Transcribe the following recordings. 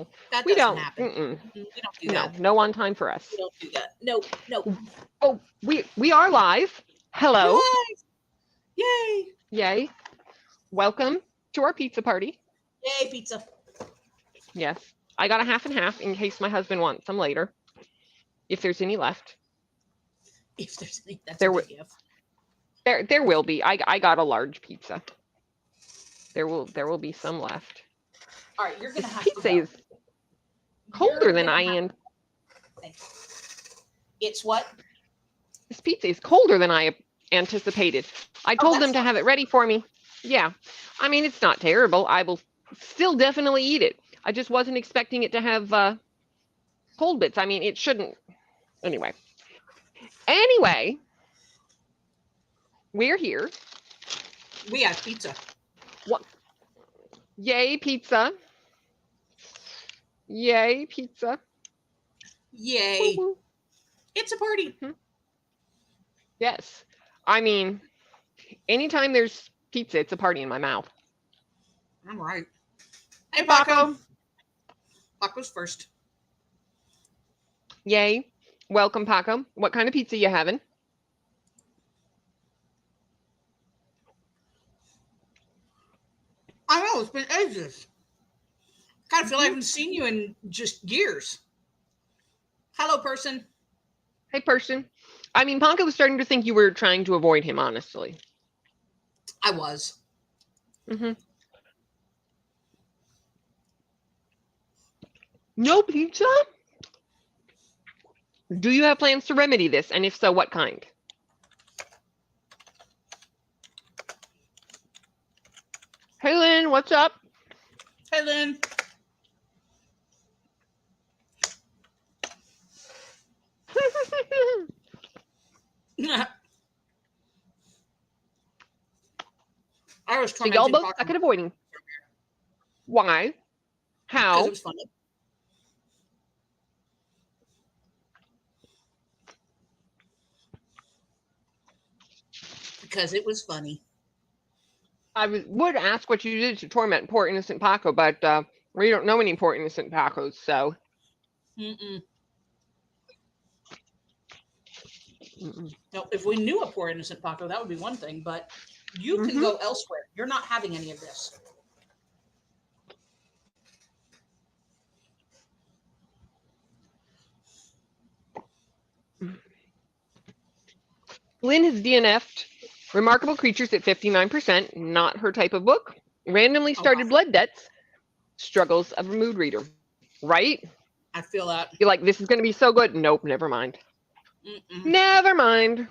No, that we doesn't don't. happen. We don't do that. No on time for us. We don't do that. No, no. Oh, we are live. Hello. Yay! Yay. Welcome to our pizza party. Yay, pizza. Yes. I got a half and half in case my husband wants some later. If there's any left. If there's any, that's a big if. There will be. I got a large pizza. There will be some left. All right, you're gonna have pizza to go. is colder than I am. It's what? This pizza is colder than I anticipated. I told them to have it ready for me. Yeah. I mean, it's not terrible. I will still definitely eat it. I just wasn't expecting it to have cold bits. I mean, it shouldn't. Anyway, we're here. We have pizza. What? Yay, pizza. Yay, pizza. Yay. Woo-hoo. It's a party. Yes. I mean, anytime there's pizza, it's a party in my mouth. I'm right. Hey, Paco. Paco's first. Yay. Welcome, Paco. What kind of pizza you having? I know, it's been ages. Kind of feel like I haven't seen you in just years. Hello, person. Hey, person. I mean, Paco was starting to think you were trying to avoid him, honestly. I was. No pizza? Do you have plans to remedy this? And if so, what kind? Hey, Lynn, what's up? Hey, Lynn. I was So y'all both stuck at avoiding. Why? How? Because it was funny. Because it was funny. I would ask what you did to torment poor innocent Paco, but we don't know any poor innocent Pacos, so. No, if we knew a poor innocent Paco, that would be one thing, but you can go elsewhere. You're not having any of this. Lynn has DNF'd Remarkable Creatures at 59%, not her type of book. Randomly started Blood Debts, Struggles of a Mood Reader. Right? I feel that. You're like, this is going to be so good. Nope, never mind. Never mind.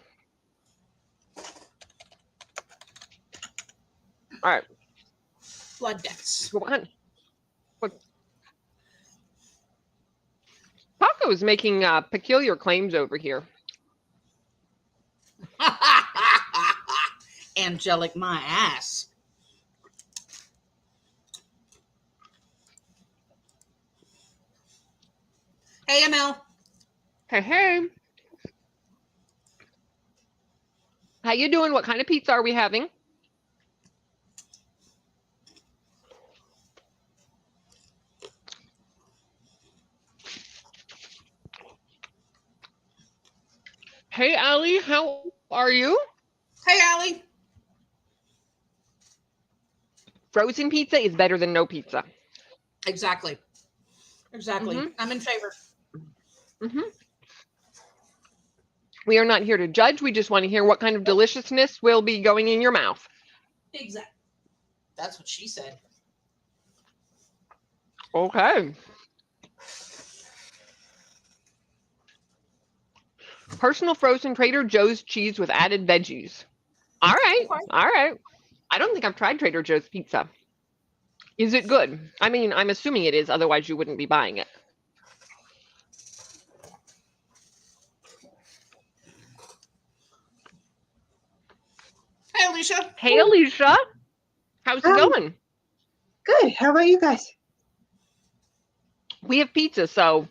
All right. Blood Debts. Go on. Paco's making peculiar claims over here. Angelic my ass. Hey, ML. Hey. How you doing? What kind of pizza are we having? Hey, Allie, how are you? Hey, Allie. Frozen pizza is better than no pizza. Exactly. I'm in favor. We are not here to judge. We just want to hear what kind of deliciousness will be going in your mouth. Exactly. That's what she said. Okay. Personal frozen Trader Joe's cheese with added veggies. All right. I don't think I've tried Trader Joe's pizza. Is it good? I mean, I'm assuming it is. Otherwise, you wouldn't be buying it. Hey, Alicia. Hey, Alicia. How's it going? Good. How about you guys? We have pizza, so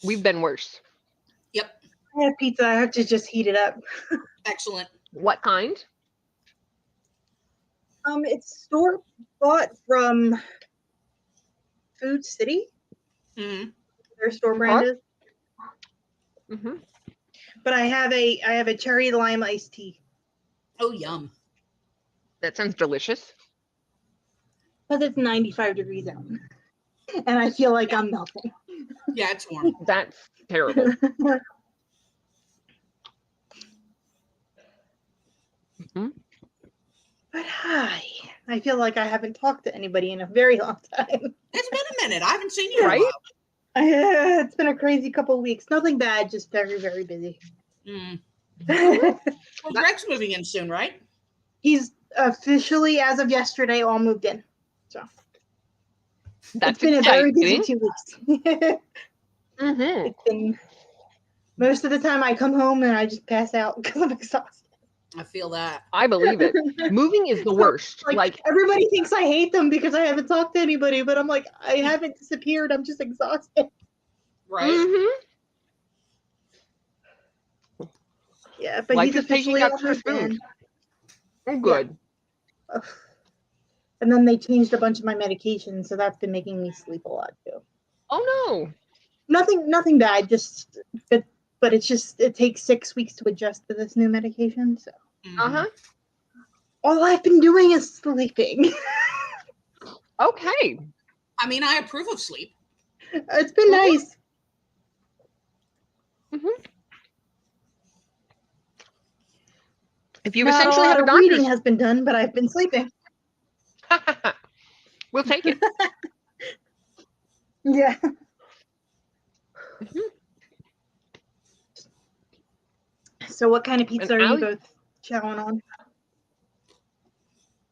we've been worse. Yep. I have pizza. I have to just heat it up. Excellent. What kind? It's store bought from Food City. Mm-hmm. Their store brand is. Mm-hmm. But I have a cherry lime iced tea. Oh, yum. That sounds delicious. But it's 95 degrees out. And I feel like I'm melting. Yeah, it's warm. That's terrible. Mm-hmm. But hi. I feel like I haven't talked to anybody in a very long time. It's been a minute. I haven't seen you in Right? a while. It's been a crazy couple of weeks. Nothing bad, just very, very busy. Mm. Mhm. Well, Greg's moving in soon, right? He's officially, as of yesterday, all moved in. So That's it's been a very busy exciting. 2 weeks. Mm-hmm. It's been most of the time I come home and I just pass out because I'm exhausted. I feel that. I believe it. Moving is the worst. Like, everybody thinks I hate them because I haven't talked to anybody, but I'm like, I haven't disappeared. I'm just exhausted. Right? mm-hmm. Yeah, but Life he's is taking officially all extra moved spoon. in. Oh, good. Ugh. And then they changed a bunch of my medications, so that's been making me sleep a lot too. Oh no. Nothing bad, just but it's just it takes 6 weeks to adjust to this new medication. So Uh-huh. all I've been doing is sleeping. Okay. I mean, I approve of sleep. It's been nice. Mm-hmm. If you Not essentially a have lot a of doctor's, reading has been done, but I've been sleeping. we'll take it. Yeah. Mm-hmm. So what kind of pizza And are you Allie- both chowing on?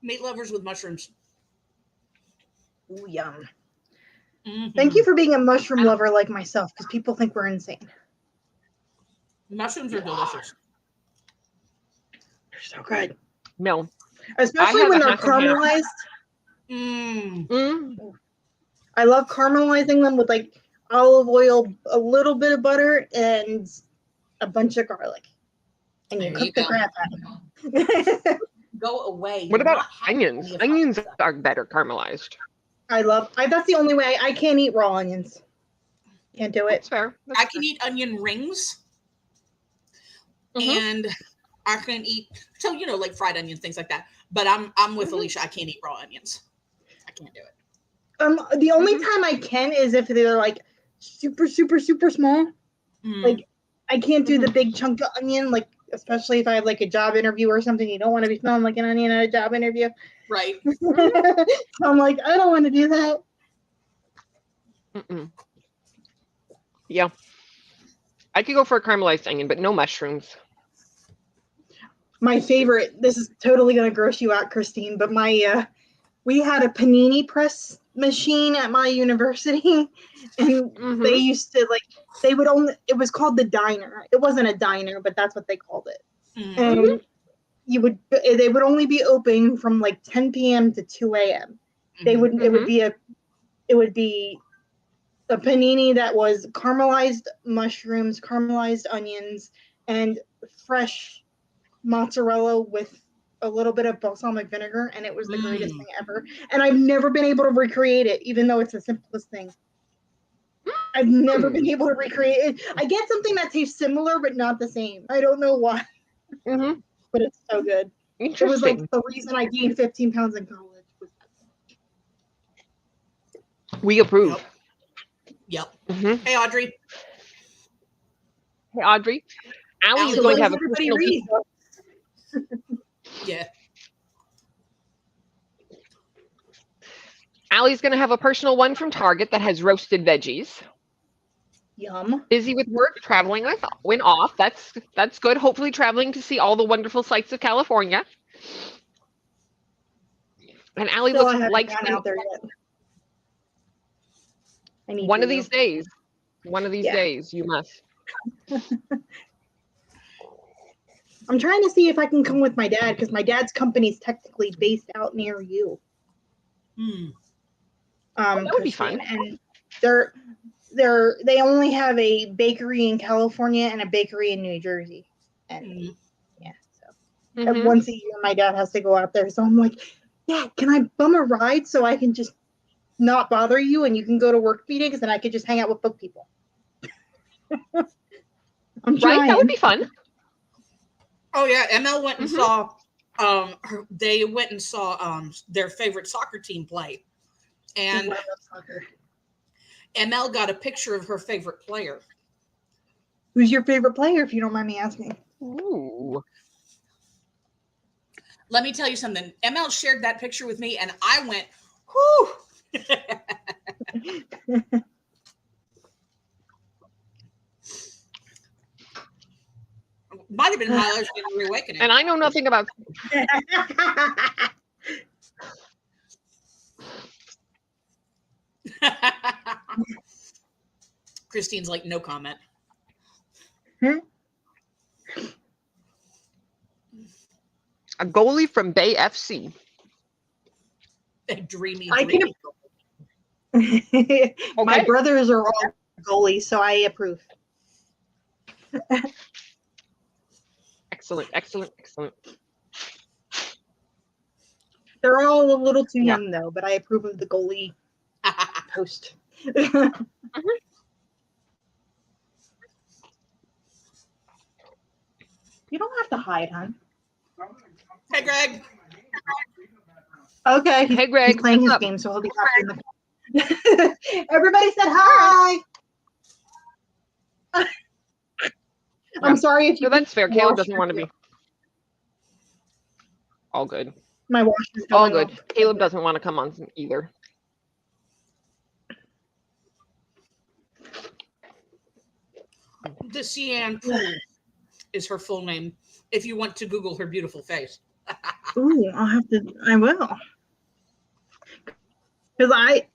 Meat lovers with mushrooms. Ooh, yum. Mm-hmm. Thank you for being a mushroom lover like myself, because people think we're insane. Mushrooms are delicious. They're so good. No. Especially have when a they're half and half. caramelized. Mm. I love caramelizing them with like olive oil, a little bit of butter, and a bunch of garlic. And you There cook you the go. crap out of them. Go away. What You're about not having onions? any of Onions that stuff. are better caramelized. That's the only way. I can't eat raw onions. Can't do it. That's fair. That's I can eat onion rings, Mhm. and I can eat like fried onions, things like that. But I'm with Mhm. Alicia. I can't eat raw onions. I can't do it. The only Mhm. time I can is if they're like super, super, super small. Mm. Like I can't do the Mhm. big chunk of onion, like especially if I have like a job interview or something. You don't want to be smelling like an onion at a job interview. Right. So I'm like, I don't want to do that. Mm-mm. Yeah. I could go for a caramelized onion, but no mushrooms. My favorite. This is totally gonna gross you out, Christine, but we had a panini press machine at my university, and Mhm. they used to it was called the diner. It wasn't a diner, but that's what they called it. Mm. And they would only be open from like 10 p.m. to 2 a.m. It would be a panini that was caramelized mushrooms, caramelized onions, and fresh mozzarella with a little bit of balsamic vinegar, and it was the greatest thing ever. And I've never been able to recreate it, even though it's the simplest thing. I've never been able to recreate it. I get something that tastes similar, but not the same. I don't know why, Mhm. but it's so good. It was like Interesting. the reason I gained 15 pounds in college. We approve. Yep. Mhm. Hey, Audrey. Hey, Audrey. Allie is Allie, going to have a everybody personal read. Yeah. Allie's going to have a personal one from Target that has roasted veggies. Yum. Busy with work, traveling went off. That's good. Hopefully traveling to see all the wonderful sights of California. And Allie Still, I looks haven't like gone out there yet. I need one to, of these days. One of these Yeah. days you must. I'm trying to see if I can come with my dad, because my dad's company is technically based out near you. Hmm. That would be fun. Christine, and they only have a bakery in California and a bakery in New Jersey, and Mm. yeah, so Mhm. once a year my dad has to go out there. So I'm like, Dad, can I bum a ride so I can just not bother you, and you can go to work meetings, and I could just hang out with book people. I'm Right? trying. That would be fun. Oh yeah, ML went and saw. They went and saw their favorite soccer team play, and Ooh, I love soccer. ML got a picture of her favorite player. Who's your favorite player, if you don't mind me asking? Ooh. Let me tell you something. ML shared that picture with me, and I went, whew. Might have been my lesbian reawakening. And I know nothing about. Christine's like, no comment. A goalie from Bay FC. Dreamy. I can. Okay. My brothers are all goalies, so I approve. Excellent, excellent, excellent. They're all a little too young, though, but I approve of the goalie post. You don't have to hide, hon. Hey, Greg. Okay. Hey, Greg. He's playing his game, so he'll be happy in the Everybody said hi. I'm sorry if you. So that's fair. Caleb doesn't want to be. All good. My wash is All going good. off. Caleb doesn't want to come on either. The Cian Poole is her full name. If you want to Google her beautiful face. Ooh, I will. Because I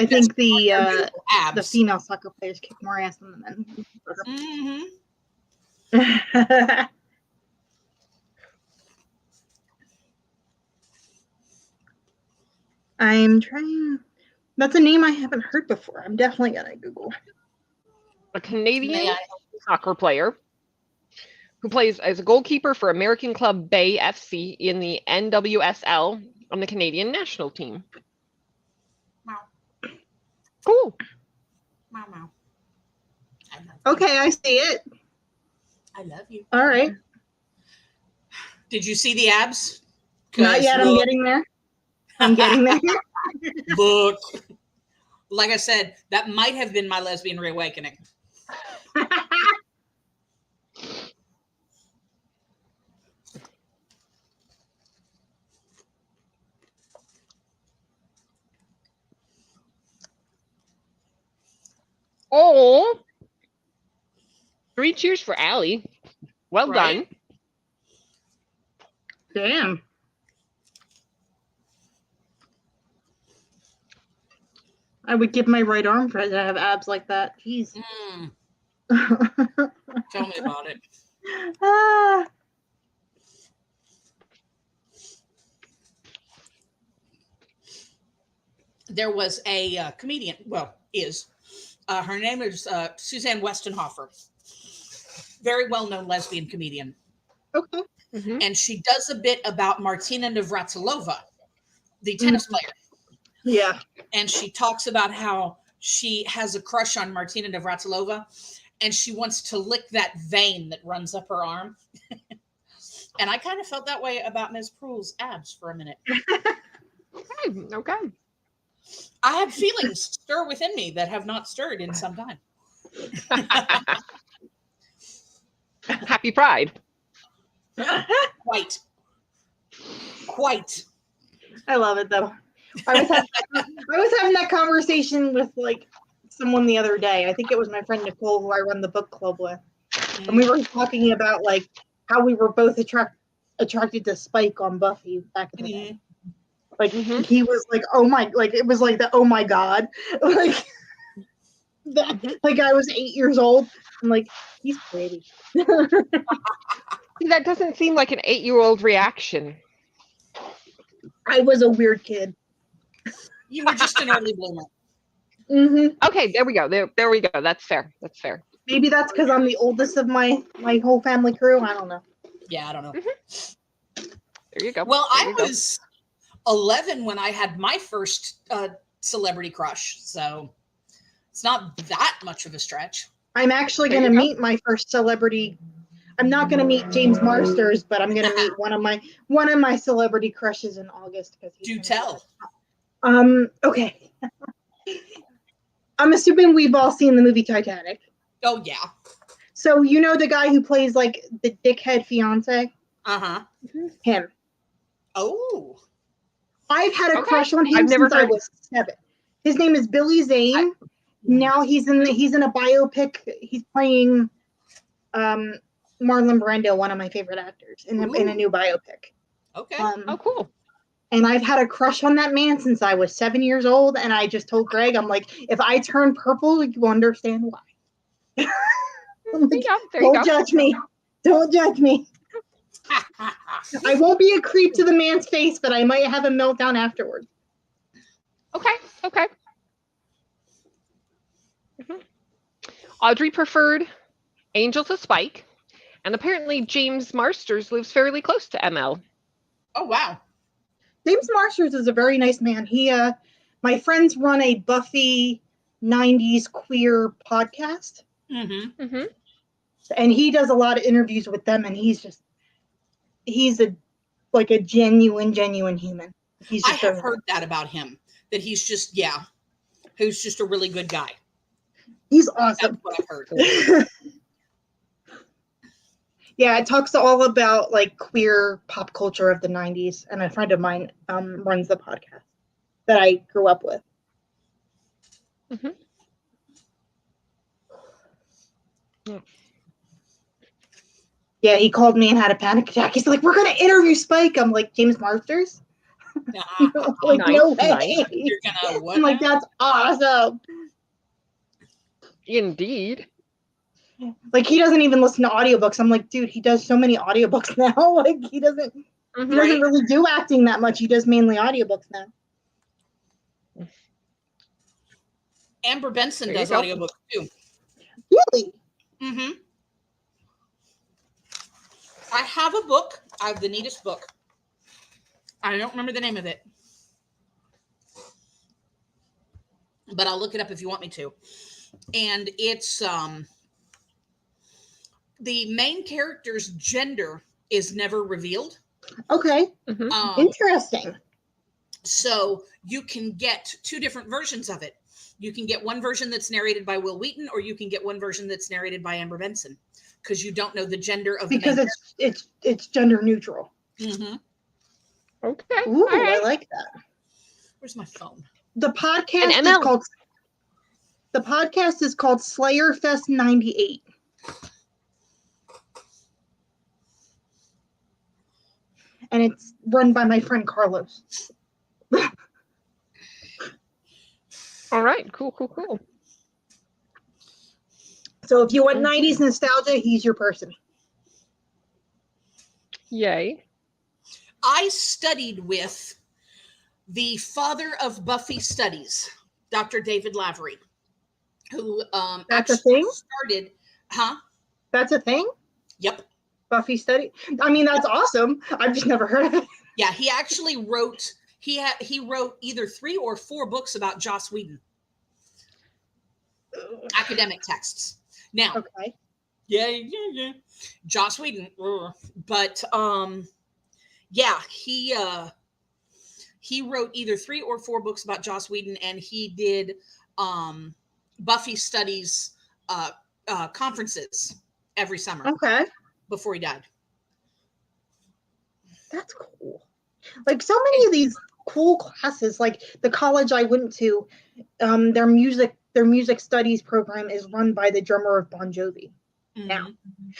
think the female soccer players kick more ass than the men. Mm-hmm. I'm trying. That's a name I haven't heard before. I'm definitely gonna Google. A Canadian soccer player who plays as a goalkeeper for American club Bay FC in the NWSL on the Canadian national team. Wow. Cool. Wow. Okay, I see it. I love you. All right. Did you see the abs? Not yet. I'm getting there. I'm getting there. Look. Like I said, that might have been my lesbian reawakening. Oh, 3 cheers for Allie. Well done. Damn. I would give my right arm for it to have abs like that. Jeez. Tell me about it. There was a comedian, her name is Suzanne Westenhofer. Very well-known lesbian comedian. Okay. Mm-hmm. And she does a bit about Martina Navratilova, the tennis player. Yeah. And she talks about how she has a crush on Martina Navratilova and she wants to lick that vein that runs up her arm. And I kind of felt that way about Ms. Prule's abs for a minute. Okay. I had feelings stir within me that have not stirred in some time. Happy Pride. Quite. I love it though. I was having that conversation with like someone the other day. I think it was my friend Nicole, who I run the book club with, and we were talking about like how we were both attracted to Spike on Buffy back in the day. Like he was like, oh my, like it was like the oh my god, like that. Like I was 8 years old. I'm like, he's pretty. That doesn't seem like an 8-year-old reaction. I was a weird kid. You were just an early bloomer. Okay, there we go. There we go. That's fair. That's fair. Maybe that's because I'm the oldest of my whole family crew. I don't know. Yeah, I don't know. There you go. Well, 11 when I had my first celebrity crush. So it's not that much of a stretch. I'm actually going to meet my first celebrity. I'm not going to meet James Marsters, but I'm going to meet one of my celebrity crushes in August. Do tell. Okay. I'm assuming we've all seen the movie Titanic. Oh yeah. So you know the guy who plays like the dickhead fiance? Uh-huh. Him. Oh. I've had a crush on him since I was 7. His name is Billy Zane. Now he's in a biopic. He's playing Marlon Brando, one of my favorite actors, in a new biopic. Okay. Oh, cool. And I've had a crush on that man since I was 7 years old. And I just told Greg, I'm like, if I turn purple, you understand why. I'm like, don't judge me. Don't judge me. I won't be a creep to the man's face, but I might have a meltdown afterwards. Okay. Audrey preferred Angel to Spike, and apparently James Marsters lives fairly close to ML. Oh wow. James Marsters is a very nice man. My friends run a Buffy 90s queer podcast. Mm-hmm. And he does a lot of interviews with them, and he's a genuine human. I have heard that about him, that he's just, who's just a really good guy. He's awesome. That's what I've heard. Yeah, it talks all about like queer pop culture of the 90s, and a friend of mine runs the podcast that I grew up with. Mm-hmm. Yeah, he called me and had a panic attack. He's like, "We're gonna interview Spike." I'm like, "James Marsters?" Like, nice, no way. Nice. You're gonna what? I'm like, that's awesome. Indeed. Like, he doesn't even listen to audiobooks. I'm like, dude, he does so many audiobooks now. Like, he doesn't really do acting that much. He does mainly audiobooks now. Amber Benson does audiobooks too. Really? Mm-hmm. I have a book. I have the neatest book. I don't remember the name of it, but I'll look it up if you want me to. And it's the main character's gender is never revealed. Okay. Interesting. So you can get 2 different versions of it. You can get one version that's narrated by Will Wheaton, or you can get one version that's narrated by Amber Benson, because you don't know the gender of because it's gender neutral. Mm-hmm. Okay. Ooh, right. I like that. Where's my phone? The podcast is called Slayer Fest 98. And it's run by my friend Carlos. All right. Cool. So if you want 90s nostalgia, he's your person. Yay. I studied with the father of Buffy studies, Dr. David Lavery, who That's a thing? started, That's a thing? Yep. Buffy study? I mean, that's awesome. I've just never heard of it. Yeah, he actually wrote, he wrote either 3 or 4 books about Joss Whedon. Academic texts. Now, okay. Yeah. Joss Whedon. But he wrote either 3 or 4 books about Joss Whedon, and he did Buffy studies conferences every summer. Okay. Before he died. That's cool. Like, so many of these cool classes, like the college I went to, their music studies program is run by the drummer of Bon Jovi. Now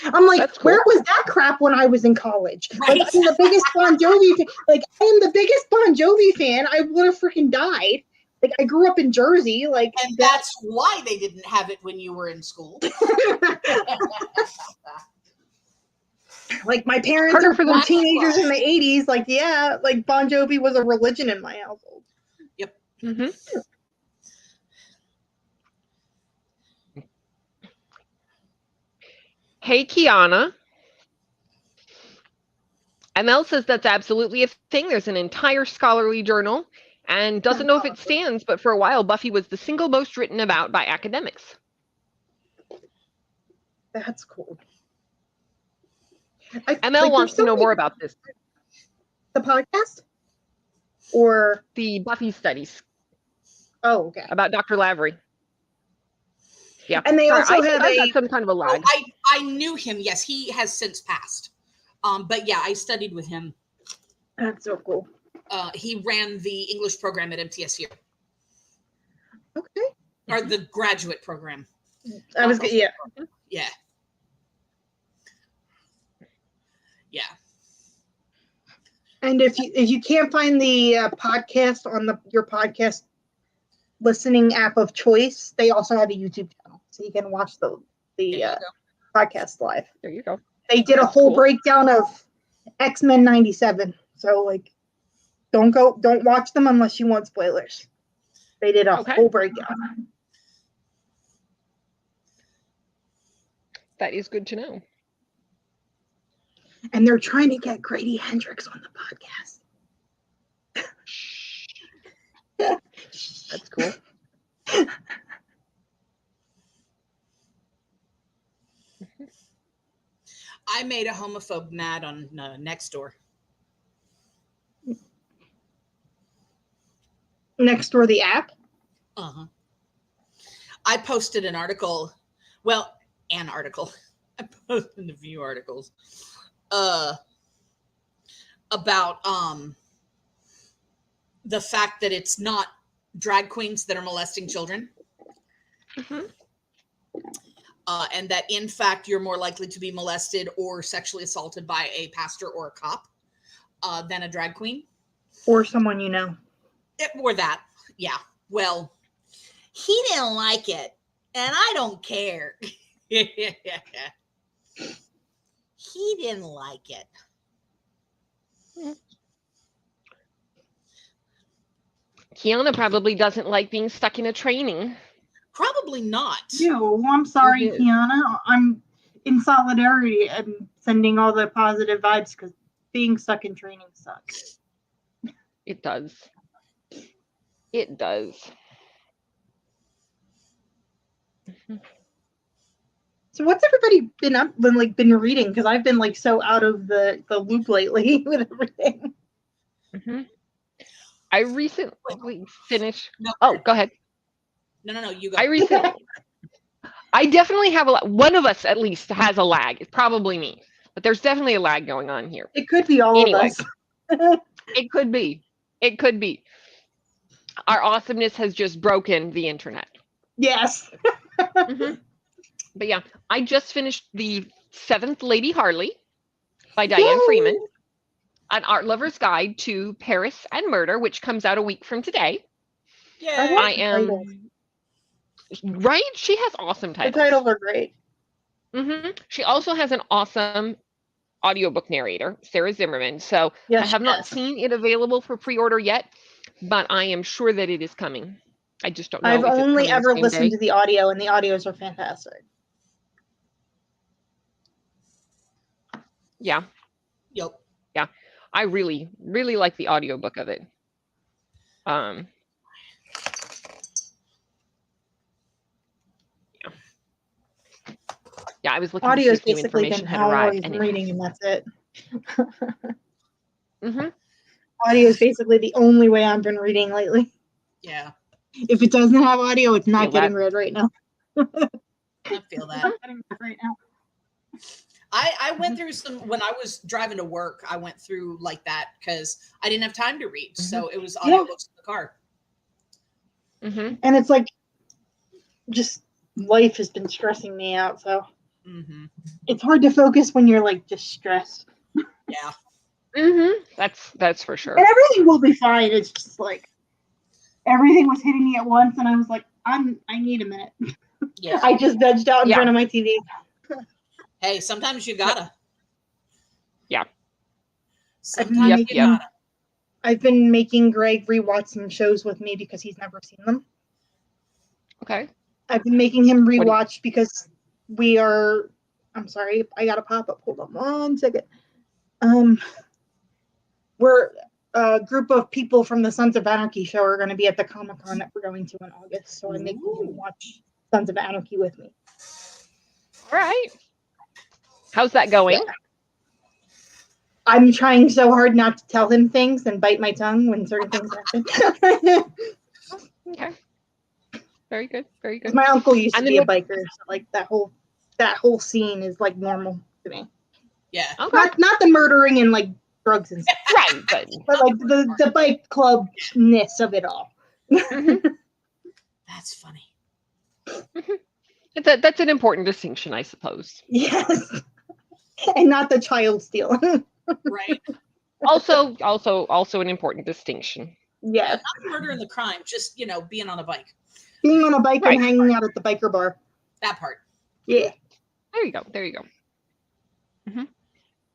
I'm like, cool. Where was that crap when I was in college? Right. Like, I'm the biggest Bon Jovi fan. Like, I am the biggest Bon Jovi fan. I would have freaking died. Like, I grew up in Jersey. Like, and that's why they didn't have it when you were in school. Like, my parents are from teenagers in the 80s. Like, yeah, like Bon Jovi was a religion in my household. Yep. Mm-hmm. Hey, Kiana. ML says that's absolutely a thing. There's an entire scholarly journal and doesn't know if it stands, but for a while, Buffy was the single most written about by academics. That's cool. ML wants to know more about this. The podcast? Or the Buffy studies. Oh, okay. About Dr. Lavery. Yeah. And they also have I've got some kind of a lag. I knew him. Yes, he has since passed. But yeah, I studied with him. That's so cool. He ran the English program at MTSU. Okay. Or the graduate program. I was good. Yeah. Yeah. Yeah. And if you can't find the podcast on your podcast listening app of choice, they also have a YouTube channel, so you can watch the podcast live. There you go. They did a whole breakdown of X-Men '97, so like, don't watch them unless you want spoilers. They did a whole breakdown. That is good to know. And they're trying to get Grady Hendrix on the podcast. That's cool. I made a homophobe mad on Nextdoor. Nextdoor, the app? Uh-huh. I posted an article. Well, an article. I posted a few articles. About the fact that it's not drag queens that are molesting children. Mm-hmm. And that in fact you're more likely to be molested or sexually assaulted by a pastor or a cop than a drag queen. Or someone you know. Or that. Yeah. Well, he didn't like it. And I don't care. He didn't like it. Kiana probably doesn't like being stuck in a training. Probably not. No, I'm sorry, Kiana. I'm in solidarity and sending all the positive vibes because being stuck in training sucks. It does. It does. So what's everybody been reading? Because I've been like so out of the loop lately with everything. Mm-hmm. I recently finished. No. Oh, go ahead. No, you go. I definitely have one of us at least has a lag. It's probably me, but there's definitely a lag going on here. It could be all of us. It could be. It could be. Our awesomeness has just broken the internet. Yes. Mm-hmm. But yeah, I just finished the 7th Lady Harley by Diane Freeman, an art lover's guide to Paris and murder, which comes out a week from today. Yeah, I am right. She has awesome titles. The titles are great. Mm-hmm. She also has an awesome audiobook narrator, Sarah Zimmerman. So yes, I have not seen it available for pre-order yet, but I am sure that it is coming. I just don't know. I've only ever listened to the audio, and the audios are fantastic. Yeah. Yep. Yeah. I really, really like the audiobook of it. Yeah, I was looking audio to is see if basically information been had how arrived. I'm reading, and that's it. Mm-hmm. Audio is basically the only way I've been reading lately. Yeah. If it doesn't have audio, it's not getting read right now. I feel that. Not getting read right now. I went through some, when I was driving to work, I went through like that because I didn't have time to read. Mm-hmm. So it was audiobooks in the car. Mm-hmm. And it's like, just life has been stressing me out. So it's hard to focus when you're like just stressed. Yeah. Mm-hmm. That's for sure. And everything will be fine. It's just like, everything was hitting me at once. And I was like, I need a minute. Yeah. I just vegged out in front of my TV. Hey, sometimes you gotta. Yeah. Sometimes you gotta. I've been making Greg rewatch some shows with me because he's never seen them. Okay. I've been making him rewatch because we are. I'm sorry, I got a pop up. Hold on one second. we're a group of people from the Sons of Anarchy show are going to be at the Comic-Con that we're going to in August. So I'm making him watch Sons of Anarchy with me. All right. How's that going? Yeah. I'm trying so hard not to tell him things and bite my tongue when certain things happen. Okay. Very good. Very good. My uncle used to And be a then biker, so like that whole scene is like normal to me. Yeah. Okay. Not the murdering and like drugs and stuff, Right, but like the bike club-ness of it all. Mhm. That's funny. That's an important distinction, I suppose. Yes, and not the child stealing. Right. Also an important distinction. Yeah, Yes, not the murder and the crime, just, being on a bike. being on a bike Right. and hanging out at the biker bar. That part. Yeah. There you go. There you go.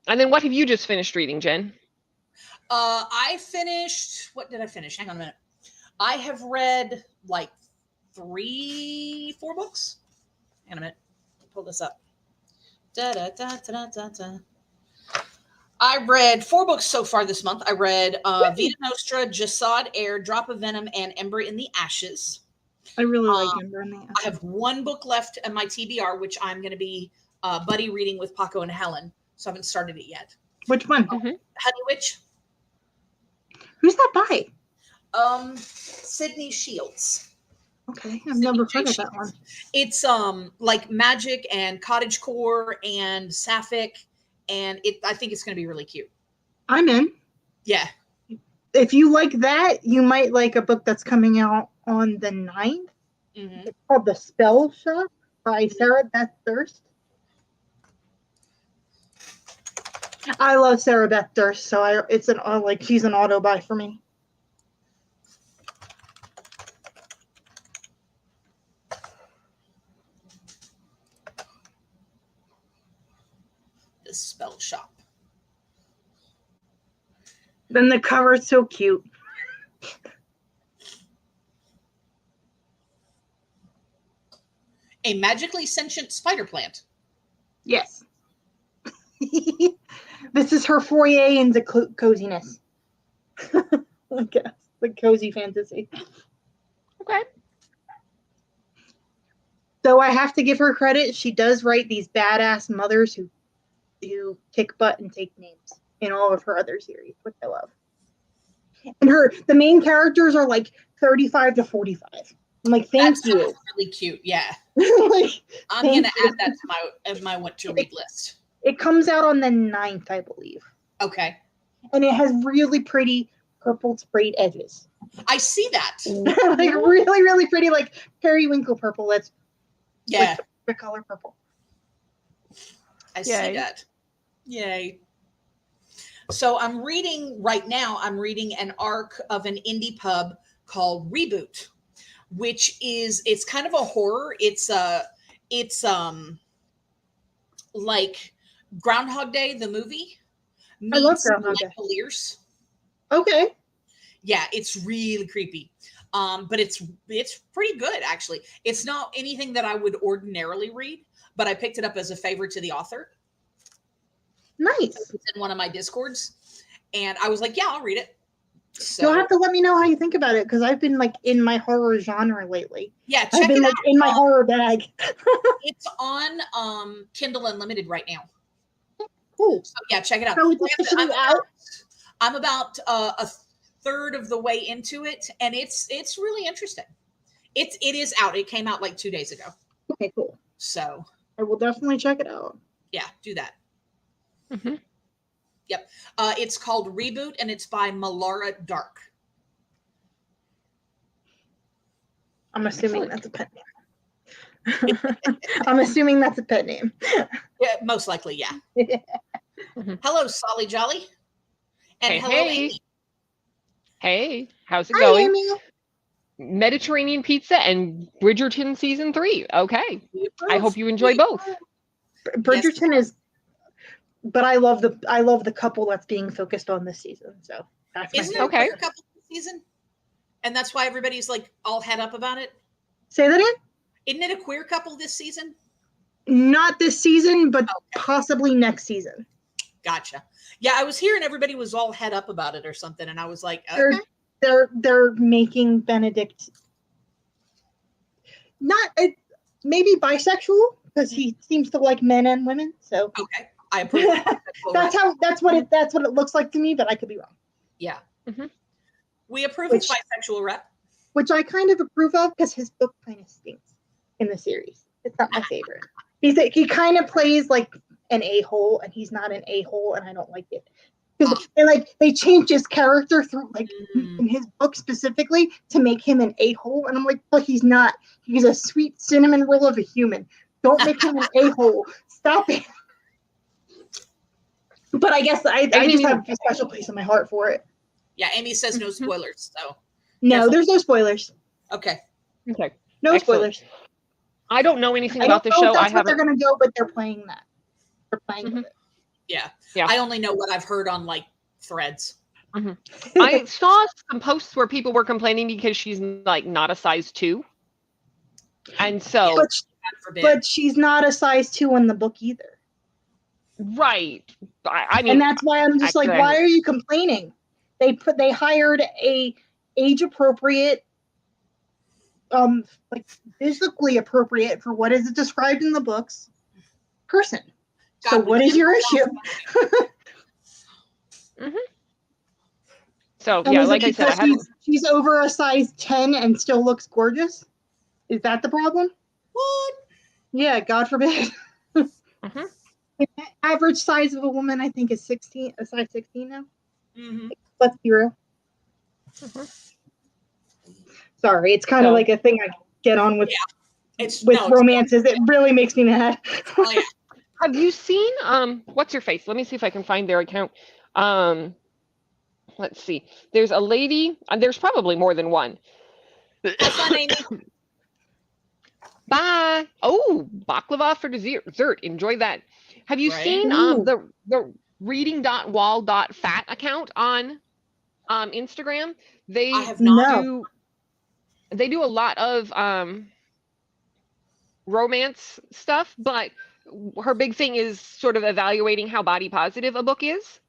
And then what have you just finished reading, Jen? I finished, what did I finish? Hang on a minute. I have read like 4 books. Hang on a minute. Pull this up. I read 4 books so far this month. I read Vita Nostra, Jasad Air, Drop of Venom, and Ember in the Ashes. I really like Ember in the Ashes. I have 1 book left in my TBR, which I'm going to be buddy reading with Paco and Helen. So I haven't started it yet. Which one? Honey Witch. Who's that by? Sydney Shields. Okay, I've never heard of that one. It's like magic and cottagecore and sapphic, and I think it's going to be really cute. I'm in. Yeah. If you like that, you might like a book that's coming out on the 9th. Mm-hmm. It's called The Spell Shop by Sarah Beth Durst. I love Sarah Beth Durst, so it's an she's an auto buy for me. The Spell Shop. Then the cover's so cute. A magically sentient spider plant. Yes. This is her foray into coziness. I guess the cozy fantasy. Okay. Though I have to give her credit, she does write these badass mothers who kick butt and take names in all of her other series, which I love. And the main characters are like 35 to 45. I'm like, thank you. That's really cute. Yeah. Like, I'm going to add that to my want to read list. It comes out on the 9th, I believe. Okay. And it has really pretty purple sprayed edges. I see that. Like really, really pretty, like periwinkle purple. That's Yeah. like the color purple. I see that. Yay. So I'm reading right now, an arc of an indie pub called Reboot, which it's kind of a horror. It's like Groundhog Day, the movie. I love Groundhog Day. Lears. Okay. Yeah, it's really creepy. But it's pretty good, actually. It's not anything that I would ordinarily read, but I picked it up as a favor to the author. Nice. It's in one of my Discords, and I was like, yeah, I'll read it. So You'll have to let me know how you think about it, because I've been like in my horror genre lately. yeah, I've check been it like out. in my horror bag. It's on Kindle Unlimited right now. Cool. So yeah, check it out. So it's officially out? I'm about a third of the way into it, and it's really interesting. It is out. It came out like 2 days ago. Okay, cool. So I will definitely check it out. yeah, do that. Mm-hmm. Yep. It's called Reboot, and it's by Malara Dark. I'm assuming that's a pet name. I'm assuming that's a pet name. Yeah, most likely, yeah. Mm-hmm. Hello, Solly Jolly. And Hey, hello, hey. Amy. Hey, how's it Hi, going? Amy. Mediterranean Pizza and Bridgerton season 3. Okay. I hope you enjoy both. Bridgerton is, but I love the couple that's being focused on this season. So that's my Isn't it favorite. a queer couple this season? And that's why everybody's like all head up about it. Say that again? Isn't it a queer couple this season? Not this season, but possibly next season. Gotcha. Yeah, I was hearing everybody was all head up about it or something, and I was like, okay. They're making Benedict not maybe bisexual because he seems to like men and women. So okay, I approve. that's what it looks like to me, but I could be wrong. Yeah, we approve of bisexual rep, which I kind of approve of because his book kind of stinks in the series. It's not my favorite. He kind of plays like an a-hole, and he's not an a-hole, and I don't like it. Because they changed his character through in his book specifically to make him an a-hole, and I'm like, but he's not. He's a sweet cinnamon roll of a human. Don't make him an a-hole. Stop it. But I guess I just have a special place in my heart for it. Yeah, Amy says no spoilers, so no, there's no spoilers. Okay. No Excellent. Spoilers. I don't know anything about the show. That's what they're gonna go, but they're playing that. They're playing with it. Yeah. I only know what I've heard on like threads. I saw some posts where people were complaining because she's like not a size 2, and so but she's not a size 2 in the book either. Right. I mean, and that's why I'm just like, why are you complaining? They hired a age appropriate, like physically appropriate for what is described in the books person. So what is your issue? So yeah, like I said, she's over a size 10 and still looks gorgeous. Is that the problem? What? Yeah, God forbid. The average size of a woman, I think, is a size 16 now. Let's be real. Sorry, it's kind of like a thing I get on with. Romances. It really makes me mad. Have you seen what's her face? Let me see if I can find their account. Let's see. There's a lady, there's probably more than one. Bye. Oh, baklava for dessert. Enjoy that. Have you seen the reading.wall.fat account on Instagram? I have not. They do a lot of romance stuff, but her big thing is sort of evaluating how body positive a book is.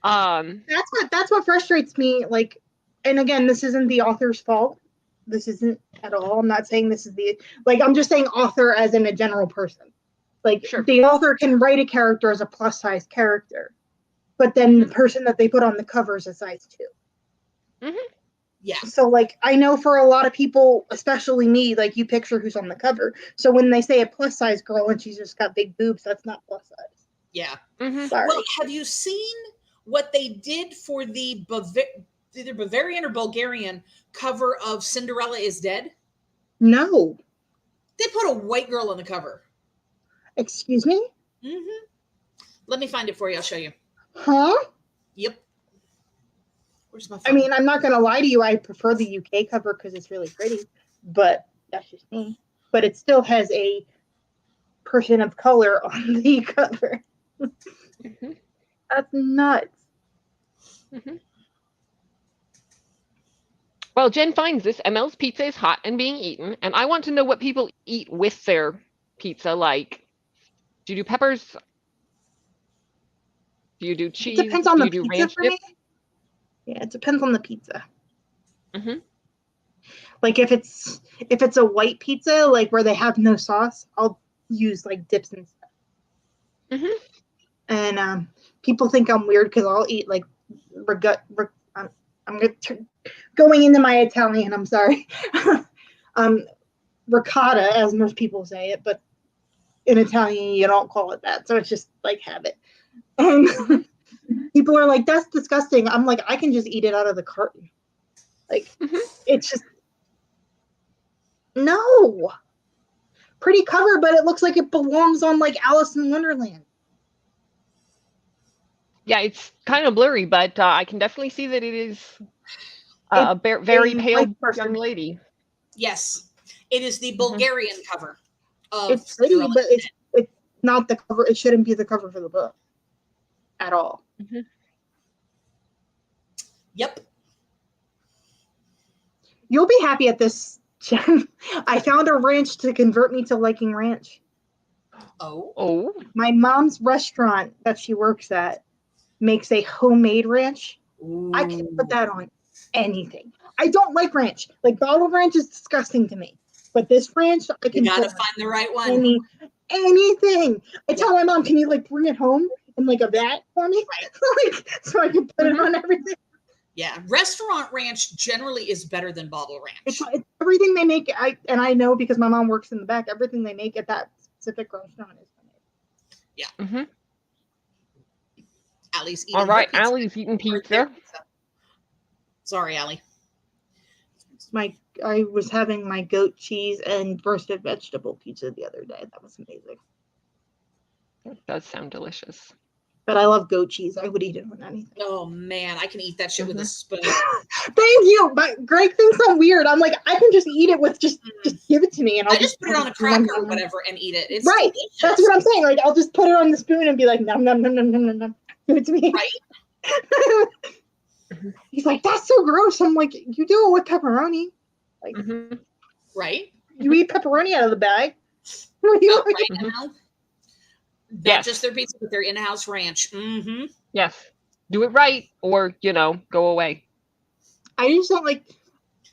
That's what frustrates me. Like, and again, this isn't the author's fault. This isn't at all. I'm not saying this is I'm just saying author as in a general person. Like, the author can write a character as a plus size character, but then the person that they put on the cover is a size 2. Yeah. So, like, I know for a lot of people, especially me, like, you picture who's on the cover. So when they say a plus size girl and she's just got big boobs, that's not plus size. Yeah. Sorry. Well, have you seen what they did for the either Bavarian or Bulgarian cover of Cinderella is Dead? No. They put a white girl on the cover. Excuse me? Let me find it for you. I'll show you. Huh? Yep. Where's my phone? I mean, I'm not going to lie to you. I prefer the UK cover because it's really pretty, but that's just me. But it still has a person of color on the cover. That's nuts. Well, Jen finds this. ML's pizza is hot and being eaten, and I want to know what people eat with their pizza. Like, do you do peppers? Do you do cheese? It depends on the do pizza for me. Yeah, it depends on the pizza. Like if it's a white pizza, like where they have no sauce, I'll use like dips and stuff. And people think I'm weird because I'll eat like I'm going into my Italian. I'm sorry. Ricotta, as most people say it, but in Italian you don't call it that, so it's just like habit. And people are like, "That's disgusting." I'm like, I can just eat it out of the carton. Like, it's just no pretty cover, but it looks like it belongs on like Alice in Wonderland. Yeah, it's kind of blurry, but I can definitely see that it is a very pale young lady. Yes, it is the Bulgarian cover. It's pretty, but it's not the cover. It shouldn't be the cover for the book at all. Yep. You'll be happy at this, Jen. I found a ranch to convert me to liking ranch. Oh. Oh. My mom's restaurant that she works at makes a homemade ranch. I can put that on anything. I don't like ranch. Like bottled ranch is disgusting to me. But this ranch, I can You gotta put find the right one. anything. I tell my mom, can you like bring it home in like a vat for me? Right. Like, so I can put it on everything. Yeah, restaurant ranch generally is better than bottle ranch. It's everything they make. I know because my mom works in the back. Everything they make at that specific restaurant is made. Yeah. Mm-hmm. Allie's eating. All right, her pizza. Allie's eating pizza. Sorry, Allie. I was having my goat cheese and roasted vegetable pizza the other day. That was amazing. That does sound delicious. But I love goat cheese. I would eat it on anything. Oh man, I can eat that shit with a spoon. Thank you. But Greg thinks I'm weird. I'm like, I can just eat it with just give it to me, and I just put it on a cracker or whatever and eat it. It's right. Delicious. That's what I'm saying. Like I'll just put it on the spoon and be like, nom nom nom nom nom nom nom. Give it to me. Right. He's like, that's so gross. I'm like, you do it with pepperoni. Like, right. You eat pepperoni out of the bag. Right now. Not just their pizza, but their in-house ranch. Mm-hmm. Yes. Do it right, or go away. I just don't like.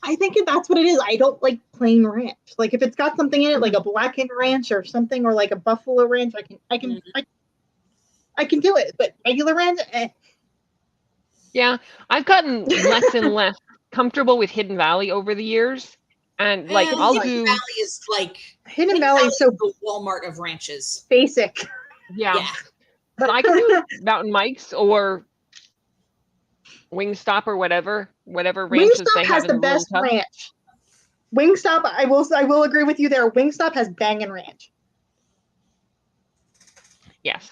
I think that's what it is. I don't like plain ranch. Like if it's got something in it, like a blackened ranch or something, or like a buffalo ranch, I can do it. But regular ranch, Yeah, I've gotten less and less comfortable with Hidden Valley over the years, and like I'll do. Hidden Valley is like Hidden Valley is so the Walmart of ranches. Basic. Yeah. But I can do Mountain Mike's or Wingstop or whatever ranches Wingstop they has have in the best little tub. ranch. Wingstop, I will agree with you there. Wingstop has banging ranch. Yes.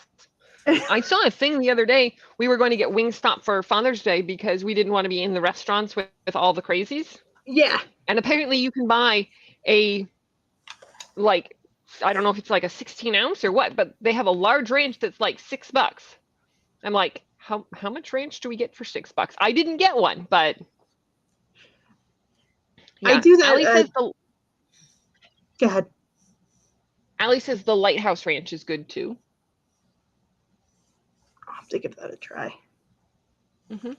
I saw a thing the other day. We were going to get Wingstop for Father's Day because we didn't want to be in the restaurants with all the crazies. Yeah. And apparently you can buy a, like, I don't know if it's like a 16 ounce or what, but they have a large ranch that's like $6. I'm like, how much ranch do we get for $6? I didn't get one, but yeah. I do that. Allie says go ahead. Allie says the Lighthouse Ranch is good too. I'll have to give that a try.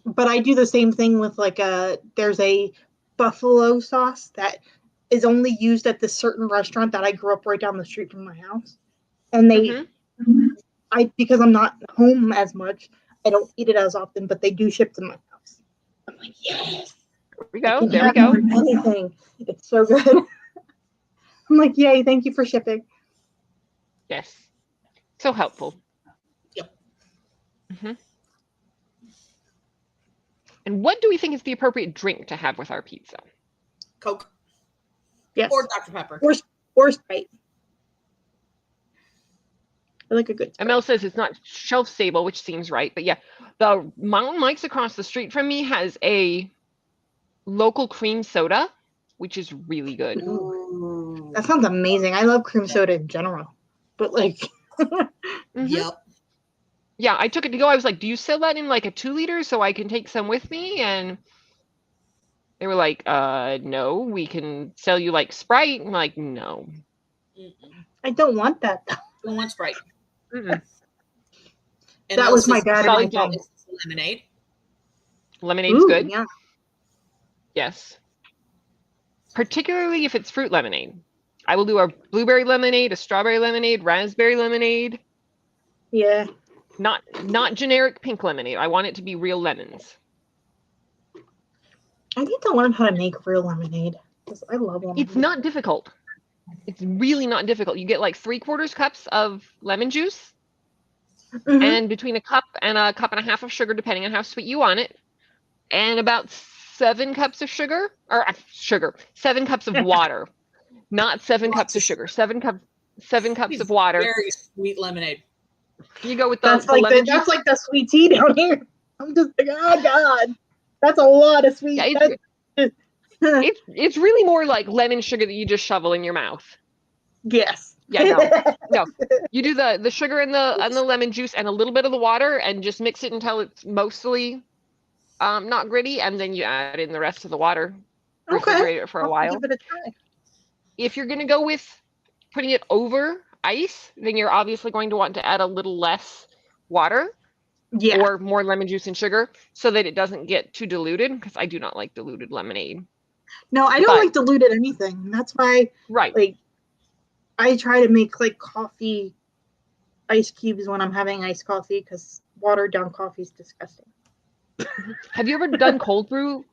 But I do the same thing with like there's a buffalo sauce that is only used at this certain restaurant that I grew up right down the street from my house. And because I'm not home as much, I don't eat it as often, but they do ship to my house. I'm like, yes. There we go. Anything. It's so good. I'm like, yay, thank you for shipping. Yes. So helpful. Yep. And what do we think is the appropriate drink to have with our pizza? Coke. Yes. Or Dr. Pepper. Or Sprite. I like a good Sprite. ML says it's not shelf stable, which seems right. But yeah, the Mountain Mike's across the street from me has a local cream soda, which is really good. Ooh. That sounds amazing. I love cream soda in general. But like... Yep. Yeah, I took it to go. I was like, do you sell that in like a 2 liter so I can take some with me? And they were like, no, we can sell you like Sprite. I'm like, no. I don't want that though. Don't want Sprite. That was my dad and my mom. Lemonade. Lemonade's good. Yeah. Yes. Particularly if it's fruit lemonade. I will do a blueberry lemonade, a strawberry lemonade, raspberry lemonade. Yeah. Not generic pink lemonade. I want it to be real lemons. I need to learn how to make real lemonade because I love lemonade. It's not difficult. It's really not difficult. You get like 3/4 cups of lemon juice and between a cup and a cup and a half of sugar, depending on how sweet you want it, and about 7 cups of 7 cups of water, not 7 cups of sugar, 7 cups of water. Very sweet lemonade. You go with the that's like lemon that's like the sweet tea down here. I'm just like, oh god, that's a lot of sweet. Yeah, it's really more like lemon sugar that you just shovel in your mouth. Yes. Yeah. No. You do the sugar and the lemon juice and a little bit of the water and just mix it until it's mostly not gritty, and then you add in the rest of the water. Refrigerate it for a while. Give it a try. If you're gonna go with putting it over ice, then you're obviously going to want to add a little less water Yeah. or more lemon juice and sugar so that it doesn't get too diluted, because I do not like diluted lemonade. No, I don't But- like diluted anything. That's why, Right. like, I try to make like coffee ice cubes when I'm having iced coffee because watered down coffee is disgusting. Have you ever done cold brew?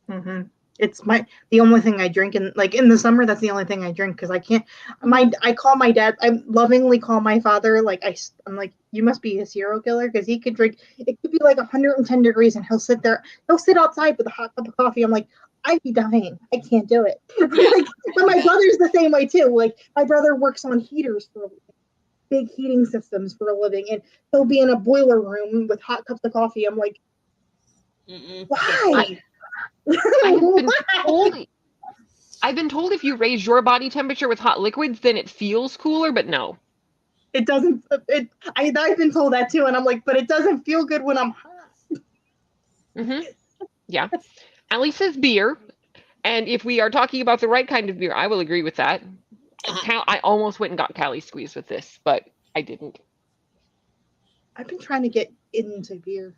Mm-hmm. It's the only thing I drink in the summer. That's the only thing I drink because I can't. I call my dad. I lovingly call my father. Like I'm like, you must be a serial killer because he could drink. It could be like 110 degrees and he'll sit there. He'll sit outside with a hot cup of coffee. I'm like, I'd be dying. I can't do it. Like, but my brother's the same way too. Like my brother works on heaters for a living, big heating systems for a living, and he'll be in a boiler room with hot cups of coffee. I'm like, why? I've been told if you raise your body temperature with hot liquids, then it feels cooler, but no. It doesn't. I've been told that too, and I'm like, but it doesn't feel good when I'm hot. Yeah. Allie says beer, and if we are talking about the right kind of beer, I will agree with that. I almost went and got Cali Squeeze with this, but I didn't. I've been trying to get into beer.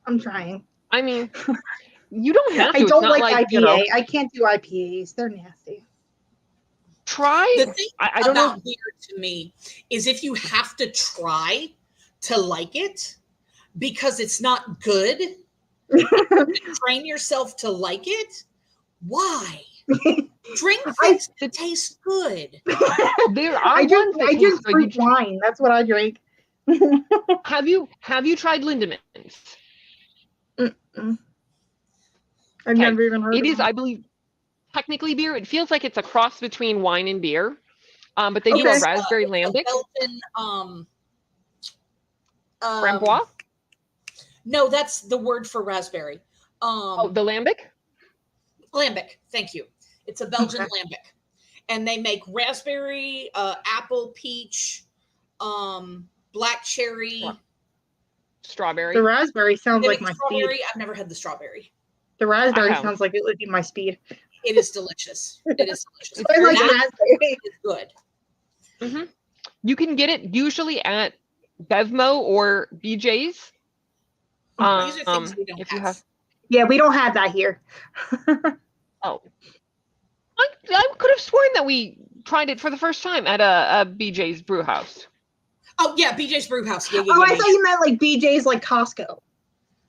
I'm trying. I mean, you don't have to. I don't like IPA. You know, I can't do IPAs. They're nasty. try. The thing I don't know. beer to me is if you have to try to like it because it's not good, train yourself to like it. Why? Drink things that taste good. There are I drink good. fruit wine. That's what I drink. Have you tried Lindemans? I've never even heard of it. It is, them. I believe, technically beer. It feels like it's a cross between wine and beer. But they do a raspberry lambic. Belgian, Framboise? No, that's the word for raspberry. The lambic? Lambic, thank you. It's a Belgian lambic. And they make raspberry, apple, peach, black cherry. Strawberry. The raspberry sounds like my strawberry. speed. I've never had the strawberry. The raspberry sounds like it would be my speed. It is delicious. It is delicious. I like raspberry. It's good. Mm-hmm. You can get it usually at Bevmo or BJ's. These are things we don't have. Yeah, we don't have that here. Oh. I could have sworn that we tried it for the first time at a BJ's brew house. Oh, yeah, BJ's brew house. Yeah, I thought you meant like BJ's like Costco.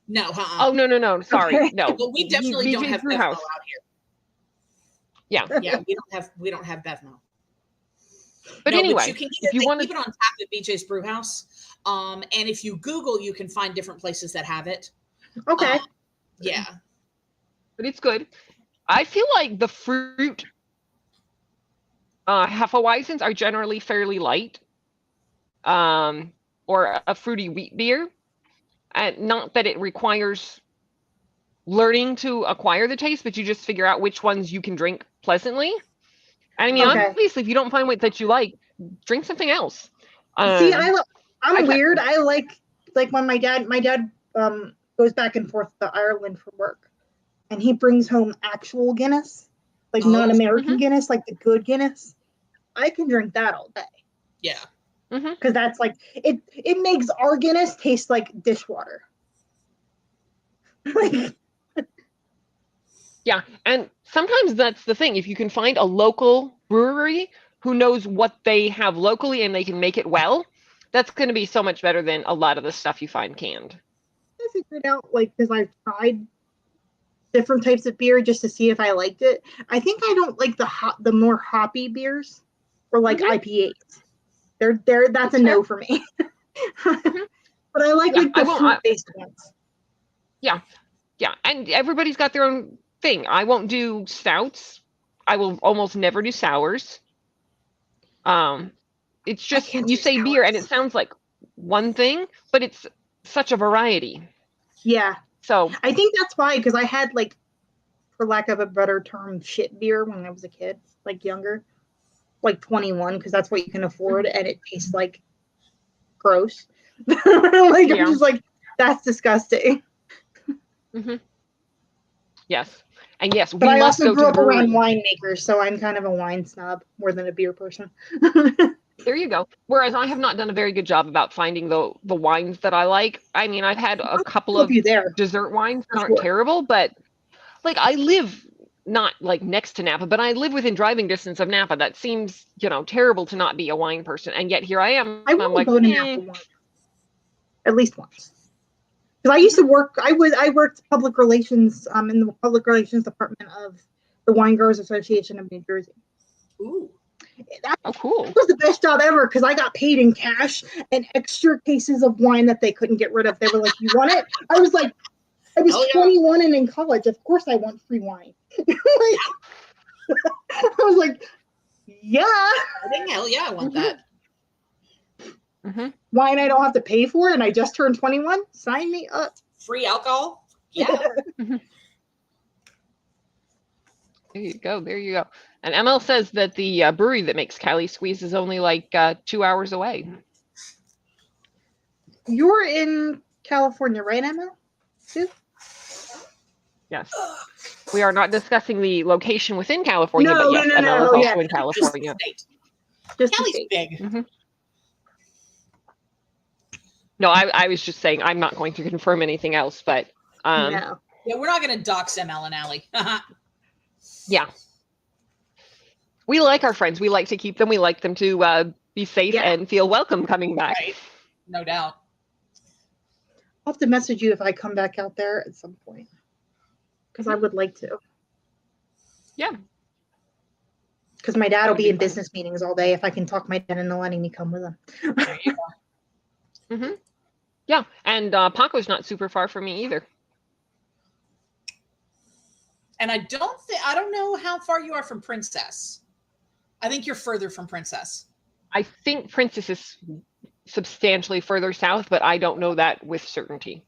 No, Oh, no. Sorry. Okay. No. Well, we definitely don't have Bevmo out here. Yeah. Yeah, we don't have Bevmo. But no, anyway, but you can if you want keep it on tap at BJ's brew house. And if you Google, you can find different places that have it. Okay. Yeah. But it's good. I feel like the fruit Hefeweizens are generally fairly light, or a fruity wheat beer. And not that it requires learning to acquire the taste, but you just figure out which ones you can drink pleasantly. I mean, obviously, if you don't find what that you like, drink something else. See, I'm weird. I like when my dad goes back and forth to Ireland for work, and he brings home actual Guinness, like not American Guinness, like the good Guinness. I can drink that all day. Yeah. Because that's like it makes our Guinness taste like dishwater. Yeah, and sometimes that's the thing. If you can find a local brewery who knows what they have locally and they can make it well, that's going to be so much better than a lot of the stuff you find canned. I figured out, because I've tried different types of beer just to see if I liked it. I think I don't like the more hoppy beers or like IPAs. That's a no for me. But I like the fruit-based ones. Yeah, and everybody's got their own thing. I won't do stouts. I will almost never do sours. It's just you say beer and it sounds like one thing, but it's such a variety. Yeah. So I think that's why, because I had for lack of a better term, shit beer when I was a kid, younger, 21, because that's what you can afford, and it tastes like gross. I'm just that's disgusting. Yes. And yes, we But I must also go grew to up the brewery. around winemakers, so I'm kind of a wine snob more than a beer person. There you go. Whereas I have not done a very good job about finding the wines that I like. I mean, I've had a couple Help of you there. dessert wines that For aren't sure. terrible, but like I live not like next to Napa, but I live within driving distance of Napa. That seems, terrible to not be a wine person. And yet here I am. I I'm will like, go to Napa once, at least once. Because I used to work. I worked public relations in the public relations department of the Wine Growers Association of New Jersey. Ooh. That oh, cool. was the best job ever because I got paid in cash and extra cases of wine that they couldn't get rid of. They were like, "You want it?" I was like, I was Hell yeah. 21 and in college. Of course, I want free wine. I was like, "Yeah, Hell yeah, I want that. Mm-hmm. wine I don't have to pay for, and I just turned 21. Sign me up." Free alcohol? Yeah. There you go. There you go. And ML says that the brewery that makes Cali Squeeze is only like 2 hours away. You're in California, right, Emma? Too? Yes. We are not discussing the location within California, but yes, ML is no, also yeah. in Just the California. state. Just the Cali's state. big. Mm-hmm. No, I was just saying I'm not going to confirm anything else, but No. Yeah, we're not going to dox ML and Allie. yeah. We like our friends. We like to keep them. We like them to be safe Yeah. and feel welcome coming back. Right. No doubt. I'll have to message you if I come back out there at some point. Because I would like to. Yeah. Because my dad will That'd be be in fun. business meetings all day if I can talk my dad into letting me come with him. There you go. Mm-hmm. Yeah, and Paco's not super far from me either. And I don't know how far you are from Princess. I think you're further from Princess. I think Princess is substantially further south, but I don't know that with certainty.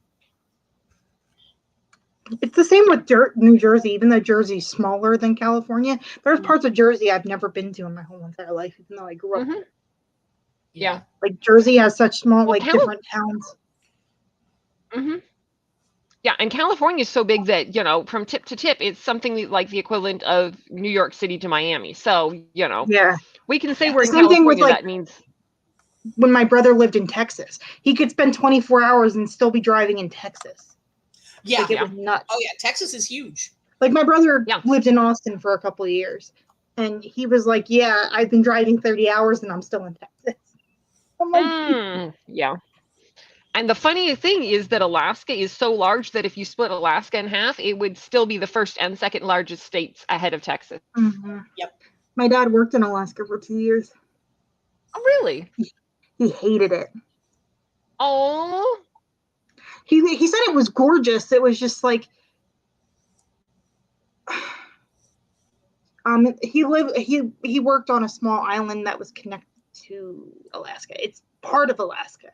It's the same with New Jersey, even though Jersey's smaller than California. There's parts of Jersey I've never been to in my whole entire life, even though I grew up Mhm. there. Yeah. Like Jersey has such small, Well, different towns. Mm-hmm. Yeah, and California is so big that, from tip to tip, it's something like the equivalent of New York City to Miami. So, Yeah. we can say Yeah. we're in Same thing with, California. That means, when my brother lived in Texas, he could spend 24 hours and still be driving in Texas. Yeah. Like, it was nuts. Oh yeah, Texas is huge. Like, my brother Yeah. lived in Austin for a couple of years, and he was like, "Yeah, I've been driving 30 hours and I'm still in Texas." I'm like, yeah. And the funny thing is that Alaska is so large that if you split Alaska in half, it would still be the first and second largest states ahead of Texas. mhm. Yep. My dad worked in Alaska for 2 years. Oh, really? He hated it. Oh, He said it was gorgeous. It was just like, he worked on a small island that was connected to Alaska. It's part of Alaska,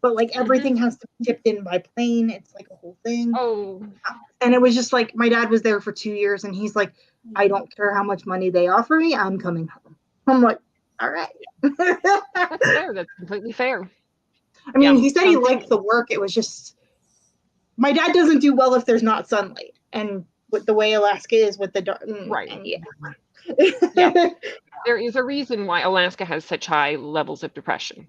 but like everything has to be shipped in by plane. It's like a whole thing. oh, And it was just like, my dad was there for 2 years and he's like, "I don't care how much money they offer me, I'm coming home." I'm like, all right. that's fair. That's completely fair. I mean, Yeah, he said he something- liked the work. It was just, my dad doesn't do well if there's not sunlight. And with the way Alaska is with the dark, Right. and yeah. Yeah. There is a reason why Alaska has such high levels of depression.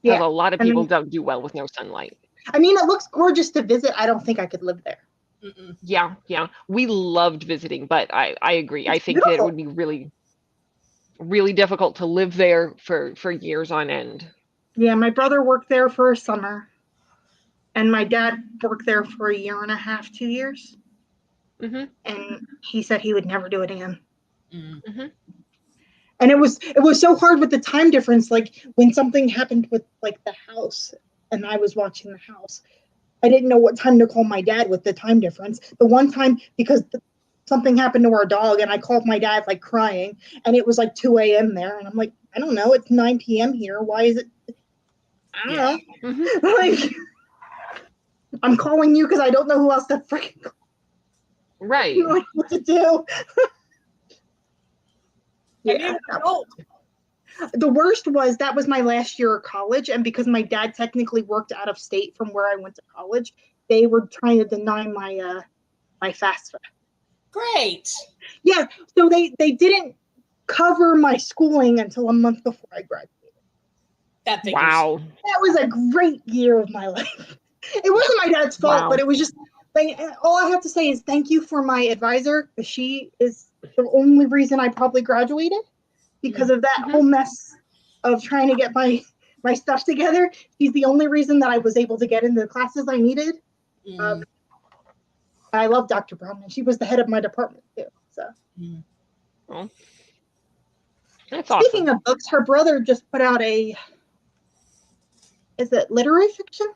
Because Yeah. a lot of And people then- don't do well with no sunlight. I mean, it looks gorgeous to visit. I don't think I could live there. Mm-mm. Yeah. We loved visiting, but I agree. I It's think that it beautiful. would be really, really difficult to live there for years on end. Yeah, my brother worked there for a summer. And my dad worked there for a year and a half, 2 years. Mm-hmm. And he said he would never do it again. Mm. And it was so hard with the time difference. Like, when something happened with like the house and I was watching the house, I didn't know what time to call my dad with the time difference. The one time, because something happened to our dog, and I called my dad like crying, and it was like 2 a.m. there, and I'm like, I don't know, it's 9 p.m. here. Why is it? I don't know. Mm-hmm. Like, I'm calling you because I don't know who else to freaking call. Right. Like, what to do? And you were old. The worst was, that was my last year of college, and because my dad technically worked out of state from where I went to college, they were trying to deny my my FAFSA. Great. Yeah, so they didn't cover my schooling until a month before I graduated. That figures. Wow. That was a great year of my life. It wasn't my dad's fault, Wow. but it was just like, all I have to say is thank you for my advisor. She is the only reason I probably graduated, because of that whole mess of trying to get my stuff together. She's the only reason that I was able to get into the classes I needed. I love Dr. Brown, and she was the head of my department too. So, Well, that's speaking awesome. of books, her brother just put out is it literary fiction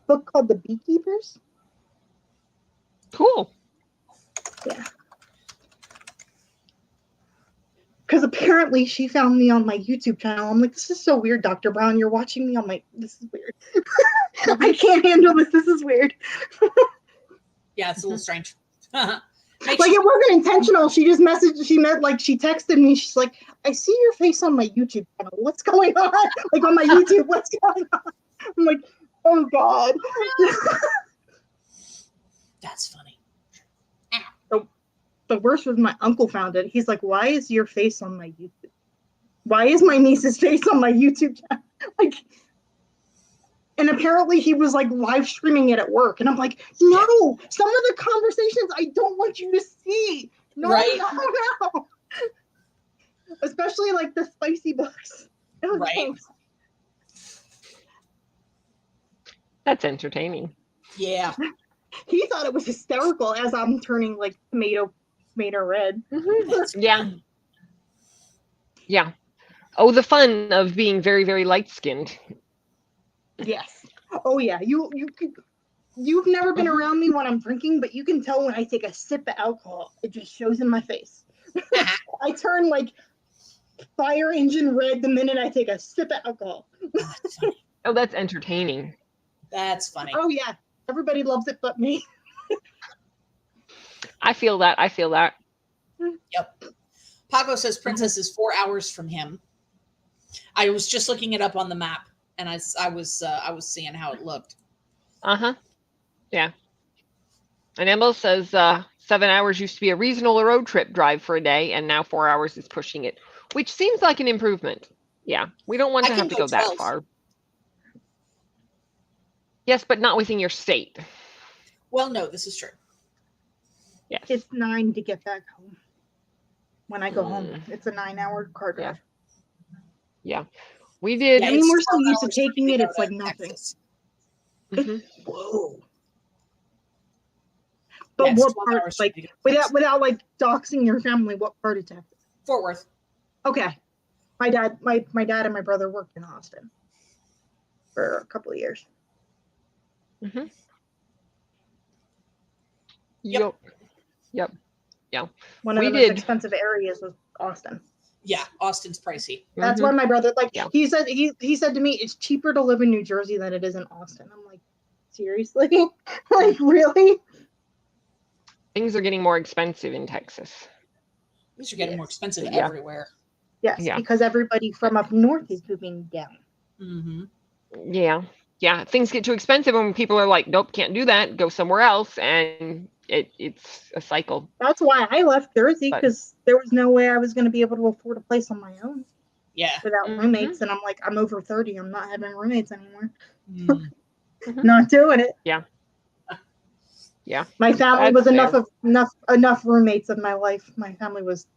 book called The Beekeepers? Cool. Yeah. Because apparently she found me on my YouTube channel. I'm like, this is so weird, Dr. Brown. You're watching me on my. This is weird. I can't handle this. This is weird. Yeah, it's a little strange. Like, it wasn't intentional. She just messaged. She texted me. She's like, I see your face on my YouTube channel. What's going on? Like, on my YouTube, what's going on? I'm like, oh God. That's funny. The worst was my uncle found it. He's like, why is your face on my YouTube? Why is my niece's face on my YouTube channel? Like, and apparently he was like live streaming it at work. And I'm like, no, some of the conversations I don't want you to see. No, Right. no. Especially like the spicy books. No, Right. thanks. That's entertaining. Yeah. He thought it was hysterical as I'm turning like tomato red. Yeah. Yeah. Oh, the fun of being very, very light-skinned. Yes. Oh yeah. You've never been around me when I'm drinking, but you can tell when I take a sip of alcohol. It just shows in my face. I turn like fire engine red the minute I take a sip of alcohol. Oh, that's entertaining. That's funny. Oh yeah. Everybody loves it but me. I feel that. Yep. Paco says Princess is 4 hours from him. I was just looking it up on the map, and I was seeing how it looked. Yeah. And Emil says 7 hours used to be a reasonable road trip drive for a day, and now 4 hours is pushing it, which seems like an improvement. Yeah, we don't want to have to go that far. Yes, but not within your state. Well, no, this is true. Yes. It's 9 to get back home. When I go home, it's a 9-hour car drive. Yeah. We did. I mean, we're so used to taking it, it's like nothing. Whoa. But what part, like, without like doxing your family, what part of Texas? Fort Worth. Okay. My dad and my brother worked in Austin for a couple of years. Yep. Yeah. One of the most expensive areas was Austin. Yeah, Austin's pricey. That's why my brother, he said to me, it's cheaper to live in New Jersey than it is in Austin. I'm like, seriously? Like, really? Things are getting more expensive in Texas. Things are getting more expensive everywhere. Yes, because everybody from up north is moving down. Yeah. Things get too expensive when people are like, nope, can't do that. Go somewhere else. And it's a cycle. That's why I left Jersey, because there was no way I was going to be able to afford a place on my own. Yeah. Without roommates. And I'm like, I'm over 30. I'm not having roommates anymore. Not doing it. Yeah. My family was enough roommates in my life. My family was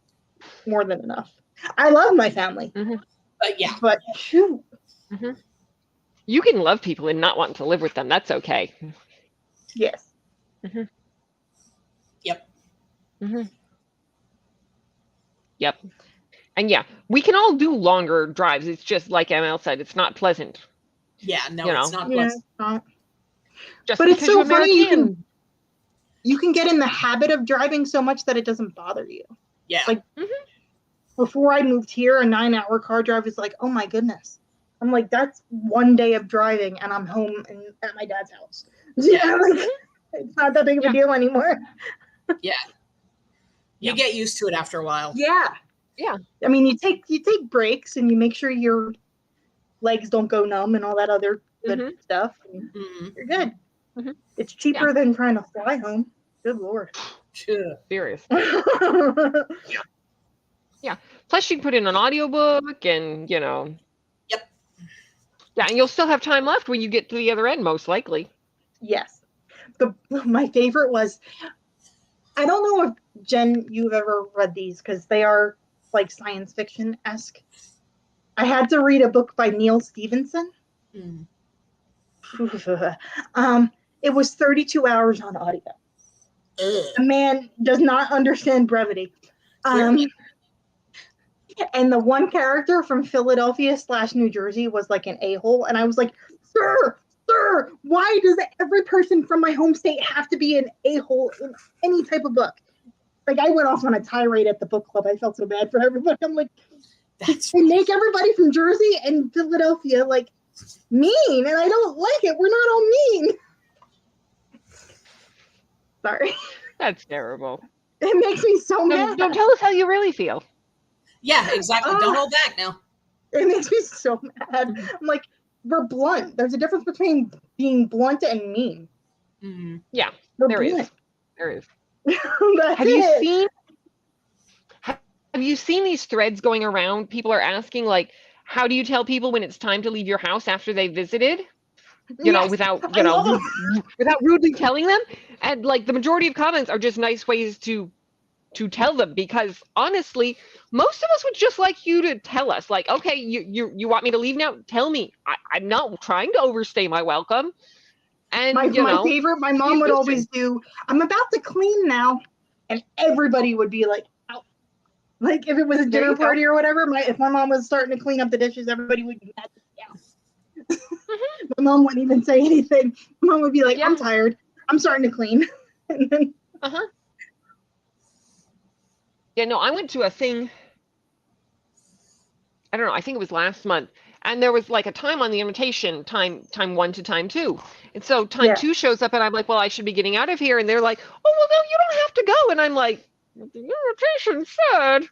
more than enough. I love my family. But shoot. You can love people and not want to live with them. That's okay. Yes. Yep. And we can all do longer drives. It's just like ML said, it's not pleasant. Yeah, no, it's not pleasant. But it's so funny. You can get in the habit of driving so much that it doesn't bother you. Yeah. Like before I moved here, a 9-hour car drive is like, oh my goodness. I'm like, that's one day of driving and I'm home and at my dad's house. Yeah, like, it's not that big of a deal anymore. You get used to it after a while. Yeah. I mean, you take breaks and you make sure your legs don't go numb and all that other good stuff. And you're good. It's cheaper than trying to fly home. Good Lord. Sure. Serious. Yeah. Plus, you can put in an audiobook and, you know. Yep. Yeah, and you'll still have time left when you get to the other end, most likely. Yes. My favorite was, I don't know if, Jen, you've ever read these because they are like science fiction-esque. I had to read a book by Neil Stevenson. Mm. It was 32 hours on audio. Ugh. The man does not understand brevity. And the one character from Philadelphia/New Jersey was like an a-hole. And I was like, sir, why does every person from my home state have to be an a-hole in any type of book? Like, I went off on a tirade at the book club. I felt so bad for everybody. I'm like, they make everybody from Jersey and Philadelphia like mean, and I don't like it. We're not all mean. Sorry. That's terrible. It makes me so mad. Don't tell us how you really feel. Yeah, exactly. Don't hold back now. It makes me so mad. I'm like, we're blunt. There's a difference between being blunt and mean. Mm-hmm. Yeah, We're there blunt. is. There is. That's Have it. you seen these threads going around? People are asking, like, how do you tell people when it's time to leave your house after they visited? You know, Yes, without I love them. without rudely telling them. And like the majority of comments are just nice ways to tell them, because honestly, most of us would just like you to tell us, like, okay, you want me to leave now? Tell me. I'm not trying to overstay my welcome. And My favorite, my mom would always do, I'm about to clean now. And everybody would be like, out. Like if it was a dinner party or whatever, if my mom was starting to clean up the dishes, everybody would be mad. My mom wouldn't even say anything. Mom would be like, I'm tired. I'm starting to clean. And then, Yeah, no, I went to a thing, I don't know, I think it was last month. And there was like a time on the invitation, time 1 to time 2. And so time 2 shows up and I'm like, well, I should be getting out of here. And they're like, oh, well, no, you don't have to go. And I'm like, the invitation said.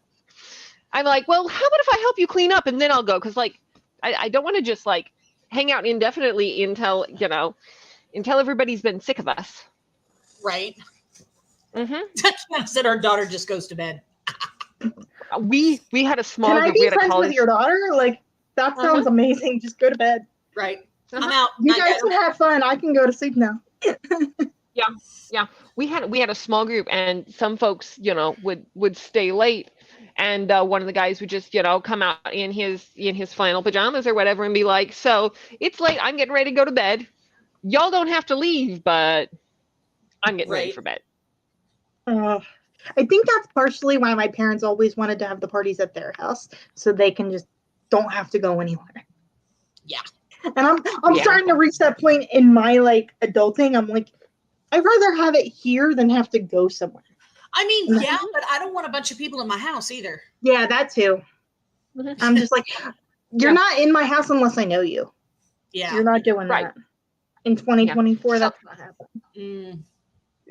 I'm like, well, how about if I help you clean up and then I'll go? Because like, I don't want to just like hang out indefinitely until everybody's been sick of us. Right. Mm-hmm. Said our daughter just goes to bed. We had a small can group. I be We had friends a college. with your daughter? Like, that sounds amazing. Just go to bed. Right. I'm out. You guys can have fun. I can go to sleep now. Yeah. We had a small group, and some folks, would stay late, and one of the guys would just, come out in his flannel pajamas or whatever and be like, so it's late. I'm getting ready to go to bed. Y'all don't have to leave, but I'm getting ready for bed. I think that's partially why my parents always wanted to have the parties at their house, so they can just don't have to go anywhere. Yeah. And I'm starting to reach that point in my like adulting. I'm like, I'd rather have it here than have to go somewhere. I mean, yeah, but I don't want a bunch of people in my house either. Yeah, that too. I'm just like, you're not in my house unless I know you. Yeah. You're not doing that. In 2024, that's not happening.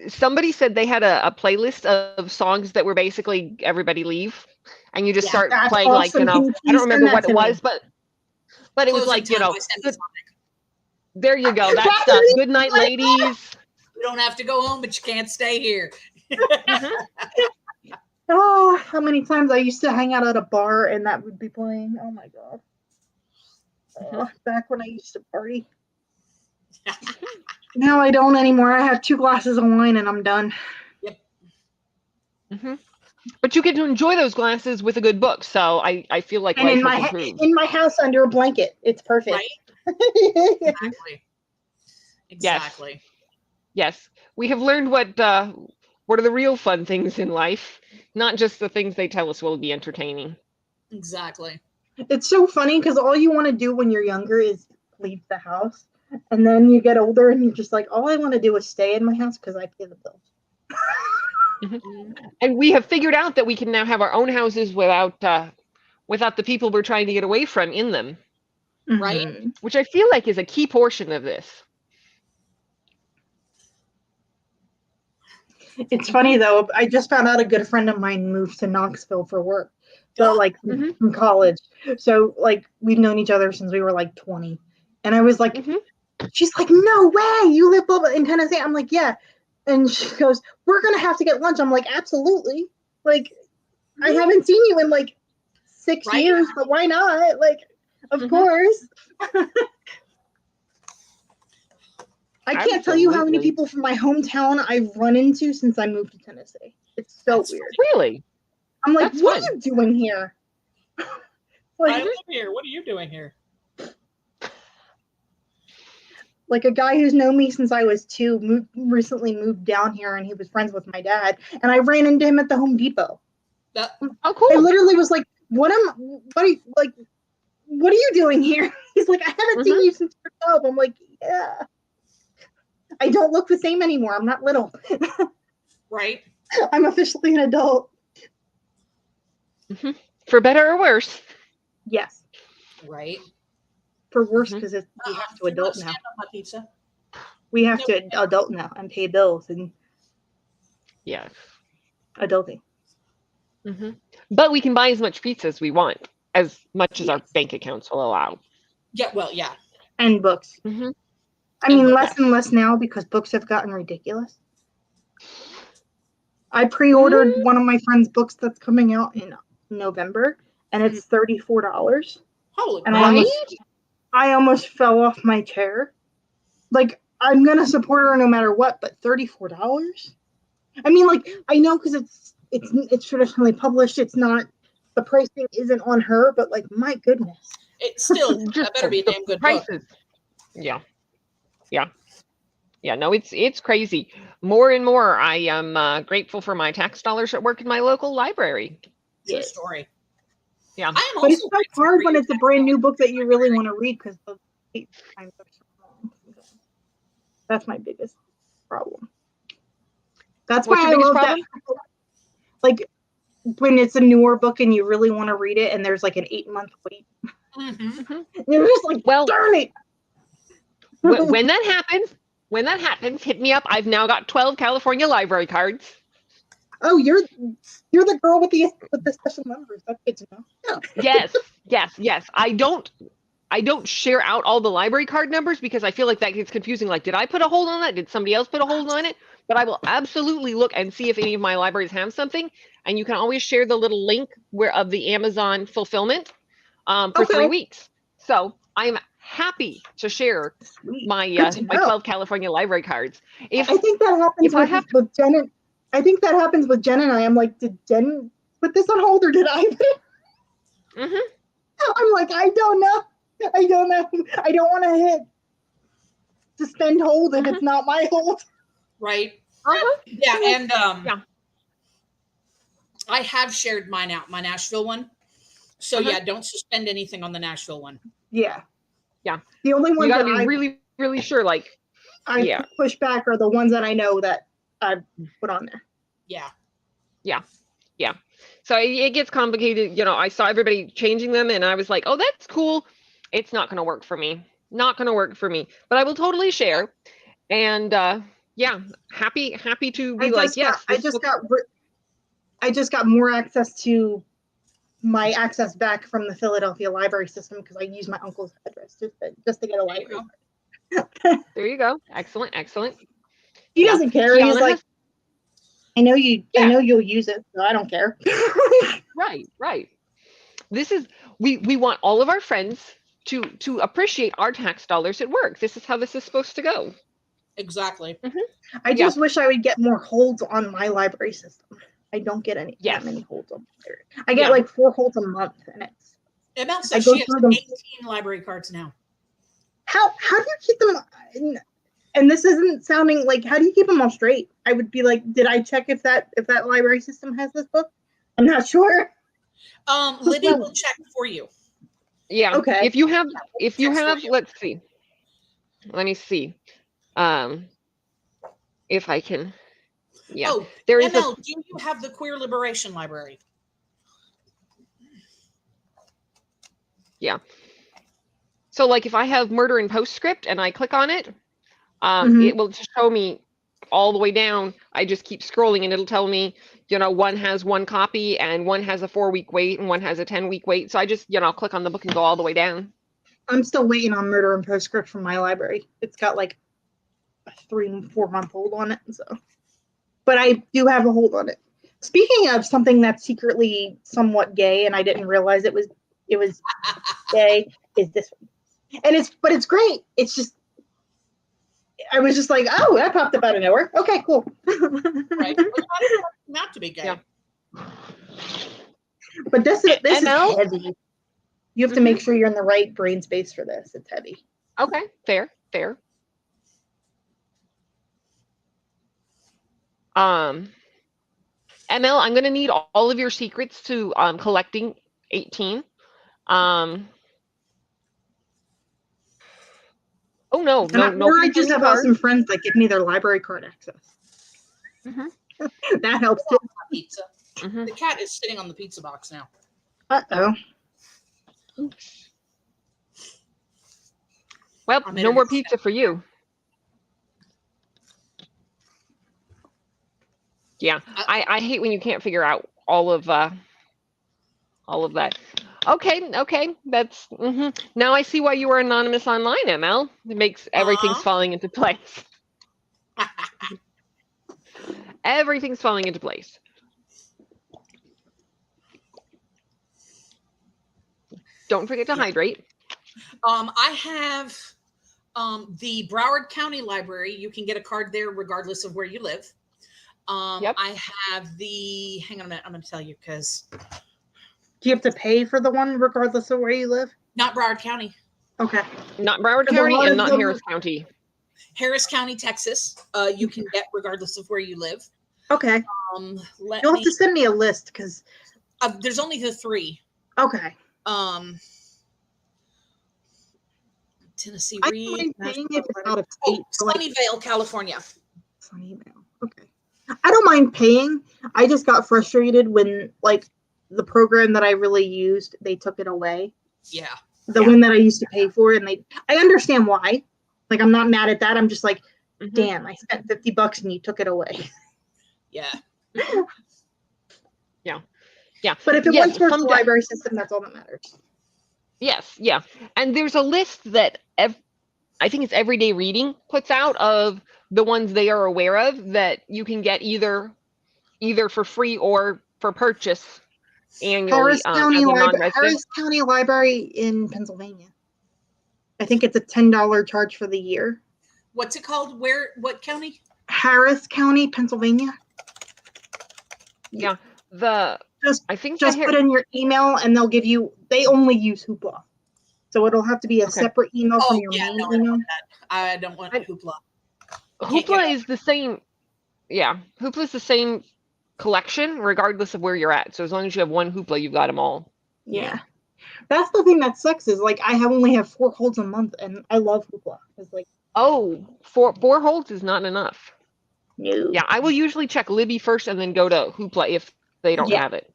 Somebody said they had a playlist of songs that were basically everybody leave, and you just start playing awesome. I don't remember what it was, but it was like, there you go. That stuff. Good night, ladies. You don't have to go home, but you can't stay here. Oh, how many times I used to hang out at a bar and that would be playing. Oh my God. Back when I used to party. Now I don't anymore. I have 2 glasses of wine and I'm done. Yep. But you get to enjoy those glasses with a good book, so I feel like life has improved. In my house under a blanket, it's perfect. Right? Exactly. Yes. We have learned what are the real fun things in life, not just the things they tell us will be entertaining. Exactly. It's so funny because all you want to do when you're younger is leave the house. And then you get older and you're just like, all I want to do is stay in my house because I pay the bills. And we have figured out that we can now have our own houses without the people we're trying to get away from in them. Right. Which I feel like is a key portion of this. It's funny though. I just found out a good friend of mine moved to Knoxville for work. So like from college. So like we've known each other since we were like 20. And I was like, she's like, no way, you live in Tennessee. I'm like, yeah. And she goes, "We're going to have to get lunch." I'm like, "Absolutely." Like, I haven't seen you in like 6 Right. years, but why not? Like, of Mhm. course. I can't tell you how many Absolutely. people from my hometown I've run into since I moved to Tennessee. It's so That's weird. Really? I'm like, That's "What fun. are you doing here?" I Like, live here. What are you doing here? like a guy who's known me since I was 2 recently moved down here, and he was friends with my dad, and I ran into him at the Home Depot. That, Oh, I cool. literally was like, what are you doing here? He's like, "I haven't seen you since you're up." I'm like, "Yeah. I don't look the same anymore. I'm not little. right? I'm officially an adult." For better or worse. Yes. Right. For worse, Mhm. because we have to Too much adult now. sand on my pizza. We have Nope. to adult now and pay bills and Yes. adulting. But we can buy as much pizza as we want, as much as our Yes. bank accounts will allow. Yeah, well, yeah. And books. Mhm. I mean, And less yes. and less now because books have gotten ridiculous. I pre-ordered one of my friend's books that's coming out in November, and it's $34. Holy And crap. I almost fell off my chair. Like, I'm gonna support her no matter what, but $34? I mean, like, I know because it's traditionally published. It's not, the pricing isn't on her, but like, my goodness. It's still, Just that better be a the damn good book. prices. Yeah. No, it's crazy. More and more, I am grateful for my tax dollars that work in my local library. True Yes. story. Yeah. I am But it's also so grateful hard for when your it's a brand new book that you really want to read because the wait times are so long. That's my biggest problem. That's What's why your I biggest love problem? that. Like, when it's a newer book and you really want to read it, and there's like an 8-month wait. Mhm. You're just like, Well, darn it. when that happens, hit me up. I've now got 12 California library cards. Oh, you're the girl with the special numbers. That's good to know. Yes. I don't share out all the library card numbers because I feel like that gets confusing. Like, did I put a hold on that? Did somebody else put a hold on it? But I will absolutely look and see if any of my libraries have something. And you can always share the little link of the Amazon fulfillment for 3 weeks. So I'm happy to share Sweet. my Good to my know. 12 California library cards. I think that happens with Jen and I think that happens with Jen and I. I'm like, did Jen put this on hold or did I put it? I'm like, I don't know. I don't want to hit suspend hold if it's not my hold. Right. Yeah, and I have shared mine out, my Nashville one. So yeah, don't suspend anything on the Nashville one. Yeah. Yeah. The only ones you gotta that be I really, really sure. Like, I push back are the ones that I know that I put on there. Yeah. So it gets complicated. You know, I saw everybody changing them and I was like, oh, that's cool. It's not going to work for me. Not going to work for me. But I will totally share. And happy to be like, yes. I just got more access to my access back from the Philadelphia library system because I use my uncle's address just to get a library. There you go. Excellent. He doesn't care. Kiana He's like, I know you'll use it, so I don't care. Right. This is we want all of our friends to appreciate our tax dollars at work. This is how this is supposed to go. Exactly. I just wish I would get more holds on my library system. I don't get that many holds on there. I get like 4 holds a month, and I go through them. 18 library cards now. How do you keep them? And this isn't sounding like, how do you keep them all straight? I would be like, did I check if that library system has this book? I'm not sure. Liddy will check for you. Yeah. Okay. If you have, let's see. Let me see. If I can. Yeah. Oh, there is ML, do you have the Queer Liberation Library? Yeah. So like if I have Murder in Postscript and I click on it, it will show me all the way down. I just keep scrolling and it'll tell me, one has 1 copy and one has a 4-week wait and one has a 10-week wait. So I just, click on the book and go all the way down. I'm still waiting on Murder in Postscript from my library. It's got like 3-4 month hold on it. So, but I do have a hold on it. Speaking of something that's secretly somewhat gay, and I didn't realize it was gay, is this one. And it's great. It's just, I was just like, oh, that popped up out of nowhere. Okay, cool. Right. Not to be gay. Yeah. But this is ML? heavy. You have to make sure you're in the right brain space for this. It's heavy. Okay, fair. ML, I'm going to need all of your secrets to collecting 18. Oh no, no. I just have some friends that give me their library card access. That helps too. Pizza. The cat is sitting on the pizza box now. Uh-oh. Well, no more pizza for you. Yeah, I hate when you can't figure out all of that. Okay, that's Now I see why you were anonymous online, ML. It makes everything's falling into place. Everything's falling into place. Don't forget to hydrate. I have the Broward County Library. You can get a card there regardless of where you live. I have the, hang on a minute, I'm going to tell you because. Do you have to pay for the one regardless of where you live? Not Broward County. Okay. Not Broward County and not Harris County. Harris County, Texas. You can get regardless of where you live. Okay. You'll have to send me a list because there's only the 3. Okay. Tennessee I Reed. Sunnyvale, California. Sunnyvale. Okay. I don't mind paying. I just got frustrated when the program that I really used, they took it away. Yeah. The one that I used to pay for, and I understand why. I'm not mad at that. I'm just like, damn, I spent $50 and you took it away. Yeah. Yeah. But if it went towards the library system, that's all that matters. Yes, yeah. And there's a list that I think it's Everyday Reading puts out of the ones they are aware of that you can get either for free or for purchase annually. Harris County Library in Pennsylvania. I think it's a $10 charge for the year. What's it called? What county? Harris County, Pennsylvania. Yeah. Just put in your email and they only use Hoopla. So it'll have to be a separate email from your main email. I don't want Hoopla. Hoopla is the same. Yeah. Hoopla is the same collection regardless of where you're at. So as long as you have one Hoopla, you've got them all. Yeah. That's the thing that sucks is I only have 4 holds a month and I love Hoopla. It's four holds is not enough. No. Yeah. I will usually check Libby first and then go to Hoopla if they don't have it.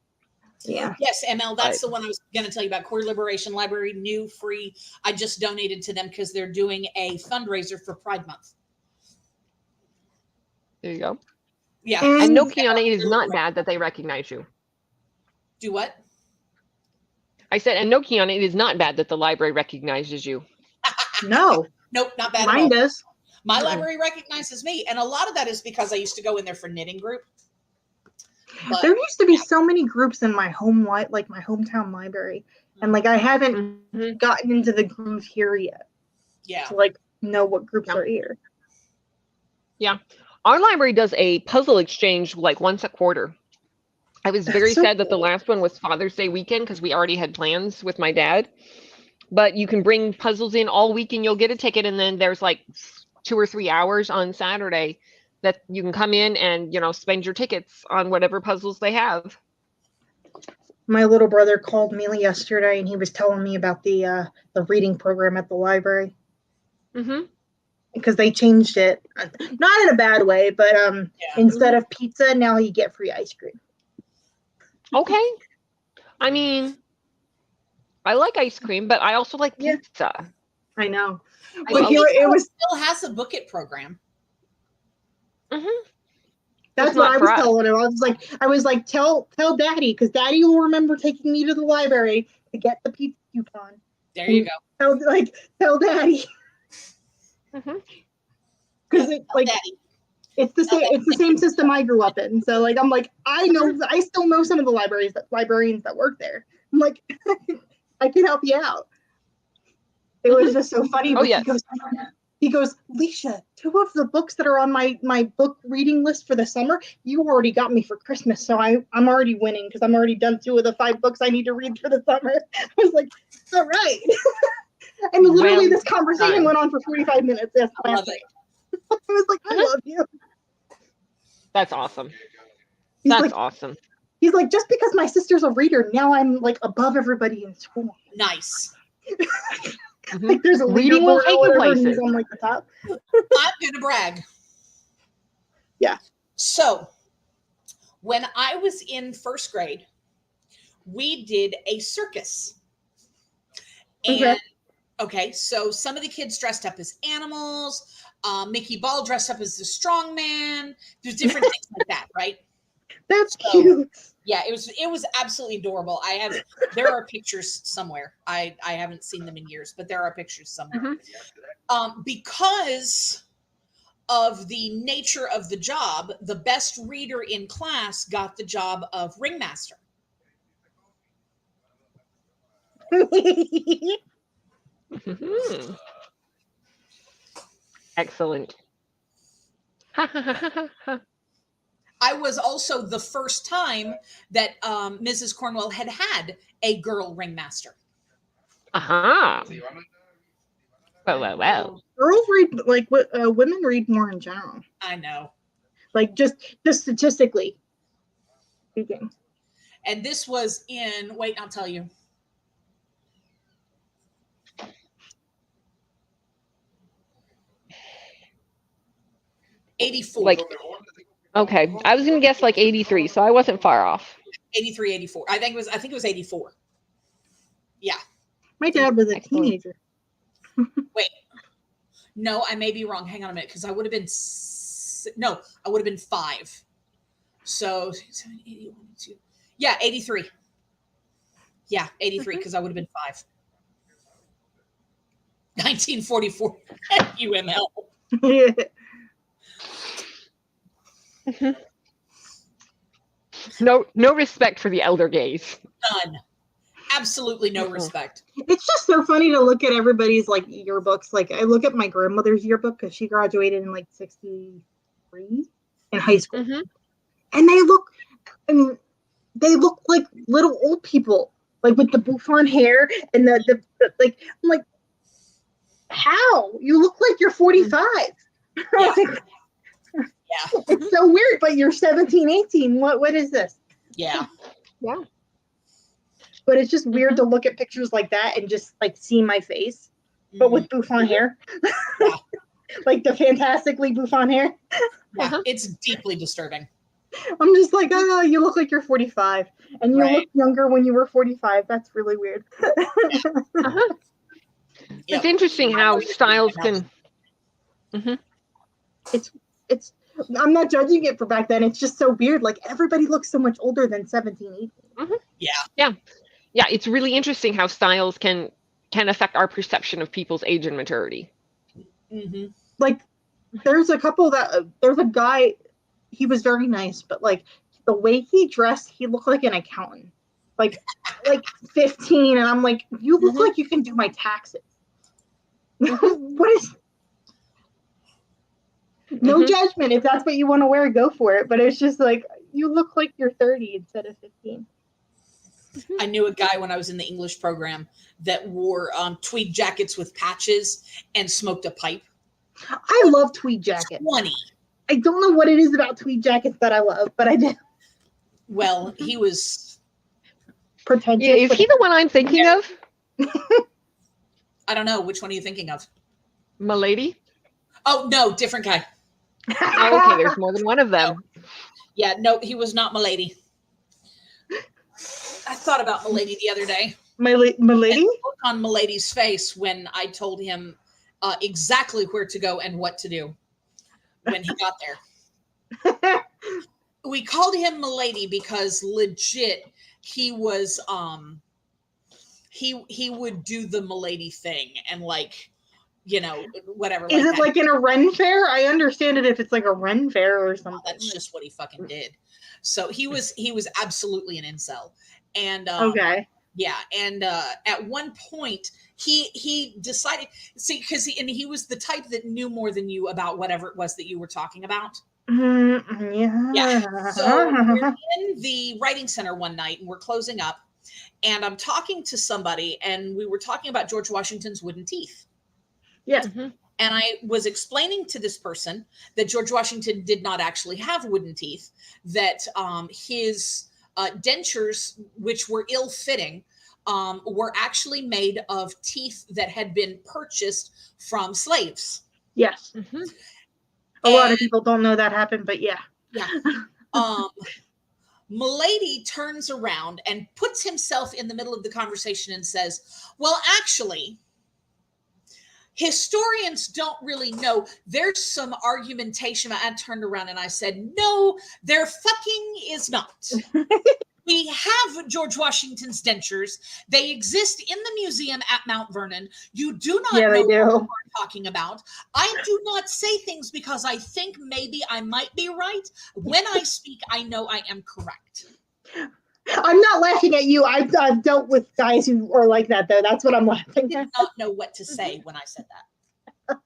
Yeah. Yes, ML, that's the one I was going to tell you about. Core Liberation Library, new, free. I just donated to them because they're doing a fundraiser for Pride Month. There you go. Yeah. And no, Kiana, it is not bad that they recognize you. Do what? I said, and no, Kiana, it is not bad that the library recognizes you. No. Nope, not bad Mine at all. does. My library recognizes me, and a lot of that is because I used to go in there for knitting group. But, there used to be so many groups in my my hometown library, and I haven't gotten into the groove here yet. Yeah. To know what groups are here. Yeah, our library does a puzzle exchange once a quarter. I was very sad that the last one was Father's Day weekend because we already had plans with my dad. But you can bring puzzles in all week and you'll get a ticket, and then there's 2 or 3 hours on Saturday that you can come in and, spend your tickets on whatever puzzles they have. My little brother called me yesterday and he was telling me about the reading program at the library. Because they changed it, not in a bad way, but instead of pizza, now you get free ice cream. Okay. I mean, I like ice cream, but I also like pizza. I know. But it still has a book it program. That's what I was telling him. I was like, tell Daddy, because Daddy will remember taking me to the library to get the pizza coupon. There you go. Tell Daddy. because it's like Daddy. it's the same system I grew up in. So like I'm like I still know some of the librarians that work there. I'm like I can help you out. It was just so funny. Oh, yes. He goes, Leisha, 2 of the books that are on my book reading list for the summer, you already got me for Christmas. So I'm already winning because I'm already done 2 of the 5 books I need to read for the summer. I was like, all right. And literally this conversation went on for 45 minutes. Yes, I love it. I was like, I love you. That's awesome. He's That's like, awesome. He's like, just because my sister's a reader, now I'm like above everybody in school. Nice. Like there's a Reading will take you places. On like the top. I'm gonna brag. Yeah. So when I was in 1st grade, we did a circus. And okay, so some of the kids dressed up as animals. Mickey Ball dressed up as the strong man. There's different things like that, right? That's cute. Yeah, it was absolutely adorable. There are pictures somewhere. I haven't seen them in years, but there are pictures somewhere. Because of the nature of the job, the best reader in class got the job of ringmaster. Excellent. I was also the first time that Mrs. Cornwell had a girl ringmaster. Well. Girls read like what women read more in general. I know. Like just statistically speaking. And this was in, wait, I'll tell you. '84. Like, okay, I was gonna guess like 83, so I wasn't far off. 83, 84. I think it was 84. Yeah. My dad was a teenager. Wait. No, I may be wrong. Hang on a minute, because I would have been 5. So 7, 80, 1, 2. Yeah, 83. Yeah, 83, because I would have been 5. 1944 at UML. No respect for the elder gaze. None. Absolutely no respect. It's just so funny to look at everybody's like yearbooks. Like I look at my grandmother's yearbook because she graduated in like 63 in high school. And they look like little old people, like with the bouffant hair and the like. I'm like, how? You look like you're 45. Yeah. Yeah. It's so weird, but you're 17, 18. What is this? Yeah. Yeah. But it's just weird to look at pictures like that and just like see my face, but with bouffant hair. Yeah. Like the fantastically bouffant hair. Yeah. It's deeply disturbing. I'm just like, oh, you look like you're 45. And you look younger when you were 45. That's really weird. It's interesting how styles can. It's I'm not judging it for back then. It's just so weird. Like everybody looks so much older than 17, 18. Yeah. It's really interesting how styles can affect our perception of people's age and maturity. Like there's a guy, he was very nice, but like the way he dressed, he looked like an accountant. Like 15, and I'm like, you look like you can do my taxes. What is? No judgment. If that's what you want to wear, go for it. But it's just like you look like you're 30 instead of 15. I knew a guy when I was in the English program that wore tweed jackets with patches and smoked a pipe. I love tweed jackets. 20. I don't know what it is about tweed jackets that I love, but I do. Well, he was pretentious. Yeah, is he the one I'm thinking of? I don't know. Which one are you thinking of? Milady? Oh, no, different guy. Oh, okay, there's more than one of them. Yeah, no, he was not Milady. I thought about Milady the other day. Milady? And the look on Milady's face when I told him exactly where to go and what to do when he got there. We called him Milady because legit he was he would do the Milady thing and like you know, whatever. Is it that. like in a Ren fair? I understand it if it's like a Ren fair or something. That's just what he fucking did. So he was absolutely an incel. And Okay. yeah, and at one point he decided, see, because he was the type that knew more than you about whatever it was that you were talking about. Yeah. So we're in the writing center one night and we're closing up, and I'm talking to somebody, and we were talking about George Washington's wooden teeth. Yes. Mm-hmm. And I was explaining to this person that George Washington did not actually have wooden teeth, that his dentures, which were ill-fitting, were actually made of teeth that had been purchased from slaves. Yes. Mm-hmm. A lot of people don't know that happened, but yeah. Yeah. Milady turns around and puts himself in the middle of the conversation and says, well, actually, historians don't really know. There's some argumentation. I turned around and I said, no, there fucking is not. We have George Washington's dentures. They exist in the museum at Mount Vernon. You do not know what we're talking about. I do not say things because I think maybe I might be right. When I speak, I know I am correct. I'm not laughing at you. I've dealt with guys who are like that, though. That's what I'm laughing I at. did not know what to say when I said that.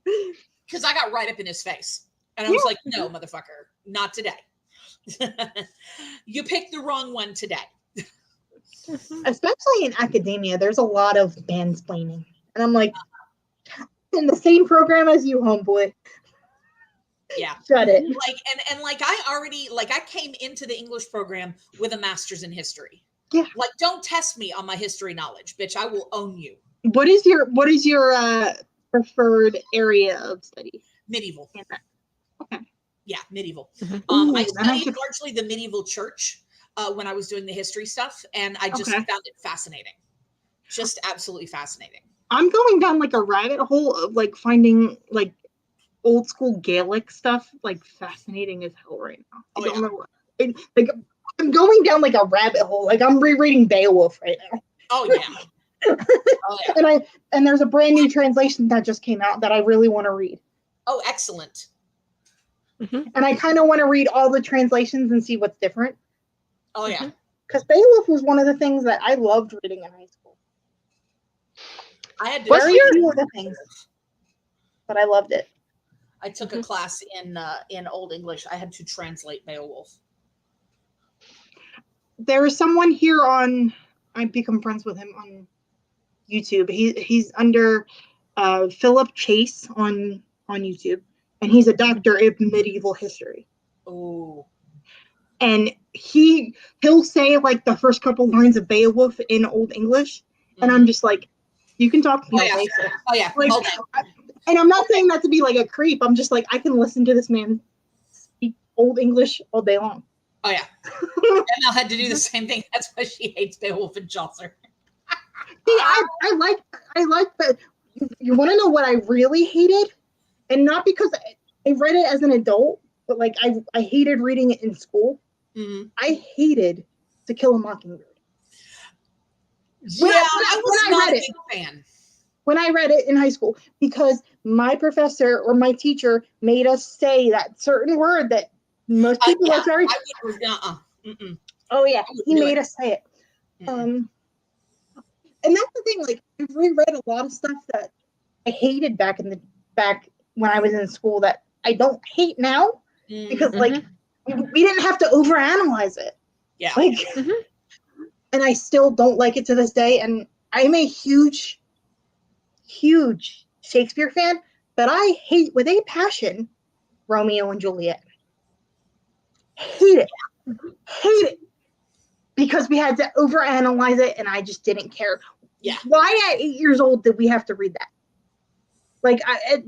Because I got right up in his face. And I was like, no, motherfucker, not today. You picked the wrong one today. Especially in academia, there's a lot of mansplaining. And I'm like, in the same program as you, homeboy. Yeah. Shut it. Like, and like I already, like I came into the English program with a master's in history. Yeah. Like, don't test me on my history knowledge, bitch. I will own you. What is your preferred area of study? Medieval. Okay. Yeah, medieval. Ooh, I studied largely the medieval church when I was doing the history stuff, and I just found it fascinating. Just absolutely fascinating. I'm going down like a rabbit hole of like finding like old school Gaelic stuff, like fascinating as hell right now. I don't know what. Like I'm going down like a rabbit hole. Like I'm rereading Beowulf right now. Oh yeah. And there's a brand new translation that just came out that I really want to read. Oh, excellent. Mm-hmm. And I kind of want to read all the translations and see what's different. Oh yeah. Because Beowulf was one of the things that I loved reading in high school. I had very few of the things, but I loved it. I took a class in Old English. I had to translate Beowulf. There is someone here I've become friends with him on YouTube. He's under Philip Chase on YouTube, and he's a doctor in medieval history. Oh. And he'll say like the first couple lines of Beowulf in Old English, and I'm just like, you can talk to me. Oh yeah. Like, and I'm not saying that to be like a creep. I'm just like, I can listen to this man speak Old English all day long. Oh yeah. Emma had to do the same thing. That's why she hates Beowulf and Chaucer. See, I like that. You want to know what I really hated? And not because I read it as an adult, but like I hated reading it in school. Mm-hmm. I hated To Kill a Mockingbird. I was not a big fan. When I read it in high school, because my professor or my teacher made us say that certain word that most people are very. Oh yeah, he made us say it. And that's the thing. Like I've reread a lot of stuff that I hated back when I was in school that I don't hate now because like we didn't have to overanalyze it. Yeah. Like, and I still don't like it to this day. And I'm a huge Shakespeare fan, but I hate with a passion Romeo and Juliet. Hate it because we had to overanalyze it, and I just didn't care. Yeah. Why at 8 years old did we have to read that? Like I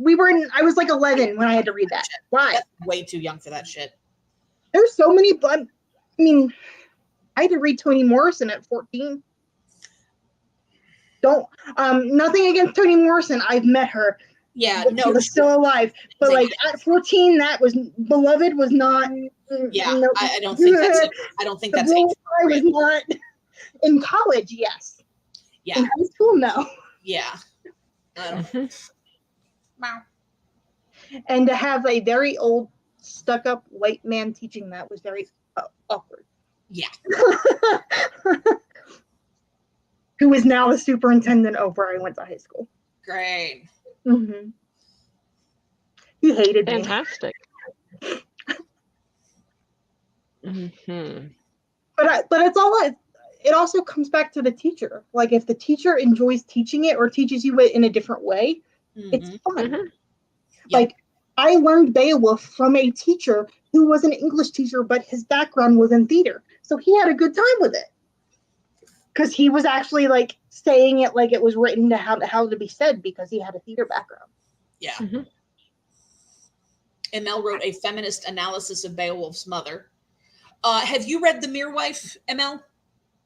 was like 11 when I had to read that. Why? That's way too young for that shit. There's so many, but I mean, I had to read Toni Morrison at 14. Nothing against Toni Morrison. I've met her. Yeah, no, she was still alive. But like at 14, that was Beloved was not. Yeah, no, I don't think that's. I don't think that's. I was not in college. Yes. Yeah. In high school, no. Yeah. I don't. Meow. And to have a very old, stuck-up white man teaching that was very awkward. Yeah. Who is now the superintendent of where I went to high school. Great. Mm-hmm. He hated me. Fantastic. Mm-hmm. But it's all. It also comes back to the teacher. Like if the teacher enjoys teaching it or teaches you it in a different way, it's fun. Mm-hmm. Like I learned Beowulf from a teacher who was an English teacher, but his background was in theater, so he had a good time with it because he was actually like saying it like it was written to how to be said because he had a theater background. Yeah. Mm-hmm. ML wrote a feminist analysis of Beowulf's mother. Have you read The Mere Wife, ML?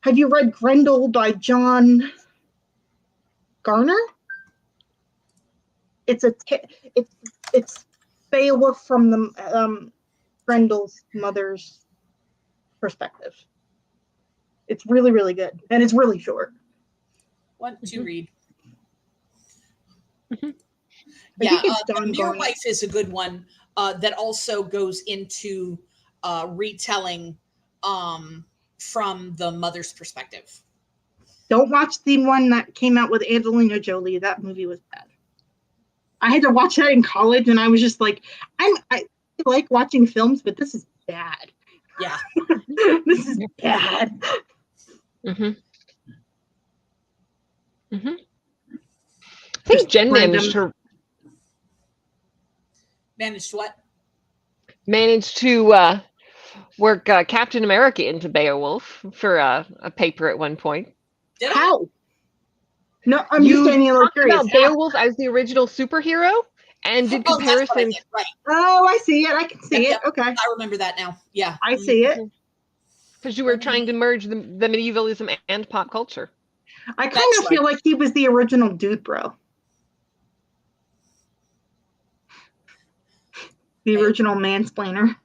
Have you read Grendel by John Garner? It's Beowulf from the Grendel's mother's perspective. It's really, really good, and it's really short. What to read? Mm-hmm. Yeah, The The Mere Garner. Wife is a good one that also goes into retelling from the mother's perspective. Don't watch the one that came out with Angelina Jolie. That movie was bad. I had to watch that in college, and I was just like, I like watching films, but this is bad. Yeah. This is bad. Mm-hmm. Mm-hmm. I think Jen managed to work Captain America into Beowulf for a paper at one point. Did How? No, I'm just getting a little curious. About Beowulf as the original superhero and did comparisons. Right. Oh, I see it. I can see it. Yep. Okay. I remember that now. Yeah. I see it. Because you were trying to merge the medievalism and pop culture. I kind of feel like he was the original dude, bro. The original mansplainer.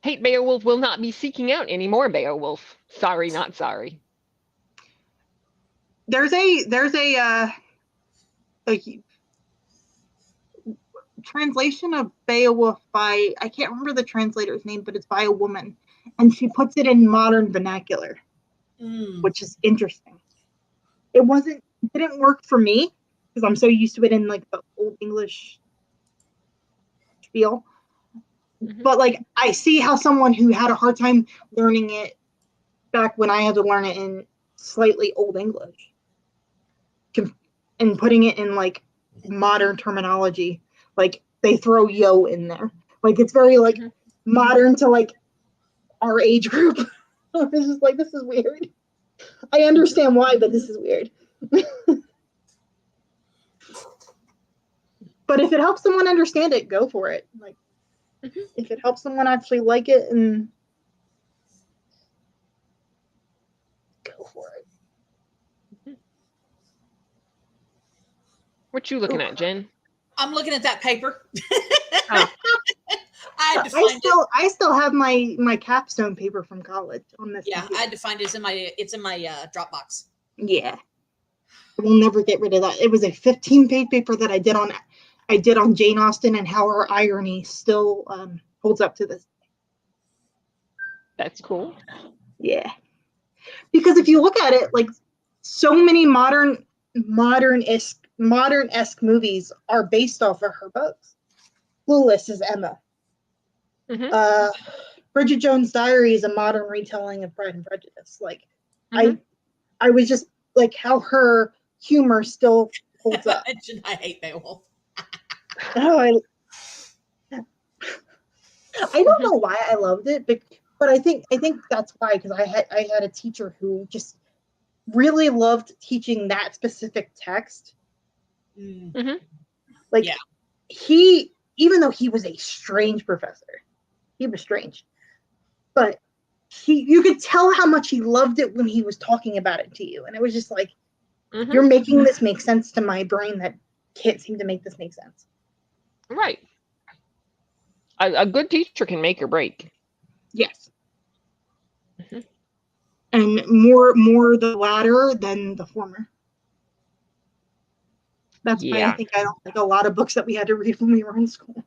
Hate Beowulf will not be seeking out any more Beowulf. Sorry, not sorry. There's a translation of Beowulf by, I can't remember the translator's name, but it's by a woman, and she puts it in modern vernacular, which is interesting. It didn't work for me because I'm so used to it in like the old English spiel. Mm-hmm. But like I see how someone who had a hard time learning it back when I had to learn it in slightly old English and putting it in like modern terminology, like they throw yo in there, like it's very like modern to like our age group. It's just like, this is weird. I understand why, but this is weird. But if it helps someone understand it, go for it. Like if it helps someone actually like it, and go for it. What you looking at, Jen? I'm looking at that paper. Oh. I still have my capstone paper from college on this. Yeah, computer. I had to find it. It's in my Dropbox. Yeah, I will never get rid of that. It was a 15-page paper that I did on Jane Austen and how her irony still holds up to this. That's cool. Yeah, because if you look at it, like so many modern-esque movies are based off of her books. Clueless is Emma. Mm-hmm. Bridget Jones' Diary is a modern retelling of Pride and Prejudice. Like, I was just like how her humor still holds up. I hate Beowulf. Oh, I don't know why I loved it, but I think that's why, because I had a teacher who just really loved teaching that specific text. Mm-hmm. Like even though he was a strange professor, he was strange, but you could tell how much he loved it when he was talking about it to you, and it was just like, you're making this make sense to my brain that can't seem to make this make sense. Right. A good teacher can make or break. Yes. and more the latter than the former. That's why I think I don't like a lot of books that we had to read when we were in school.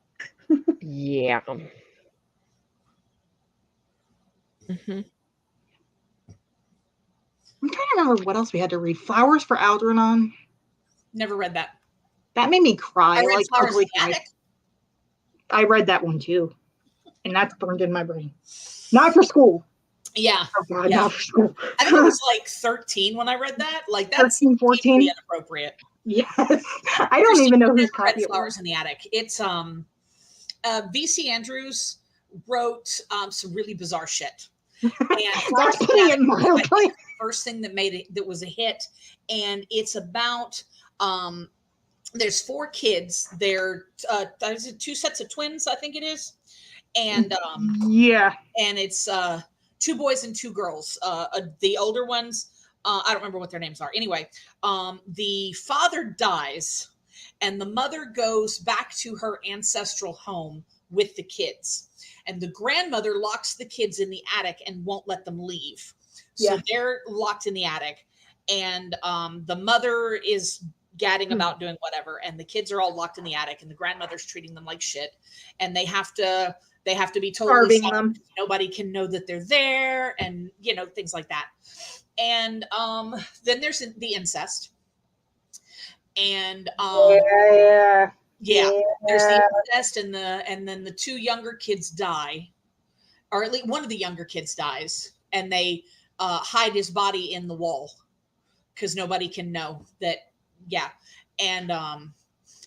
Yeah. I'm trying to remember what else we had to read. Flowers for Algernon. Never read that. That made me cry. I read Flowers in the Attic. I read that one too, and that's burned in my brain. Not for school. Yeah. Oh God, not for school. I think I was like 13 when I read that. Like that's 13, 14. Inappropriate. Yes. I don't even know who's read Flowers in the Attic. It's V.C. Andrews wrote some really bizarre shit. And that's putting it mildly. First thing that made it that was a hit, and it's about there's 4 kids. They're there's 2 sets of twins, I think it is, and and it's 2 boys and 2 girls. The older ones, I don't remember what their names are. Anyway, the father dies, and the mother goes back to her ancestral home with the kids. And the grandmother locks the kids in the attic and won't let them leave. So they're locked in the attic. And the mother is gadding about doing whatever. And the kids are all locked in the attic. And the grandmother's treating them like shit. And they have to be totally them. Nobody can know that they're there. And, you know, things like that. And then there's the incest. And there's the incest, and then the 2 younger kids die, or at least one of the younger kids dies, and they hide his body in the wall because nobody can know that. Yeah, and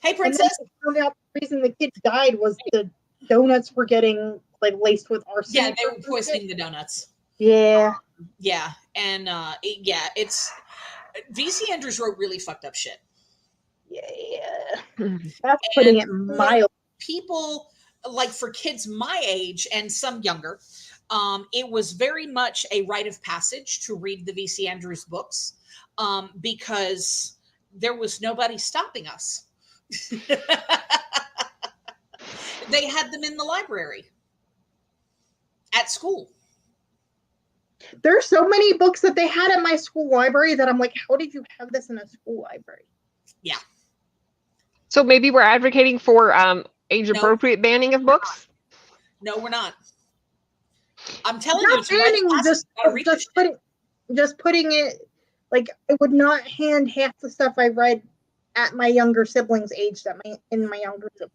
hey, princess. And then found out the reason the kids died was the donuts were getting like laced with arsenic. Yeah, they were poisoning the donuts. Yeah, and it's V.C. Andrews wrote really fucked up shit. Yeah, that's putting it mild. People, like for kids my age and some younger, it was very much a rite of passage to read the V.C. Andrews books because there was nobody stopping us. They had them in the library at school. There's so many books that they had at my school library that I'm like, how did you have this in a school library? Yeah. So maybe we're advocating for age-appropriate banning of books? No, we're not. I'm telling you, banning, just putting it, like, I would not hand half the stuff I read at my younger siblings' age in my younger siblings.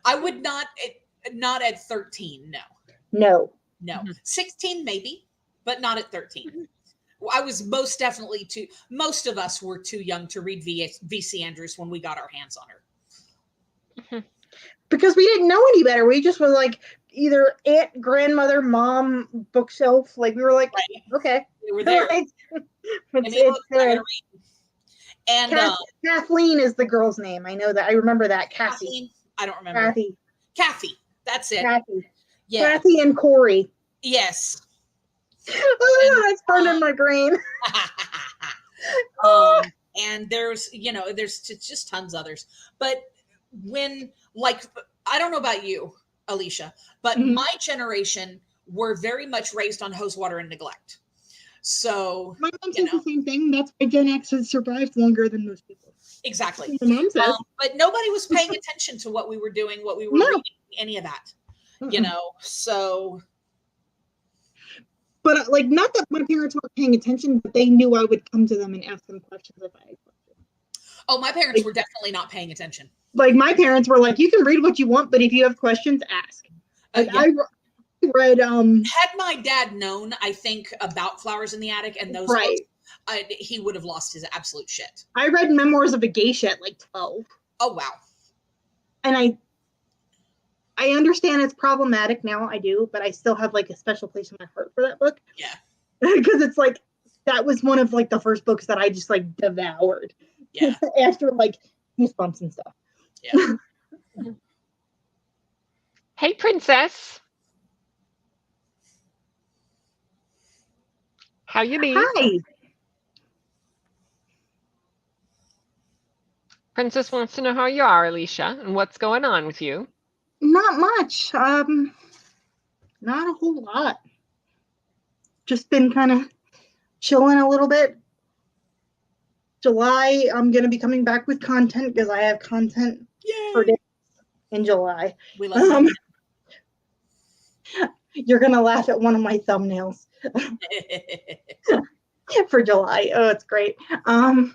I would not at 13, No. No. 16 maybe, but not at 13. I was most definitely most of us were too young to read V.C. Andrews when we got our hands on her. Because we didn't know any better. We just were like either aunt, grandmother, mom, bookshelf. Like we were like, okay. We were there. And Kathleen is the girl's name. I know that. I remember that. Kathy. I don't remember. Kathy. That's it. Kathy. Yeah. Kathy and Corey. Yes. That's burned in my brain. And there's just tons others. But when, like, I don't know about you, Alicia, but my generation were very much raised on hose water and neglect. So my mom says the same thing. That's why Gen X has survived longer than most people. Exactly. My mom says. But nobody was paying attention to what we were doing, what we were reading, any of that. So. But like, not that my parents weren't paying attention, but they knew I would come to them and ask them questions if I had questions. Oh, my parents were definitely not paying attention. Like my parents were like, you can read what you want, but if you have questions, ask. Like I read. Had my dad known, I think, about Flowers in the Attic and those books, he would have lost his absolute shit. I read Memoirs of a Geisha at like 12. Oh wow! And I understand it's problematic now. I do, but I still have like a special place in my heart for that book. Yeah, because it's like that was one of like the first books that I just like devoured. Yeah, after like Goosebumps and stuff. Yeah. Hey, princess. How you be? Hi. Princess wants to know how you are, Alicia, and what's going on with you. Not much. Not a whole lot. just been kind of chilling a little bit. July, I'm going to be coming back with content because I have content for days in July. We love You're going to laugh at one of my thumbnails for July. Oh, it's great. And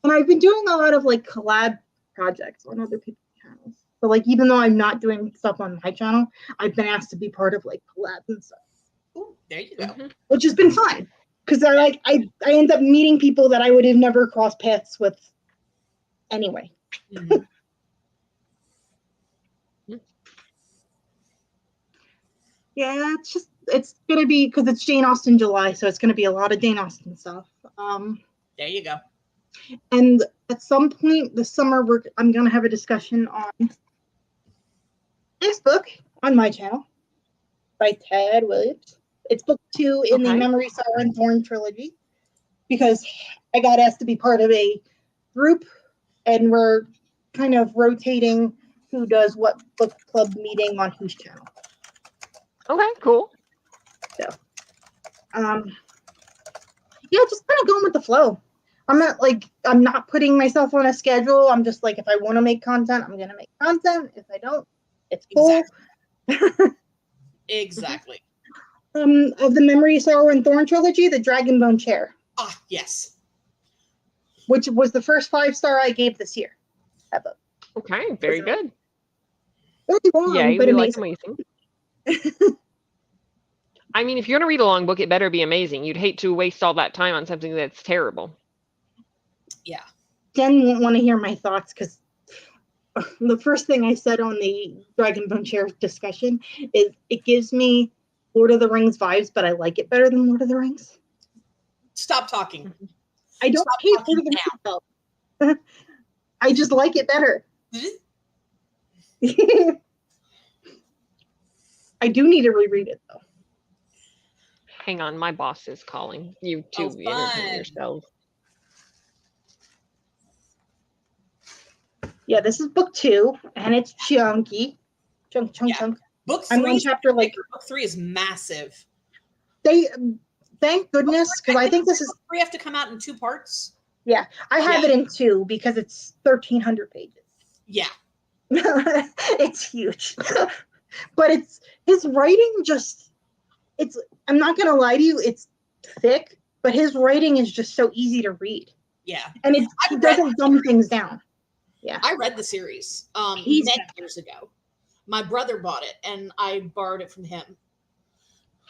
I've been doing a lot of like collab projects on other people's channels. So like, even though I'm not doing stuff on my channel, I've been asked to be part of like collabs and stuff. Ooh, there you go. Which has been fun. Because I end up meeting people that I would have never crossed paths with anyway. Mm-hmm. Yeah, it's gonna be, because it's Jane Austen July, so it's gonna be a lot of Jane Austen stuff. There you go. And at some point this summer, I'm gonna have a discussion on this book on my channel by Ted Williams. It's book 2 in the Memory, Sorrow, and Thorn trilogy, because I got asked to be part of a group, and we're kind of rotating who does what book club meeting on whose channel. Okay, cool. So, yeah, just kind of going with the flow. I'm not putting myself on a schedule. I'm just like, if I want to make content, I'm going to make content. If I don't, it's cool. Exactly. Of the Memory, Sorrow, and Thorn trilogy, the Dragonbone Chair. Ah, yes. Which was the first 5-star I gave this year. That book. Okay, very good. Very long, Yeah, but we amazing. like amazing. I mean, if you're going to read a long book, it better be amazing. You'd hate to waste all that time on something that's terrible. Yeah. Jen won't want to hear my thoughts, because the first thing I said on the Dragonbone Chair discussion is it gives me Lord of the Rings vibes, but I like it better than Lord of the Rings. Stop talking. I don't Stop hate talking Lord of the Rings. I just like it better. I do need to reread it though. Hang on, my boss is calling. You two entertain yourselves. Yeah, this is book 2, and it's chunky. Chunk. Book 3. I'm on chapter book 3 is massive. Thank goodness, because I think this is. Book 3 have to come out in 2 parts. Yeah, I have it in 2 because it's 1,300 pages. Yeah. It's huge. But his writing I'm not going to lie to you, it's thick, but his writing is just so easy to read. Yeah. And he doesn't dumb things down. Yeah. I read the series many years ago. My brother bought it, and I borrowed it from him.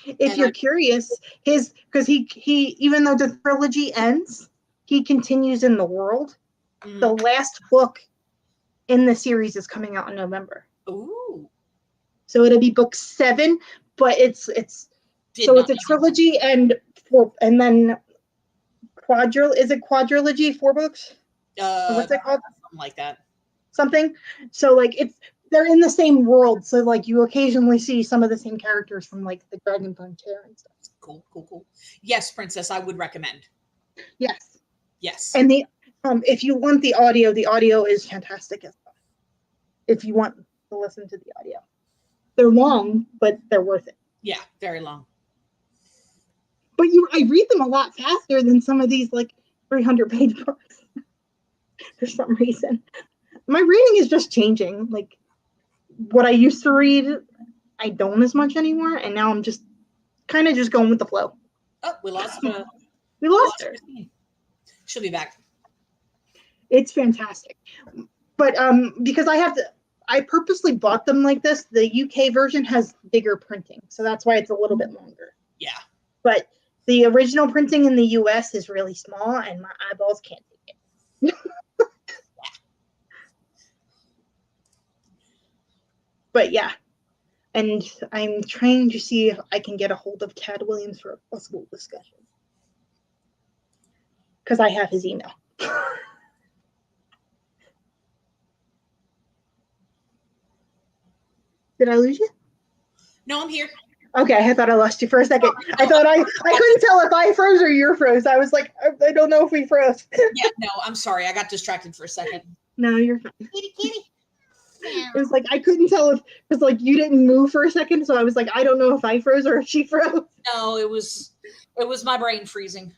If you're curious, because he even though the trilogy ends, he continues in the world. Mm-hmm. The last book in the series is coming out in November. Ooh. So it'll be book 7, but it's a trilogy and then quadrilogy, 4 books? What's it called? Something like that. Something. So like they're in the same world, so like you occasionally see some of the same characters from like the Dragonbone Chair and stuff. Cool. Yes, Princess, I would recommend. Yes. And if you want the audio is fantastic as well. If you want to listen to the audio. They're long, but they're worth it. Yeah, very long. But I read them a lot faster than some of these like 300-page books. For some reason. My reading is just changing. Like what I used to read, I don't as much anymore, and now I'm just kind of just going with the flow. Oh, we lost her. She'll be back. It's fantastic. But because I purposely bought them like this. The UK version has bigger printing, so that's why it's a little bit longer. Yeah. But the original printing in the US is really small, and my eyeballs can't take it. But yeah, and I'm trying to see if I can get a hold of Tad Williams for a possible discussion. Because I have his email. Did I lose you? No, I'm here. Okay, I thought I lost you for a second. I thought I couldn't tell if I froze or you froze. I was like, I don't know if we froze. Yeah, no, I'm sorry. I got distracted for a second. No, you're fine. Kitty. It was like I couldn't tell if because like you didn't move for a second, so I was like, I don't know if I froze or if she froze. No, it was my brain freezing.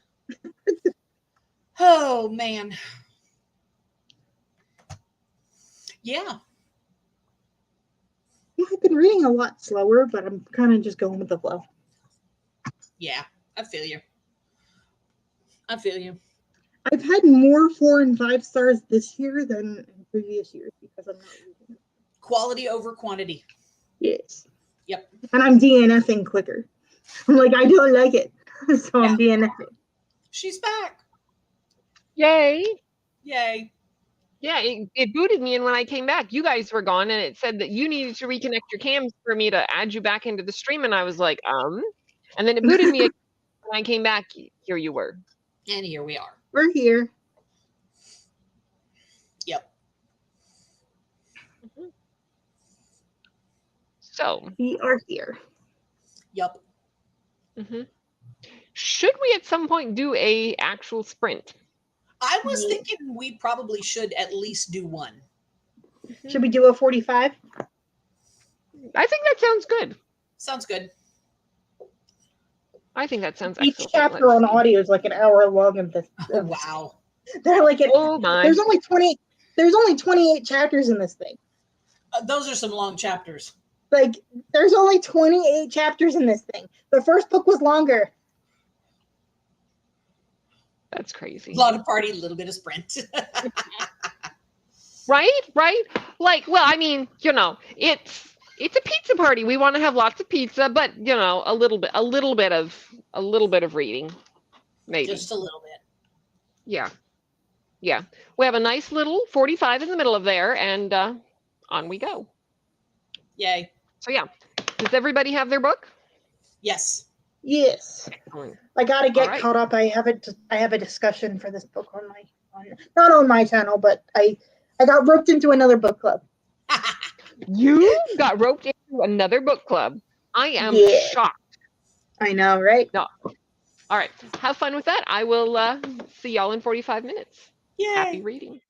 Oh man. Yeah. Yeah, I've been reading a lot slower, but I'm kind of just going with the flow. Yeah, I feel you. I feel you. I've had more 4 and 5 stars this year than in previous years because I'm not reading it. Quality over quantity. Yes. Yep. And I'm DNFing quicker. I'm like, I don't like it. So I'm DNFing. She's back. Yay. Yay. Yeah, it booted me, and when I came back, you guys were gone, and it said that you needed to reconnect your cams for me to add you back into the stream, and I was like, and then it booted me again. When I came back, here you were. And here we are. We're here. Yep. So We are here. Yep. Should we at some point do a actual sprint? I was thinking we probably should at least do one. Should we do a 45? I think that sounds good. Sounds good. I think that sounds Each excellent. chapter on audio is like an hour long of this. Oh, wow. They're like Oh my. There's only 28 chapters in this thing. Those are some long chapters. Like there's only 28 chapters in this thing. The first book was longer. That's crazy. A lot of party, a little bit of sprint. Right? Like, well, I mean, it's a pizza party. We want to have lots of pizza, but a little bit of reading, maybe. Just a little bit. Yeah. We have a nice little 45 in the middle of there, and on we go. Yay. So yeah, does everybody have their book? Yes. Yes. Excellent. I gotta get Alright. caught up. I have a discussion for this book on not on my channel, but I got roped into another book club. You got roped into another book club. I am shocked. I know, right? No. All right. Have fun with that. I will see y'all in 45 minutes. Yay. Happy reading.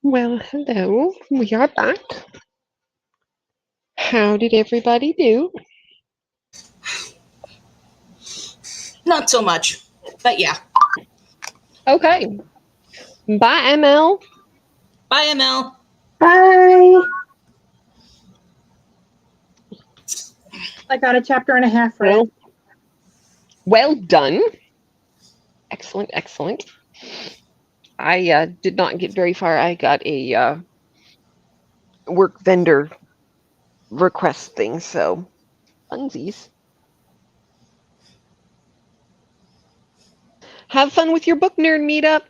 Well, hello. We are back. How did everybody do? Not so much, but yeah. Okay. Bye, ML. Bye, ML. Bye. I got a chapter and a half read. Well done. Excellent, excellent. I did not get very far. I got a work vendor request thing, so funsies. Have fun with your book nerd meetup.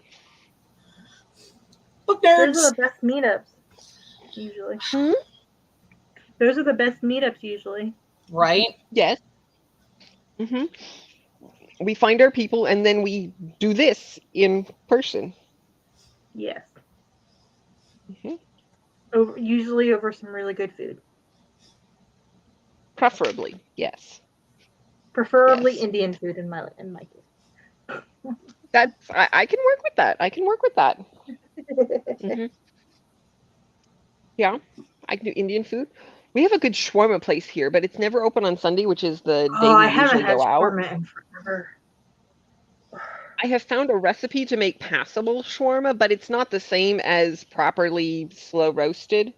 Book Those nerds. are the best meetups, usually. Hmm? Those are the best meetups, usually. Right? Yes. Hmm. We find our people and then we do this in person. Yes. Hmm. Usually over some really good food. Preferably, yes. Preferably Yes. Indian food in my case. I can work with that. I can work with that. Hmm. Yeah, I can do Indian food. We have a good shawarma place here, but it's never open on Sunday, which is the day Oh, we I haven't usually had go out. shawarma in forever. I have found a recipe to make passable shawarma, but it's not the same as properly slow roasted.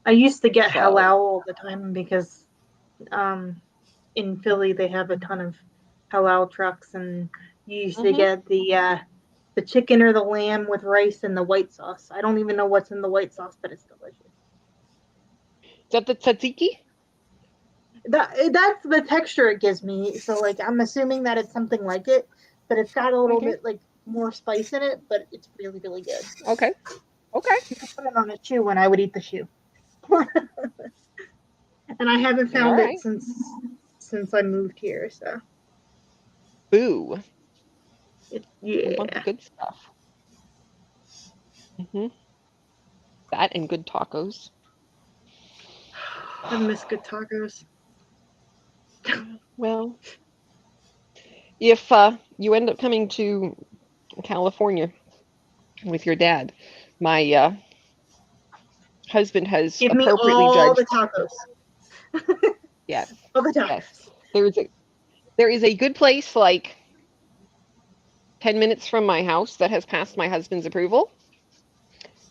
I used to get So, halal all the time because in Philly they have a ton of halal trucks, and you used to mhm. get the chicken or the lamb with rice and the white sauce. I don't even know what's in the white sauce, but it's delicious. Is that the tzatziki? That's the texture it gives me. So like I'm assuming that it's something like it, but it's got a little Okay. bit like more spice in it, but it's really, really good. Okay. Okay. You could put it on a shoe and I would eat the shoe. And I haven't All found it right. since I moved here, so Boo. We want the yeah. good stuff. Hmm. That and good tacos. I miss good tacos. Well, if you end up coming to California with your dad, my husband has Give me appropriately all judged. the tacos. Yes, All the yes. tacos. There is a good place like 10 minutes from my house that has passed my husband's approval.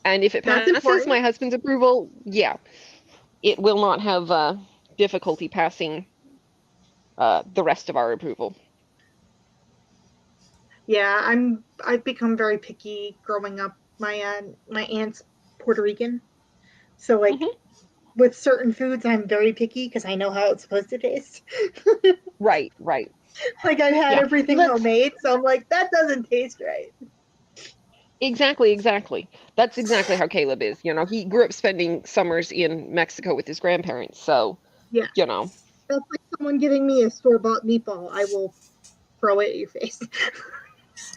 And if it That's passes important. my husband's approval, yeah, it will not have difficulty passing the rest of our approval. Yeah, I've become very picky growing up. My aunt's Puerto Rican, so like Hmm. with certain foods, I'm very picky because I know how it's supposed to taste. Right, right. Like I've had Yeah. everything Let's homemade, so I'm like that doesn't taste right. exactly, exactly. That's exactly how Caleb is. You know, he grew up spending summers in Mexico with his grandparents. So, Yeah, you know, that's like someone giving me a store-bought meatball. I will throw it at your face.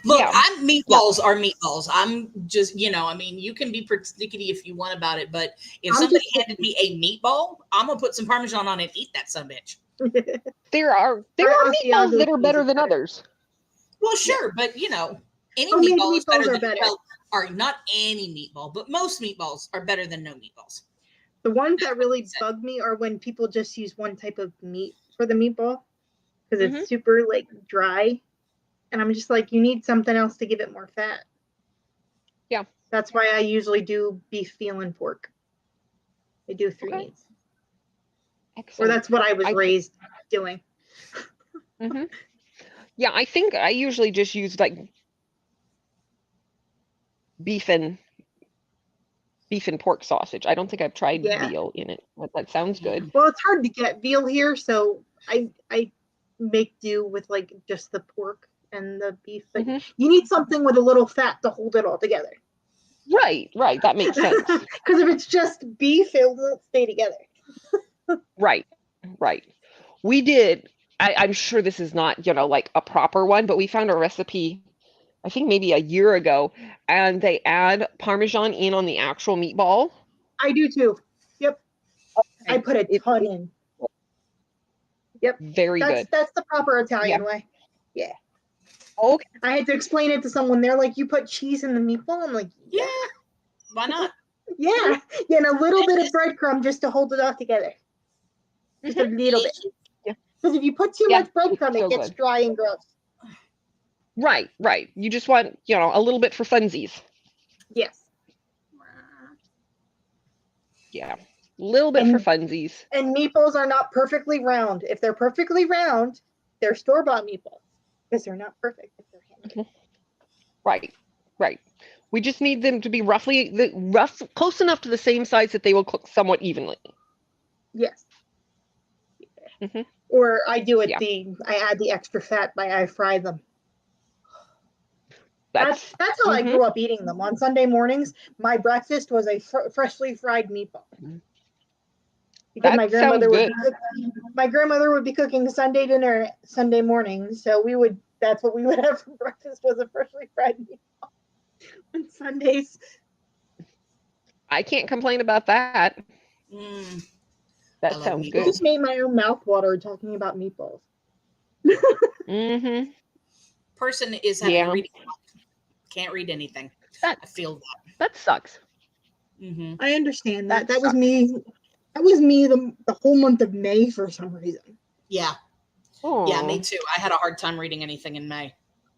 Look, yeah, I'm yeah. meatballs are meatballs. I'm just, I mean, you can be persnickety if you want about it, but if I'm somebody just handed me a meatball, I'm gonna put some Parmesan on it and eat that son bitch. There are meatballs Asiago that are cheese better is than better. others. Well, Yeah, sure, but any homemade meatball is meatballs better are than, better. well, or not any meatball, but most meatballs are better than no meatballs. The ones that really Said. bug me are when people just use one type of meat for the meatball because it's Hmm. super like dry, and I'm just like, you need something else to give it more fat. Yeah. That's why I usually do beef, veal, and pork. I do three Okay. meats, or Excellent. that's what I was I think. raised doing. Hmm. Yeah, I think I usually just use like beef and beef and pork sausage. I don't think I've tried Yeah. veal in it, but that sounds good. Well, it's hard to get veal here, so I make do with like just the pork and the beef. But Hmm. you need something with a little fat to hold it all together. Right, right. That makes sense. Because if it's just beef, it won't stay together. Right, right. We did. I'm sure this is not, like a proper one, but we found a recipe, I think maybe a year ago, and they add Parmesan in on the actual meatball. I do too. Yep, I And put a ton it's in. Yep, very good. that's the proper Yeah, Italian way. Yeah. Okay. I had to explain it to someone. They're like, "You put cheese in the meatball?" I'm like, Yeah. Why not? "Yeah, yeah, and a little bit of breadcrumb just to hold it all together, just a little bit." Yeah. Because if you put too Yeah, much breadcrumb, it's so it gets good. dry and gross. Right, right. You just want, a little bit for funsies. Yes. Yeah. A little bit for And funsies. and meatballs are not perfectly round. If they're perfectly round, they're store-bought meatballs because they're not perfect if they're handmade. Right, right. We just need them to be close enough to the same size that they will cook somewhat evenly. Yes. Hmm. Or I do it Yeah. I add the extra fat by I fry them. That's That's how I grew up eating them. On Sunday mornings, my breakfast was a freshly fried meatball. Because that sounds good. My grandmother would be cooking Sunday dinner Sunday morning, so that's what we would have for breakfast was a freshly fried meatball on Sundays. I can't complain about that. That sounds It good. just made my own mouth water talking about meatballs. Mm-hmm. Person is having a reading block. Can't read anything. I feel that. That sucks. Mm-hmm. I understand that. That was me. That was me the whole month of May for some reason. Yeah. Aww. Yeah, me too. I had a hard time reading anything in May.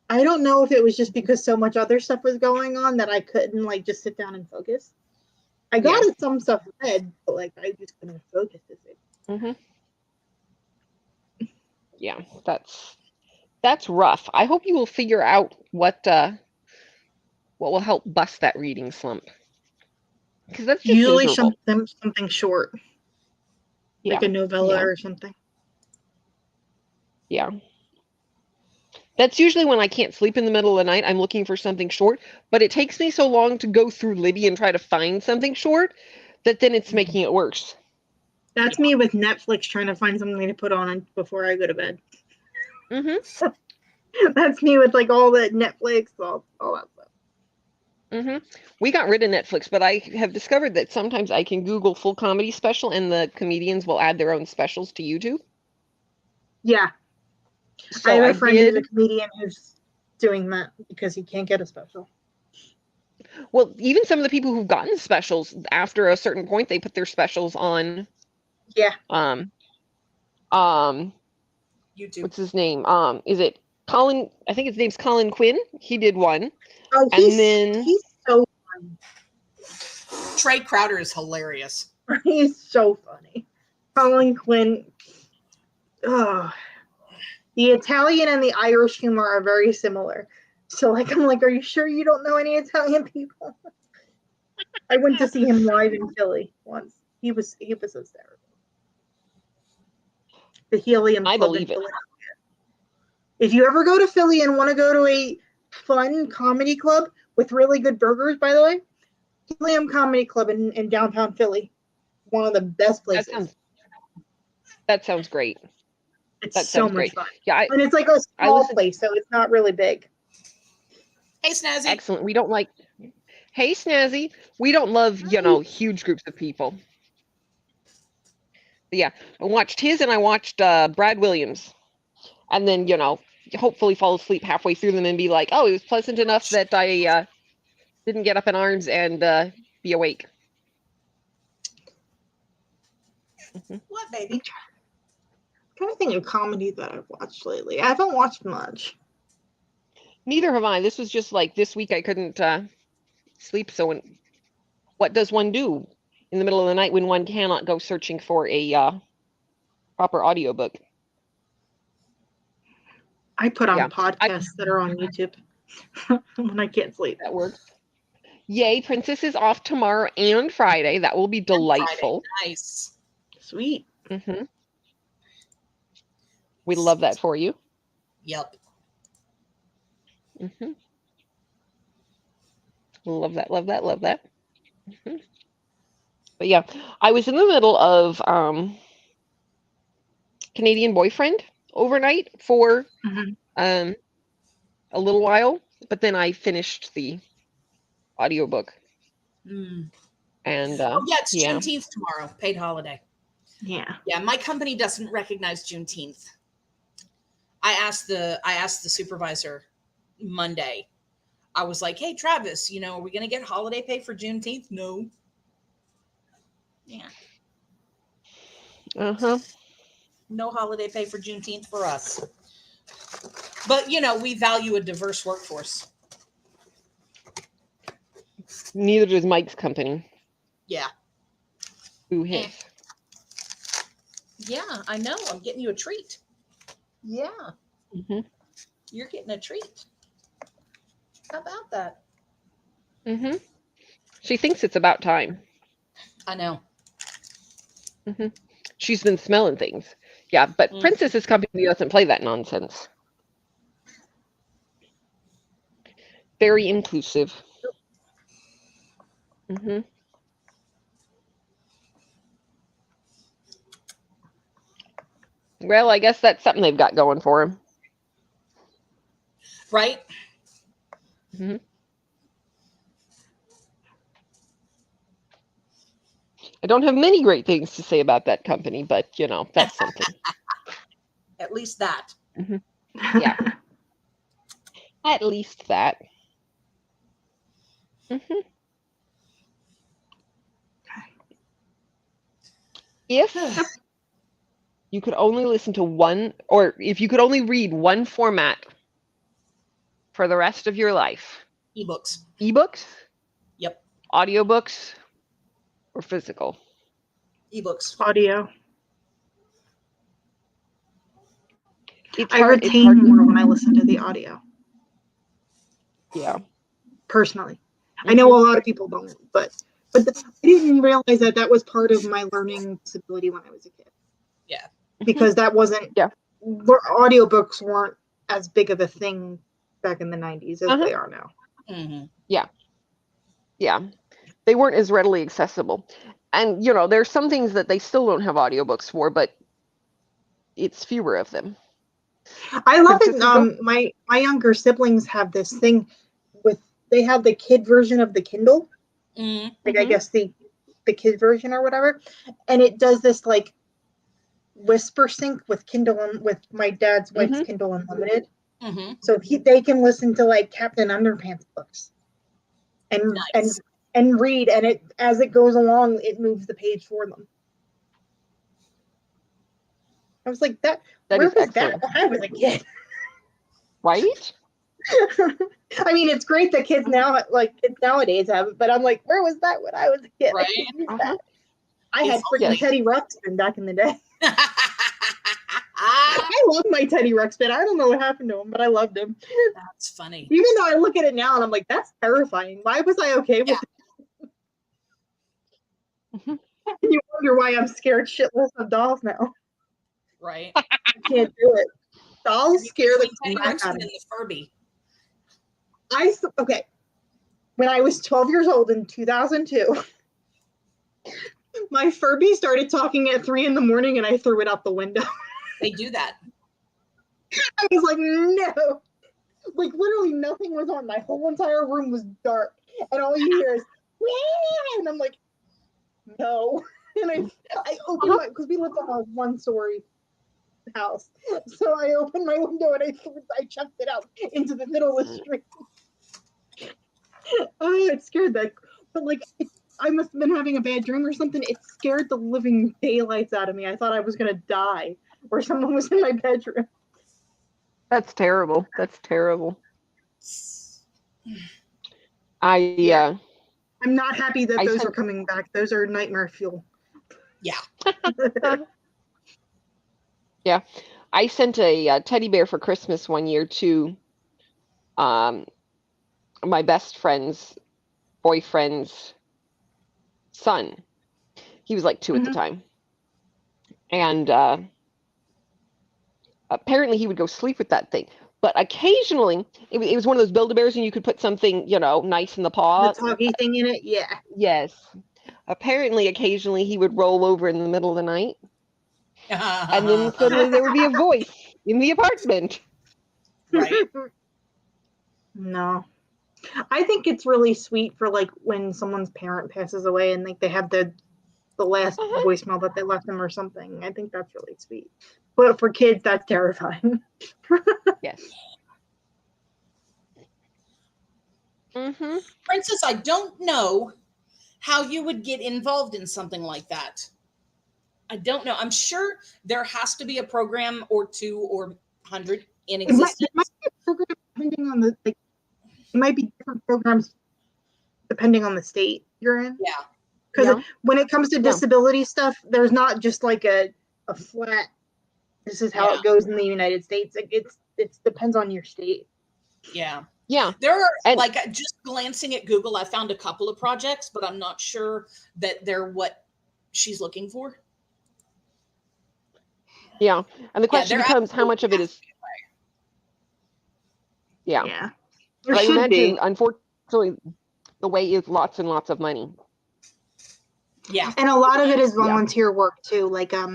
I don't know if it was just because so much other stuff was going on that I couldn't just sit down and focus. I got some stuff read, but I just couldn't focus this week. Mm-hmm. Yeah, that's rough. I hope you will figure out what will help bust that reading slump. Because that's just usually miserable. something short, like a novella or something. Yeah. That's usually when I can't sleep in the middle of the night. I'm looking for something short, but it takes me so long to go through Libby and try to find something short that then it's making it worse. That's me with Netflix trying to find something to put on before I go to bed. Mm-hmm. That's me with all the Netflix, all that stuff. Mm-hmm. We got rid of Netflix, but I have discovered that sometimes I can Google full comedy special and the comedians will add their own specials to YouTube. Yeah. So I have a friend who's a comedian who's doing that because he can't get a special. Well, even some of the people who've gotten specials, after a certain point, they put their specials on. Yeah. YouTube. What's his name? Is it Colin? I think his name's Colin Quinn. He did one. Oh, he's so funny. Trey Crowder is hilarious. He's so funny. Colin Quinn. Oh, the Italian and the Irish humor are very similar. So I'm are you sure you don't know any Italian people? I went to see him live in Philly once. He was hysterical. The Helium Club. I believe it. If you ever go to Philly and want to go to a fun comedy club with really good burgers, by the way, Helium Comedy Club in downtown Philly, one of the best places. That sounds great. It's so much fun. Yeah, and it's a small place, so it's not really big. Hey, Snazzy. Excellent. We don't like. Hey, Snazzy. We don't love huge groups of people. But yeah, I watched his and I watched Brad Williams, and then hopefully fall asleep halfway through them and be like, oh, it was pleasant enough that I didn't get up in arms and be awake. What, baby? I'm trying to think of comedy that I've watched lately. I haven't watched much. Neither have I. This was just this week I couldn't sleep. So what does one do in the middle of the night when one cannot go searching for a proper audiobook? I put on podcasts that are on YouTube when I can't sleep. That works. Yay, Princess is off tomorrow and Friday. That will be delightful. Nice. Sweet. Mm-hmm. We love that for you. Yep. Mm-hmm. Love that, love that, love that. Mm-hmm. But yeah, I was in the middle of Canadian Boyfriend overnight for a little while, but then I finished the audiobook. And it's Juneteenth tomorrow, paid holiday. Yeah. Yeah, my company doesn't recognize Juneteenth. I asked the supervisor Monday. I was like, hey, Travis, you know, are we going to get holiday pay for Juneteenth? No. Yeah. Uh-huh. No holiday pay for Juneteenth for us. But, you know, we value a diverse workforce. Neither does Mike's company. Yeah. Who his? Yeah, I know. I'm getting you a treat. Yeah. Mm-hmm. You're getting a treat. How about that? Mm-hmm. She thinks it's about time. I know. Mm-hmm. She's been smelling things. Yeah, but Princess's company doesn't play that nonsense. Very inclusive. Mm-hmm. Well, I guess that's something they've got going for them. Right? Mm-hmm. I don't have many great things to say about that company, but, you know, that's something. At least that. Mm-hmm. Yeah. At least that. Mm-hmm. If you could only listen to one, or if you could only read one format for the rest of your life. Ebooks. Ebooks? Yep. Audiobooks? Or physical? Ebooks. Audio. I retain more when I listen to the audio. Yeah. Personally. Mm-hmm. I know a lot of people don't, but I didn't realize that was part of my learning disability when I was a kid. Yeah. Because that wasn't, audiobooks weren't as big of a thing back in the 90s as they are now. Mm-hmm. Yeah. Yeah. They weren't as readily accessible. And, you know, there's some things that they still don't have audiobooks for, but it's fewer of them. I love it. My younger siblings have this thing they have the kid version of the Kindle. Mm-hmm. Like, I guess the kid version or whatever. And it does this like whisper sync with with my dad's wife's Kindle Unlimited. Mm-hmm. So they can listen to like Captain Underpants books and read, and as it goes along, it moves the page for them. I was like, where was excellent. That when I was a kid? Right? I mean, it's great that kids nowadays have it, but I'm like, where was that when I was a kid? Right? I had freaking Teddy Ruxpin back in the day. I love my Teddy Ruxpin. I don't know what happened to him, but I loved him. That's funny. Even though I look at it now and I'm like, that's terrifying. Why was I okay with it? And you wonder why I'm scared shitless of dolls now. Right. I can't do it. Dolls scare the Teddy crap Ruxpin out of and me. the Furby. When I was 12 years old in 2002, my Furby started talking at 3 a.m. and I threw it out the window. They do that. I was like, no. Like, literally nothing was on. My whole entire room was dark. And all you hear is, wah! And I'm like, no. And I opened because we lived on a one-story house. So I opened my window and I chucked it out into the middle of the street. Oh, it scared that. But like, I must have been having a bad dream or something. It scared the living daylights out of me. I thought I was going to die or someone was in my bedroom. That's terrible. That's terrible. I'm not happy that those are coming back. Those are nightmare fuel. Yeah. Yeah. I sent a teddy bear for Christmas one year to my best friend's boyfriend's son. He was like 2 at the time. And apparently he would go sleep with that thing. But occasionally, it was one of those Build-A-Bears and you could put something, you know, nice in the paw. The talky thing in it, yeah. Yes. Apparently, occasionally he would roll over in the middle of the night. And then suddenly there would be a voice in the apartment. Right. No. I think it's really sweet for like when someone's parent passes away and like they have the last voicemail that they left them or something. I think that's really sweet. But for kids, that's terrifying. Yes. Mm-hmm. Princess, I don't know how you would get involved in something like that. I don't know. I'm sure there has to be a program or 2 or 100 in existence. It might be a program depending on the, like, it might be different programs depending on the state you're in. Yeah. Because when it comes to disability stuff, there's not just like a flat, this is how it goes in the United States. Like it depends on your state. Yeah. Yeah. There are, like, just glancing at Google, I found a couple of projects, but I'm not sure that they're what she's looking for. Yeah. And the question becomes how much of it is. Yeah. Yeah. There should be. Unfortunately, the way is lots and lots of money. Yeah. And a lot of it is volunteer work too. Like, I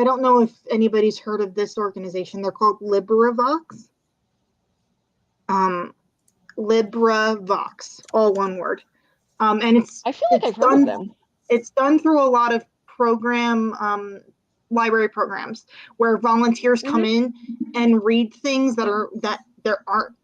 don't know if anybody's heard of this organization. They're called LibriVox. LibriVox, all one word. And I feel like I've heard of them. It's done through a lot of library programs where volunteers come in and read things that there aren't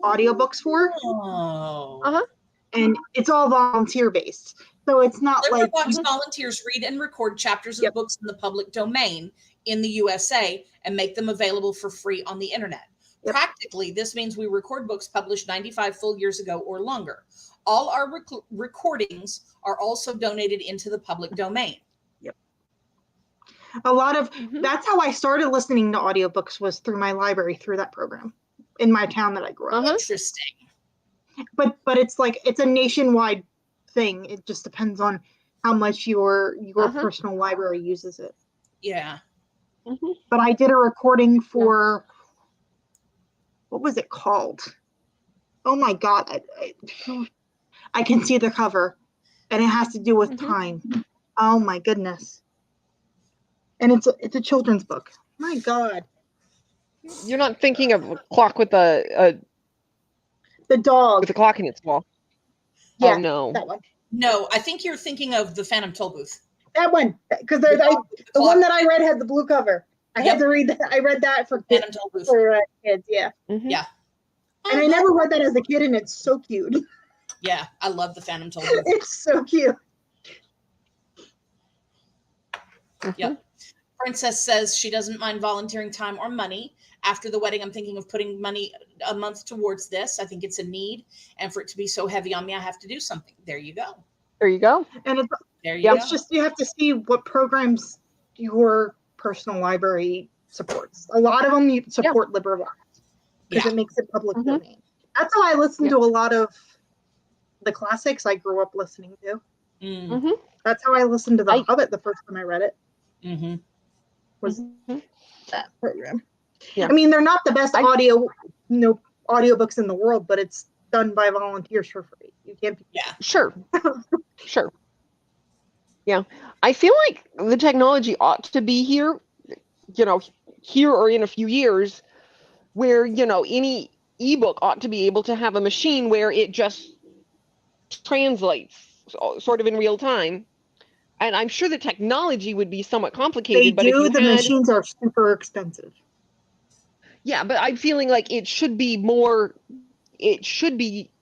audiobooks for. Oh. And it's all volunteer based. So it's not like volunteers read and record chapters of books in the public domain in the USA and make them available for free on the internet. Practically, this means we record books published 95 full years ago or longer. All our recordings are also donated into the public domain. A lot of that's how I started listening to audiobooks, was through my library, through that program in my town that I grew up. Interesting. But it's like it's a nationwide thing. It just depends on how much your personal library uses it. Yeah. But I did a recording for what was it called? Oh my God. I can see the cover, and it has to do with time. Oh my goodness. And it's a children's book. My God. You're not thinking of a clock with the dog with the clock in its wall. Yeah, oh no. That one. No, I think you're thinking of the Phantom Tollbooth. That one, because the one that I read had the blue cover. I had to read that. I read that for kids. Yeah. Yeah. And I never read that as a kid, and it's so cute. Yeah, I love the Phantom Tollbooth. It's so cute. Yep. Princess says she doesn't mind volunteering time or money. After the wedding, I'm thinking of putting money a month towards this. I think it's a need. And for it to be so heavy on me, I have to do something. There you go. There you go. And it's just, you have to see what programs your personal library supports. A lot of them you support LibriVox because it makes it public domain. That's how I listen to a lot of the classics I grew up listening to. That's how I listened to The Hobbit the first time I read it. Was that program. I mean, they're not the best audiobooks in the world, but it's done by volunteers for free. You can't. Sure. Yeah, I feel like the technology ought to be here, here or in a few years, where any ebook ought to be able to have a machine where it just translates sort of in real time. And I'm sure the technology would be somewhat complicated. The machines are super expensive. Yeah, but I'm feeling like it should be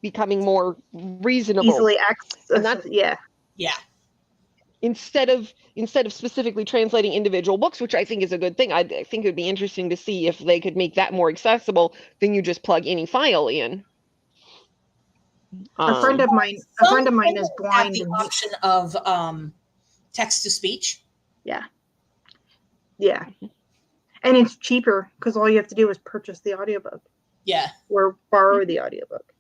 becoming more reasonable. Easily accessible. Yeah. Instead of specifically translating individual books, which I think is a good thing. I think it would be interesting to see if they could make that more accessible than you just plug any file in. A friend of mine is blind. The option of text to speech. Yeah. And it's cheaper because all you have to do is purchase the audiobook. Yeah. Or borrow the audiobook.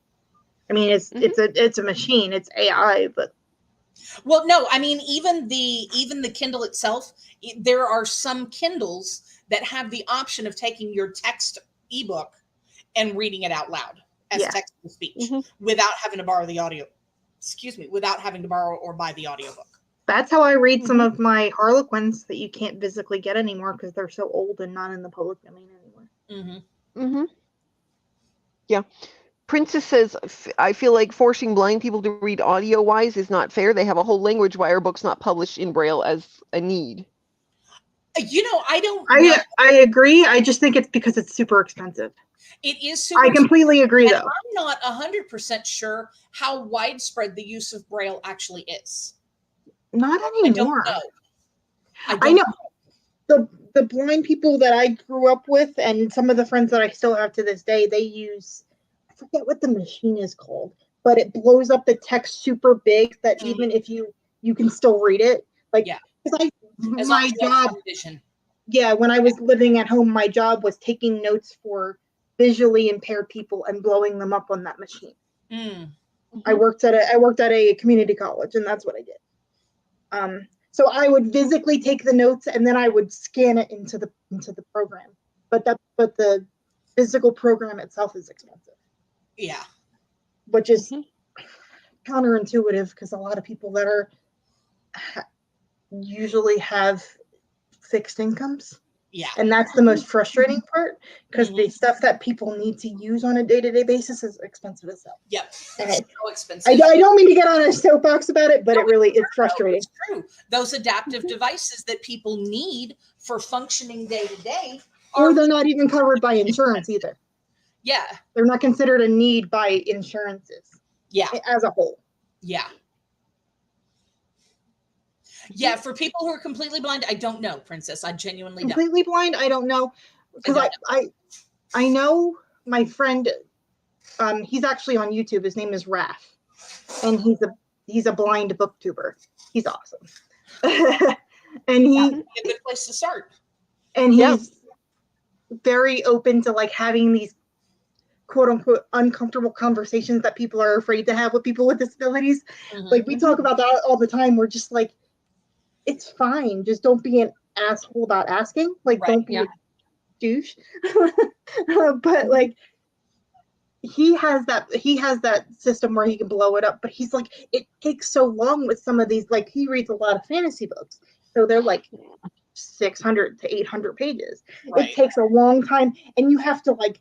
I mean, it's a machine, it's AI, but well, no, I mean, even the Kindle itself, there are some Kindles that have the option of taking your text ebook and reading it out loud as text to speech without having to borrow the audio. Without having to borrow or buy the audiobook. That's how I read some of my Harlequins that you can't physically get anymore because they're so old and not in the public domain anymore. Yeah. Princess says, I feel like forcing blind people to read audio-wise is not fair. They have a whole language. Why are books not published in Braille as a need? I agree. I just think it's because it's super expensive. It is super I completely agree, though. not 100% sure how widespread the use of Braille actually is. Not I don't anymore. know. I know. The blind people that I grew up with and some of the friends that I still have to this day, they use, I forget what the machine is called, but it blows up the text super big that even if you can still read it. Like, Yeah. because As long my as you have job, some vision. yeah, when I was living at home, my job was taking notes for visually impaired people and blowing them up on that machine. I worked at a community college, and that's what I did. So I would physically take the notes and then I would scan it into the program. But the physical program itself is expensive. Yeah. Which is counterintuitive because a lot of people that are usually have fixed incomes. Yeah. And that's the most frustrating part because the stuff that people need to use on a day-to-day basis is expensive as hell. Yep. And It's so expensive. I don't mean to get on a soapbox about it, but it really is frustrating. It's true. Those adaptive devices that people need for functioning day to day, or they're not even covered by insurance either. Yeah. They're not considered a need by insurances. Yeah. As a whole. Yeah. Yeah, for people who are completely blind, I don't know, Princess. I genuinely don't. Completely blind, I don't know. Because I know my friend, he's actually on YouTube. His name is Raph. And he's a blind booktuber. He's awesome. And a good place to start. And he's very open to like having these quote unquote uncomfortable conversations that people are afraid to have with people with disabilities. Like we talk about that all the time. We're just like, it's fine. Just don't be an asshole about asking. Like, don't be a douche. But like, he has that system where he can blow it up. But he's like, it takes so long with some of these. Like, he reads a lot of fantasy books, so they're like 600 to 800 pages. Right. It takes a long time, and you have to like,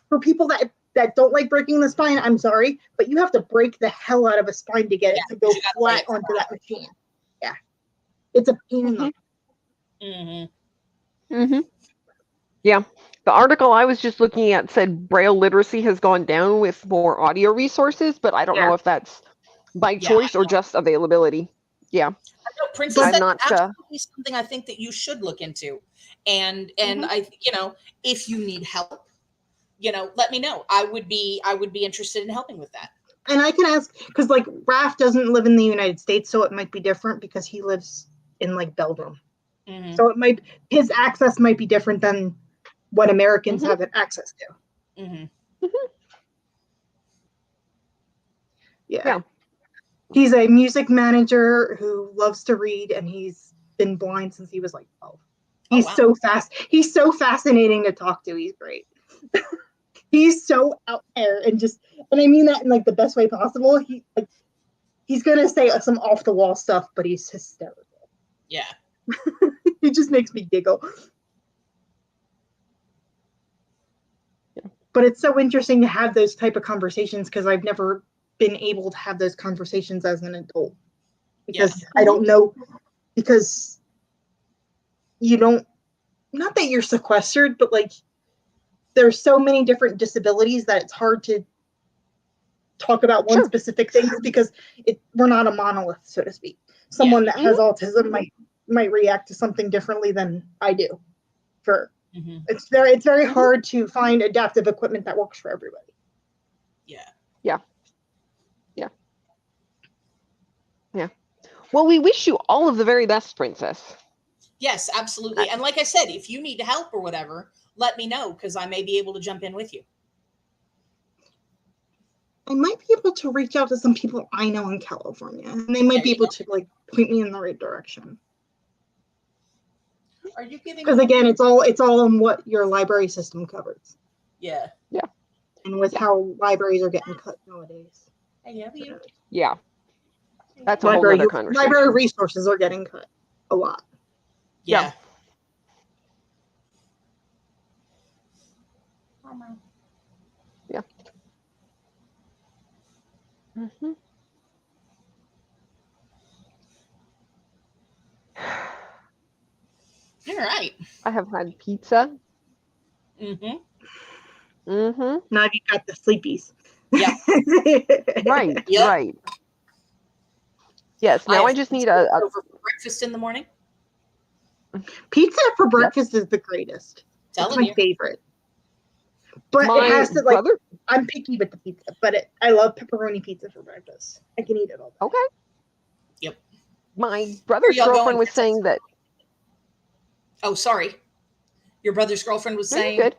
for people that don't like breaking the spine, I'm sorry, but you have to break the hell out of a spine to get it to go flat onto that machine. Yeah. It's a pain in the Yeah. The article I was just looking at said Braille literacy has gone down with more audio resources, but I don't know if that's by choice or just availability. Yeah. No, Princess, that's absolutely something I think that you should look into. And I, if you need help, let me know. I would be interested in helping with that. And I can ask, because like Raph doesn't live in the United States, so it might be different because he lives in like Belgium. So his access might be different than what Americans have access to. Yeah. He's a music manager who loves to read, and he's been blind since he was like 12. He's so fast. He's so fascinating to talk to. He's great. He's so out there and I mean that in like the best way possible. He's gonna say some off the wall stuff, but he's hysterical. Yeah. He just makes me giggle. But it's so interesting to have those type of conversations because I've never been able to have those conversations as an adult. Because I don't know, because you don't, not that you're sequestered, but like there's so many different disabilities that it's hard to talk about one specific thing because we're not a monolith, so to speak. Someone that has autism might react to something differently than I do. It's very hard to find adaptive equipment that works for everybody. Yeah. Well, we wish you all of the very best, Princess. Yes, absolutely. And like I said, if you need help or whatever, let me know because I may be able to jump in with you. I might be able to reach out to some people I know in California, and they might be able to like point me in the right direction. Are you giving? Because again, it's all in what your library system covers. Yeah. And with how libraries are getting cut nowadays. Yeah. That's a whole other conversation. Library resources are getting cut a lot. Yeah. Yeah. All right. I have had pizza. Now you got the sleepies. Yeah. Right, Yep. right. Yes, now I just need a over breakfast in the morning. Pizza for breakfast is the greatest. It's Telling my you. favorite. But my it has to, like, brother. I'm picky with the pizza, but I love pepperoni pizza for breakfast. I can eat it all day. Okay. Yep. My brother's y'all girlfriend going, was saying that. Oh, sorry. Your brother's girlfriend was No, you're saying. good.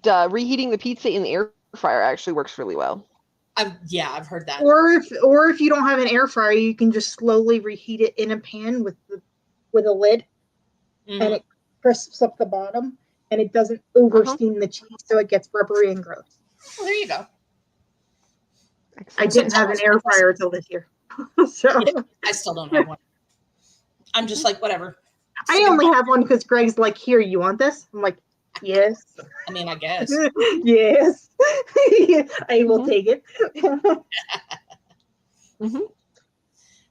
That reheating the pizza in the air fryer actually works really well. I've heard that. Or if you don't have an air fryer, you can just slowly reheat it in a pan with a lid, and it crisps up the bottom, and it doesn't over steam the cheese, so it gets rubbery and gross. Well, there you go. I didn't have an air fryer until this year, so yeah, I still don't have one. I'm just like, whatever. I only have one because Greg's like, "Here, you want this?" I'm like, "Yes." I mean, I guess. Yes, I will take it.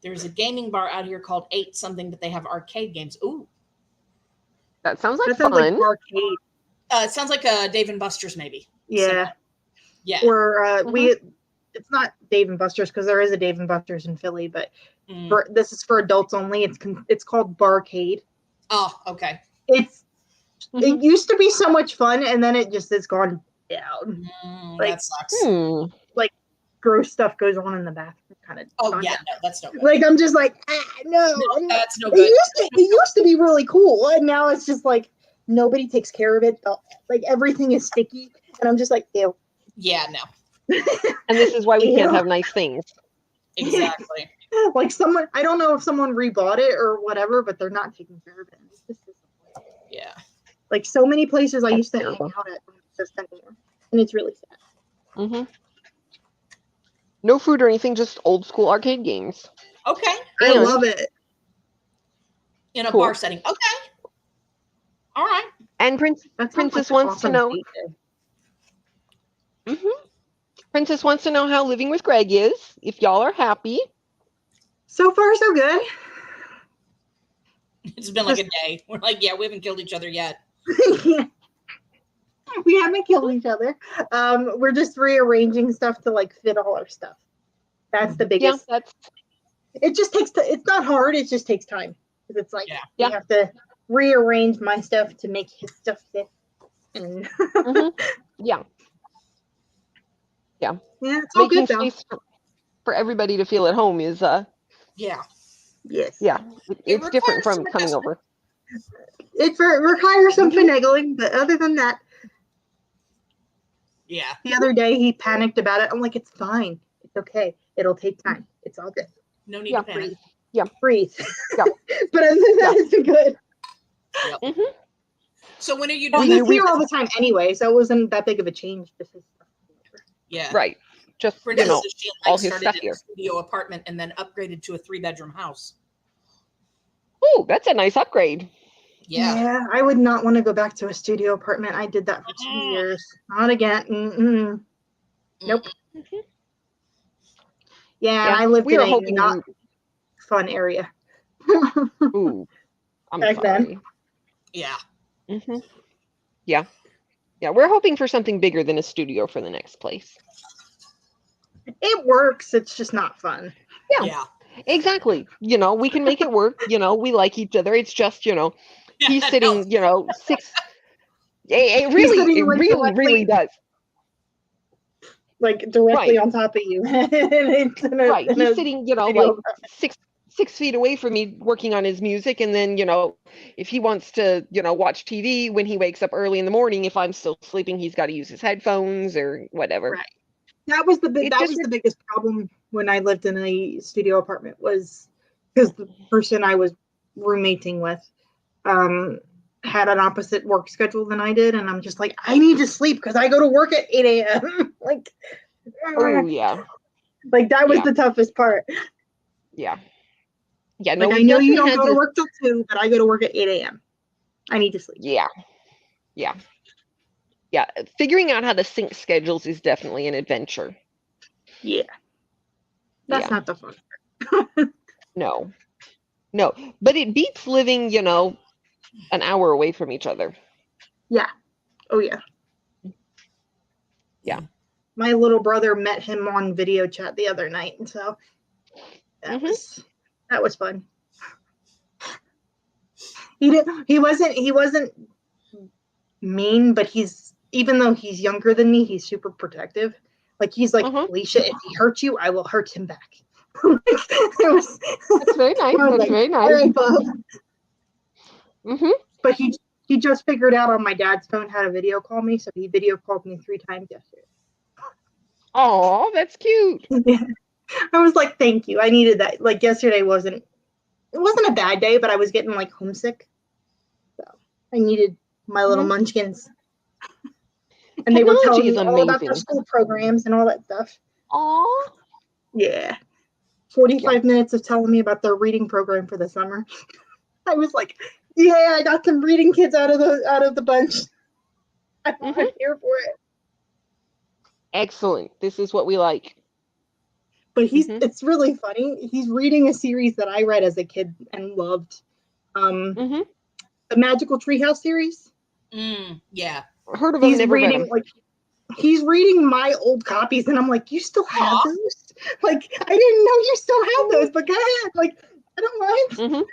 There's a gaming bar out here called 8 something, but they have arcade games. Ooh, that sounds like that fun. sounds like arcade. It sounds like a Dave and Buster's, maybe. Yeah, so, yeah. Or it's not Dave and Buster's because there is a Dave and Buster's in Philly, but this is for adults only. It's called Barcade. Oh, okay. It used to be so much fun, and then it just has gone down. That sucks. Like gross stuff goes on in the bathroom, kind of. Oh yeah, no, that's no good. Like I'm just like, no, that's no good. It used to be really cool, and now it's just like nobody takes care of it. Like everything is sticky, and I'm just like, ew. Yeah, no. And this is why we can't have nice things. Exactly. Like someone, I don't know if someone rebought it or whatever, but they're not taking care of it. It's just, yeah. Like so many places I used to terrible. hang out at just anymore, and it's really sad. No food or anything, just old school arcade games. Okay. I love it. In a bar setting. Okay. All right. And Princess wants to know. Princess wants to know how living with Greg is. If y'all are happy. So far, so good. It's been like a day. We're like, yeah, we haven't killed each other yet. We haven't killed each other. We're just rearranging stuff to like fit all our stuff. That's the biggest. Yeah, it just takes. It's not hard. It just takes time because it's like you have to rearrange my stuff to make his stuff fit. And Yeah. It's all making good though. space for everybody to feel at home is yes. Yeah, it's different from coming over. It requires some finagling, but other than that, the other day he panicked about it. I'm like, it's fine, it's okay, it'll take time, it's all good, no need to panic. Breathe. Yeah. But other than that, it's been good. So when are you doing? He's here all the time anyway, so it wasn't that big of a change. Right. Just all his stuff here. A studio apartment and then upgraded to a 3-bedroom house. Oh, that's a nice upgrade. Yeah. I would not want to go back to a studio apartment. I did that for 2 years. Not again. Nope. Yeah, I lived in a not fun area. Ooh, I'm back sorry. then. Yeah. Yeah, we're hoping for something bigger than a studio for the next place. It works. It's just not fun. Yeah. Exactly. We can make it work. We like each other. It's just, he's sitting, 6. It really does. Like directly on top of you. Right. He's sitting, like 6 feet away from me working on his music. And then, if he wants to, watch TV when he wakes up early in the morning, if I'm still sleeping, he's got to use his headphones or whatever. Right. That was the biggest problem when I lived in a studio apartment, was because the person I was roommating with had an opposite work schedule than I did, and I'm just like, I need to sleep because I go to work at 8 a.m. Like, oh yeah, like that was the toughest part. Yeah. No, like I know you don't go to work till 2, but I go to work at 8 a.m. I need to sleep. Yeah. Figuring out how to sync schedules is definitely an adventure. Yeah. That's not the fun part. No, but it beats living, an hour away from each other. Yeah. Oh yeah. Yeah. my little brother met him on video chat the other night, and so that was fun. He wasn't mean, but even though he's younger than me, he's super protective. Like he's like, Alicia, if he hurts you, I will hurt him back. That's very nice. That's very nice. All right, Bob. But he just figured out on my dad's phone how to video call me, so he video called me 3 times yesterday. Oh, that's cute. Yeah. I was like, thank you. I needed that. Like yesterday wasn't a bad day, but I was getting like homesick. So I needed my little munchkins. And they were telling me all about their school programs and all that stuff. Aw. Yeah. 45 minutes of telling me about their reading program for the summer. I was like, yeah, I got some reading kids out of the bunch. I'm here for it. Excellent. This is what we like. But it's really funny. He's reading a series that I read as a kid and loved. The Magical Treehouse series. Yeah. Heard of them, never read them. He's reading my old copies, and I'm like, you still have those? Like, I didn't know you still had those, but go ahead. Like, I don't mind.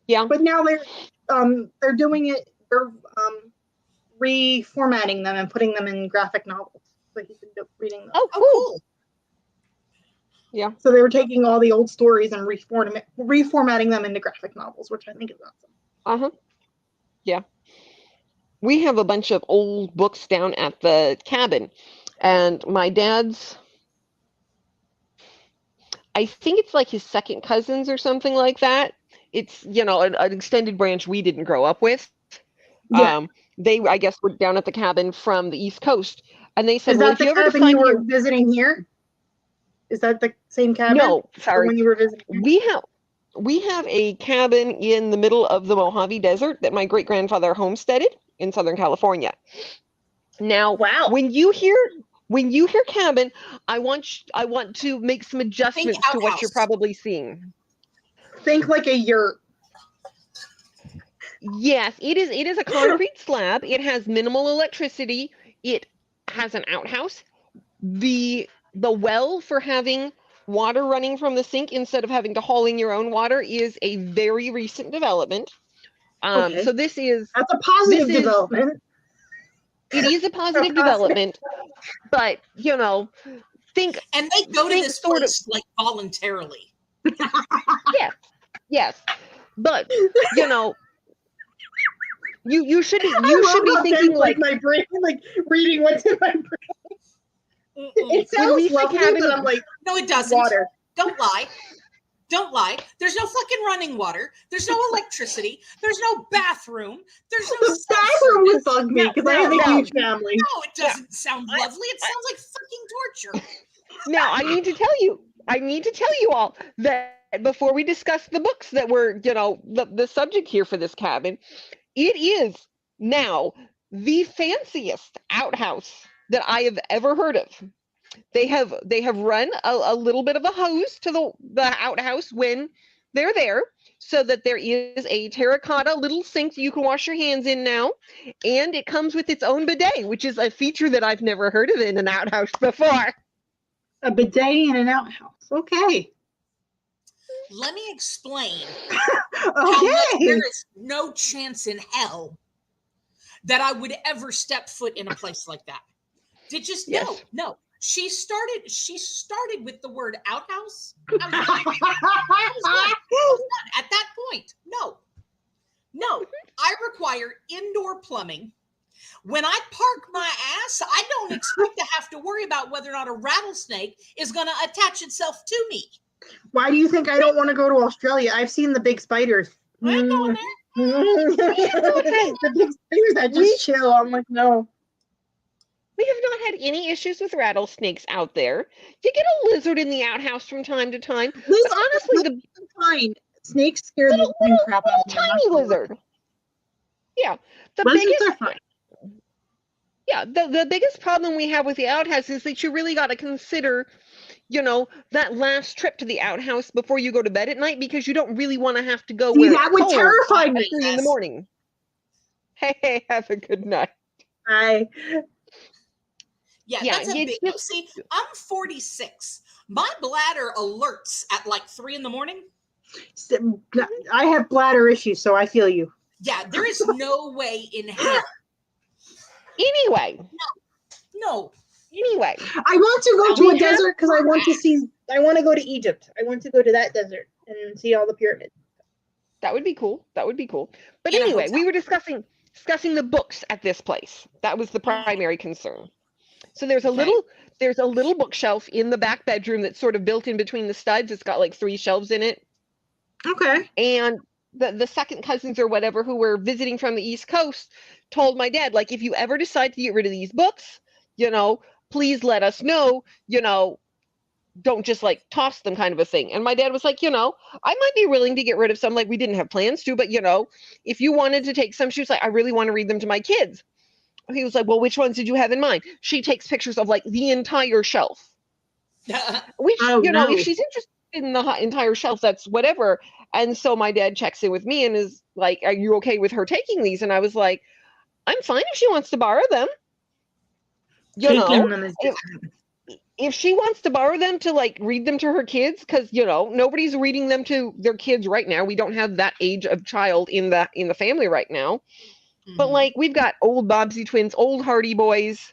Yeah. But now they're doing it. They're reformatting them and putting them in graphic novels. So he's been reading them. Oh, cool. Yeah. So they were taking all the old stories and reformatting them into graphic novels, which I think is awesome. Yeah. We have a bunch of old books down at the cabin, and my dad's, I think it's like his second cousins or something like that. It's, an extended branch we didn't grow up with. Yeah. They, I guess, were down at the cabin from the East Coast, and they said, "Is that the cabin you were visiting here? Is that the same cabin?" No, sorry. When you were visiting here? We have a cabin in the middle of the Mojave Desert that my great-grandfather homesteaded in Southern California. Now, when you hear cabin, I want to make some adjustments to what you're probably seeing. Think like a yurt. Yes, it is a concrete slab. It has minimal electricity. It has an outhouse. The well for having water running from the sink instead of having to haul in your own water is a very recent development. Okay. So that's a positive development. It is a positive development, but think. And they go to this place like voluntarily. Yes, but you should be thinking like my brain, like reading what's in my brain. It sounds lovely, but I'm like, no, it doesn't. Water. Don't lie. There's no fucking running water. There's no electricity. There's no bathroom. There's no the bathroom would bug me because I have a huge family. No, it doesn't sound lovely. It sounds like fucking torture. Now I need to tell you all that before we discuss the books that were, the subject here for this cabin, it is now the fanciest outhouse that I have ever heard of. They have run a little bit of a hose to the outhouse when they're there, so that there is a terracotta little sink that you can wash your hands in now, and it comes with its own bidet, which is a feature that I've never heard of in an outhouse before. A bidet in an outhouse. Okay. Let me explain. Okay. There is no chance in hell that I would ever step foot in a place like that. No. She started with the word outhouse. I was done. At that point, no. I require indoor plumbing. When I park my ass, I don't expect to have to worry about whether or not a rattlesnake is going to attach itself to me. Why do you think I don't want to go to Australia? I've seen the big spiders. I ain't going there. The big spiders that just chill. I'm like, no. We have not had any issues with rattlesnakes out there. You get a lizard in the outhouse from time to time. But honestly, fine. Snakes scare the living crap out of me. Tiny lizard. Yeah. Lizards are fine. Yeah, the biggest problem we have with the outhouse is that you really got to consider, that last trip to the outhouse before you go to bed at night, because you don't really want to have to go where that would terrify me. 3 in the morning. Hey, have a good night. Bye. Yeah, Yeah, that's a it's big no. just See, I'm 46. My bladder alerts at like 3 in the morning. I have bladder issues, so I feel you. Yeah, there is no way in hell. anyway. No. Anyway, I want to go to We a have- desert because I want to go to Egypt. I want to go to that desert and see all the pyramids. that would be cool. That would be cool. But In a anyway, hotel. we were discussing the books at this place. That was the primary concern. So there's a Okay. little bookshelf in the back bedroom that's sort of built in between the studs. It's got like 3 shelves in it. Okay. And the second cousins or whatever who were visiting from the East Coast told my dad, like, if you ever decide to get rid of these books, please let us know, don't just like toss them, kind of a thing. And my dad was like, I might be willing to get rid of some, like we didn't have plans to, but if you wanted to take some, she was like, I really want to read them to my kids. He was like, well, which ones did you have in mind? She takes pictures of like the entire shelf, which, no. if she's interested in the entire shelf, that's whatever. And so my dad checks in with me and is like, are you okay with her taking these? And I was like, I'm fine if she wants to borrow them. Taking them is If she wants to borrow them to like read them to her kids, because nobody's reading them to their kids right now. We don't have that age of child in the family right now. But like we've got old Bobbsey twins, old Hardy Boys,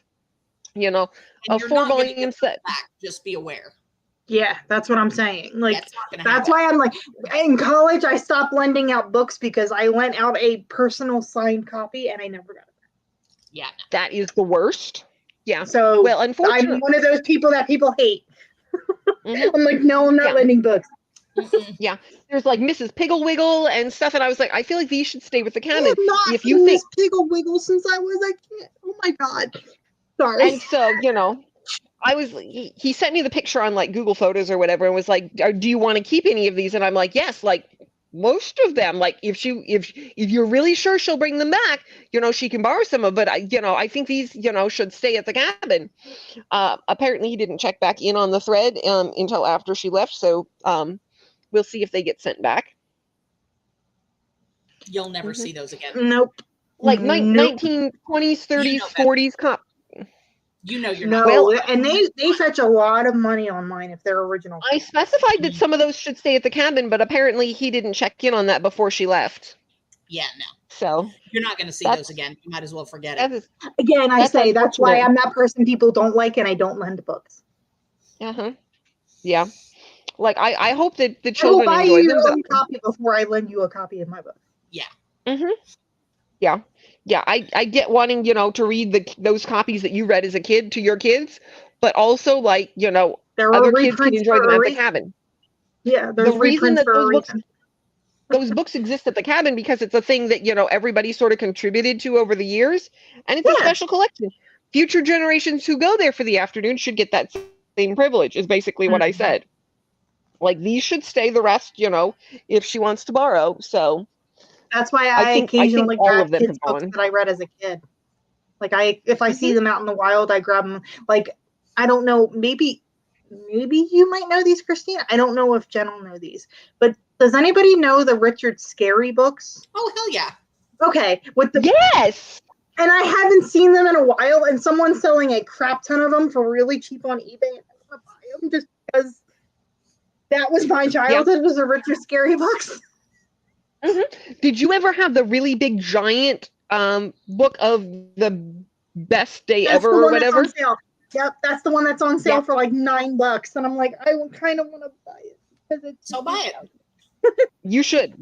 a 4-volume set. Back, just be aware. Yeah, that's what I'm saying. Like That's why I'm like, in college I stopped lending out books because I lent out a personal signed copy and I never got it. Yeah. No. That is the worst. Yeah. So well, unfortunately, I'm one of those people that people hate. I'm like, no, I'm not lending books. Yeah, there's like Mrs. Piggle Wiggle and stuff, and I was like, I feel like these should stay with the cabin. If you think Piggle Wiggle since I was a kid, oh my god, sorry. And so I was. He sent me the picture on like Google Photos or whatever, and was like, do you want to keep any of these? And I'm like, yes, like most of them. Like if you're really sure she'll bring them back, she can borrow some of. But I think these should stay at the cabin. Apparently, he didn't check back in on the thread until after she left. So we'll see if they get sent back. You'll never see those again. Nope. Like 1920s, 30s, 40s. You're no, not. And they fetch a lot of money on mine if they're original. I specified that some of those should stay at the cabin, but apparently he didn't check in on that before she left. Yeah, no. So you're not going to see those again. You might as well forget it. Again, that's why I'm that person people don't like, and I don't lend books. Yeah. Like I hope that the I children will buy enjoy you them. your own copy before I lend you a copy of my book. Yeah. Yeah. Yeah, I get wanting, to read those copies that you read as a kid to your kids, but also like, other kids can enjoy them at the cabin. Yeah, there's the reason that reason. those books exist at the cabin because it's a thing that, everybody sort of contributed to over the years, and it's a special collection. Future generations who go there for the afternoon should get that same privilege, is basically what I said. Like, these should stay, the rest, if she wants to borrow, so... That's why I occasionally grab kids' books gone. that I read as a kid. Like if I see them out in the wild, I grab them. Like, I don't know, maybe you might know these, Christina. I don't know if Jen will know these, but does anybody know the Richard Scarry books? Oh, hell yeah. Okay, yes. And I haven't seen them in a while, and someone's selling a crap ton of them for really cheap on eBay. And I want to buy them just because that was my childhood. Was the Richard Scarry books. Did you ever have the really big giant book of the best day ever or whatever? Yep, that's the one that's on sale for like $9, and I'm like, I kind of want to buy it because it's so buy it. You should.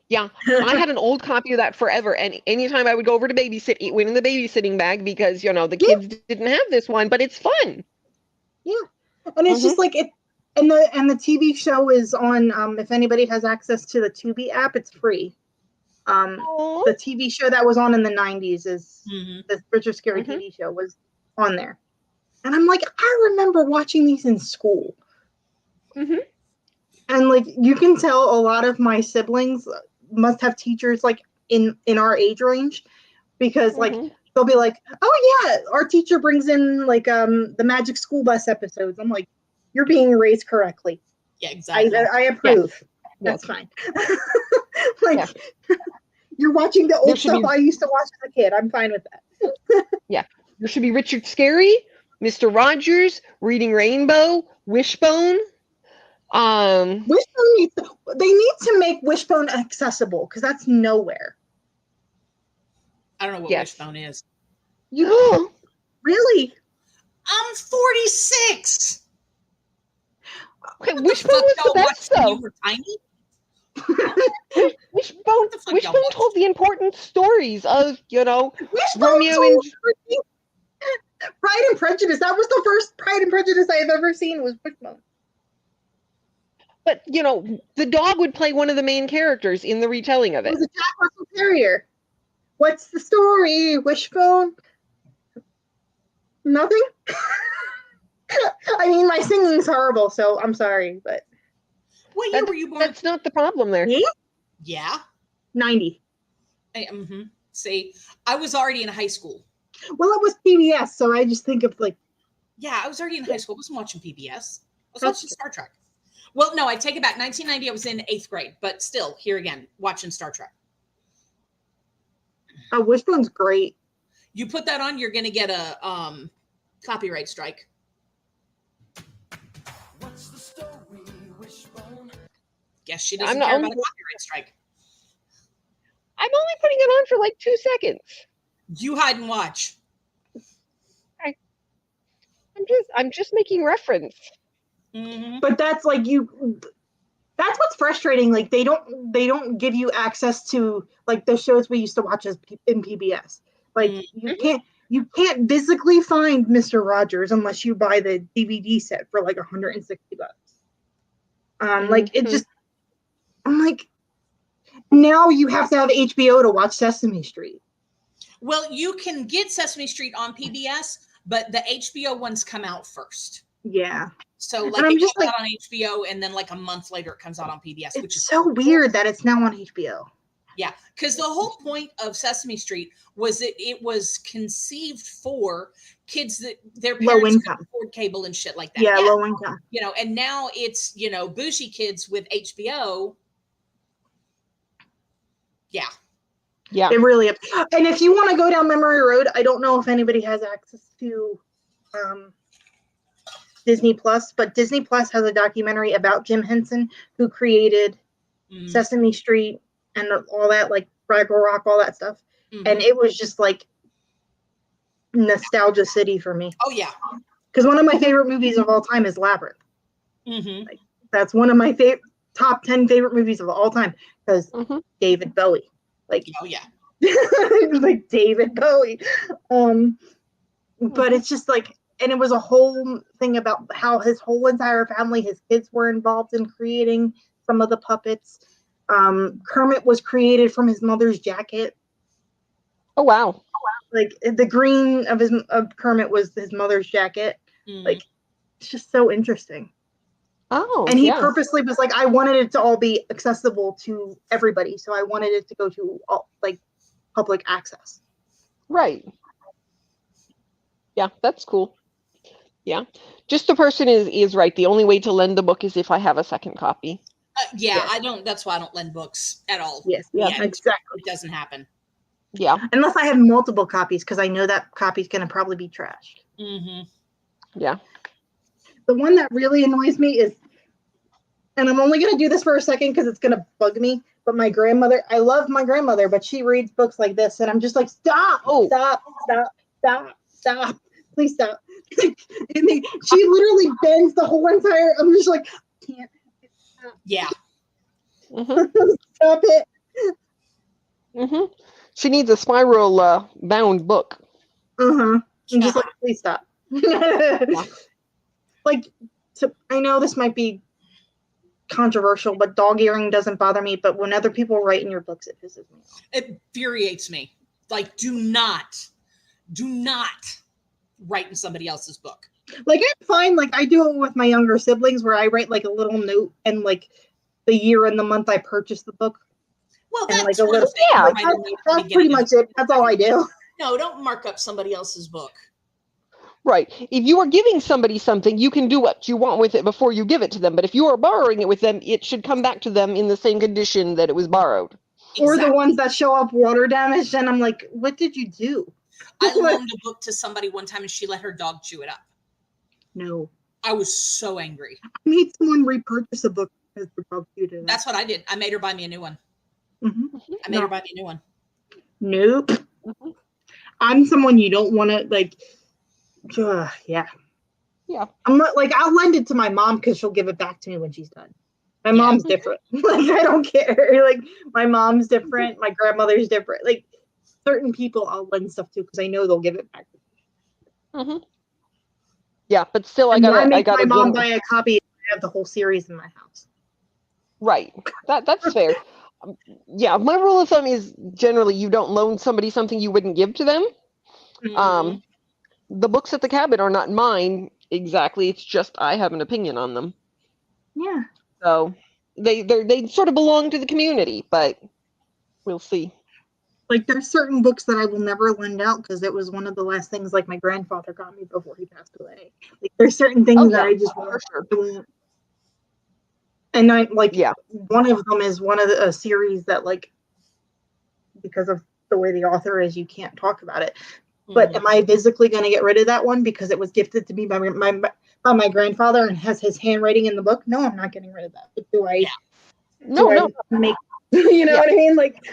Yeah, I had an old copy of that forever, and anytime I would go over to babysit, it went in the babysitting bag because the kids didn't have this one, but it's fun. Yeah, and it's just like it. And the TV show is on, if anybody has access to the Tubi app, it's free. The TV show that was on in the 90s is the Richard Scarry TV show was on there. And I'm like, I remember watching these in school. And like, you can tell a lot of my siblings must have teachers like in our age range, because like, they'll be like, oh yeah, our teacher brings in like the Magic School Bus episodes. I'm like, you're being raised correctly. Yeah, exactly. I approve. Yes. That's fine. Like, you're watching the old stuff I used to watch as a kid. I'm fine with that. Yeah. There should be Richard Scarry, Mr. Rogers, Reading Rainbow, Wishbone. Wishbone needs they need to make Wishbone accessible because that's nowhere. I don't know what Yes. Wishbone is. You really? I'm 46. Okay, What Wishbone the fuck was the y'all best, watched when though. you were tiny? Wishbone the fuck y'all watched? told the important stories of, Wishbone Romeo and Pride and Prejudice. That was the first Pride and Prejudice I have ever seen was Wishbone. But, the dog would play one of the main characters in the retelling of It it. was a Jack Russell Terrier. What's the story, Wishbone? Nothing? I mean, my singing's horrible, so I'm sorry, but... What year were you born? That's not the problem there. Me? Yeah. 90. See, I was already in high school. Well, it was PBS, so I just think of Yeah, I was already in high school. I wasn't watching PBS. I was watching Star Trek. Well, no, I take it back. 1990, I was in 8th grade, but still, here again, watching Star Trek. Oh, Wishbone's great. You put that on, you're going to get a copyright strike. What's the story, Wishbone? Guess she doesn't care about a copyright strike. I'm only putting it on for like 2 seconds. You hide and watch. I'm just making reference. Mm-hmm. But that's that's what's frustrating. Like they don't give you access to like the shows we used to watch in PBS. Like you can't physically find Mr. Rogers unless you buy the DVD set for like $160. Like it just I'm like now you have to have HBO to watch Sesame Street. Well, you can get Sesame Street on PBS, but the HBO ones come out first. Yeah. So like it comes out on HBO and then like a month later it comes out on PBS, which is so weird that it's now on HBO. Yeah, because the whole point of Sesame Street was that it was conceived for kids that their parents couldn't afford cable and shit like that. Yeah, low income. And now it's, bougie kids with HBO. Yeah. Yeah. It really is. And if you want to go down memory road, I don't know if anybody has access to Disney Plus, but Disney Plus has a documentary about Jim Henson, who created Sesame Street and all that, like Fraggle Rock, all that stuff. And it was just like nostalgia city for me. Oh yeah. Because one of my favorite movies of all time is Labyrinth. Like, that's one of my top 10 favorite movies of all time because David Bowie. Like, oh yeah. like David Bowie. But it's just like, and it was a whole thing about how his whole entire family, his kids were involved in creating some of the puppets. Kermit was created from his mother's jacket. Oh wow! Like the green of Kermit was his mother's jacket. Like it's just so interesting. Oh, and he purposely was like, I wanted it to all be accessible to everybody, so I wanted it to go to all like public access. Right. Yeah, that's cool. Yeah, just the person is right. The only way to lend the book is if I have a second copy. I don't. That's why I don't lend books at all. Yes. Yeah. Exactly. It doesn't happen. Yeah. Unless I have multiple copies, because I know that copy's going to probably be trashed. Yeah. The one that really annoys me is, and I'm only going to do this for a second because it's going to bug me, but my grandmother, I love my grandmother, but she reads books like this, and I'm just like, stop, stop, please stop. And she literally bends the whole entire, I'm just like, can't. Yeah. Stop it. She needs a spiral bound book. I'm just like, please stop. Like, I know this might be controversial, but dog earing doesn't bother me. But when other people write in your books, it pisses me off. It infuriates me. Like, do not write in somebody else's book. Like, I'm fine. Like, I do it with my younger siblings where I write like a little note and like the year and the month I purchased the book. Well, and, that's like a little. Yeah, that's pretty much it. That's all I do. No, don't mark up somebody else's book. Right. If you are giving somebody something, you can do what you want with it before you give it to them. But if you are borrowing it with them, it should come back to them in the same condition that it was borrowed. Or the ones that show up water damaged, and I'm like, what did you do? I loaned a book to somebody one time and she let her dog chew it up. No. I was so angry. I made someone repurchase a book because the dog chewed it up. That's what I did. I made her buy me a new one. Mm-hmm. I made her buy me a new one. Nope. I'm someone you don't want to like. Yeah. Yeah. I'm not like I'll lend it to my mom because she'll give it back to me when she's done. My mom's different. Like I don't care. Like my mom's different. My grandmother's different. Like certain people I'll lend stuff to because I know they'll give it back. Mm-hmm. Yeah, but still, I make my mom buy a copy. I have the whole series in my house. Right. That's fair. Yeah, my rule of thumb is generally you don't loan somebody something you wouldn't give to them. Mhm. The books at the cabin are not mine exactly. It's just I have an opinion on them. Yeah. So they sort of belong to the community, but we'll see. Like there's certain books that I will never lend out because it was one of the last things like my grandfather got me before he passed away. Like there's certain things that I just for sure. won't. And I like Yeah. one of them is one of a series that like because of the way the author is, you can't talk about it. But am I physically going to get rid of that one because it was gifted to me by my grandfather and has his handwriting in the book? No, I'm not getting rid of that. But do I? Yeah. No. Make you know what I mean? Like.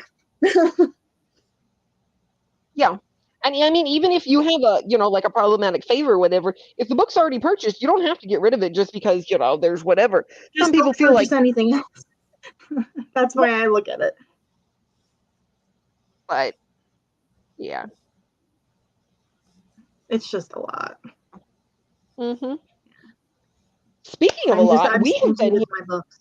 Yeah. And I mean, even if you have like a problematic favor or whatever, if the book's already purchased, you don't have to get rid of it just because, there's whatever. Just some people feel like anything else. That's why I look at it. But yeah. It's just a lot. Mm-hmm. Speaking of a lot, we have been with my books.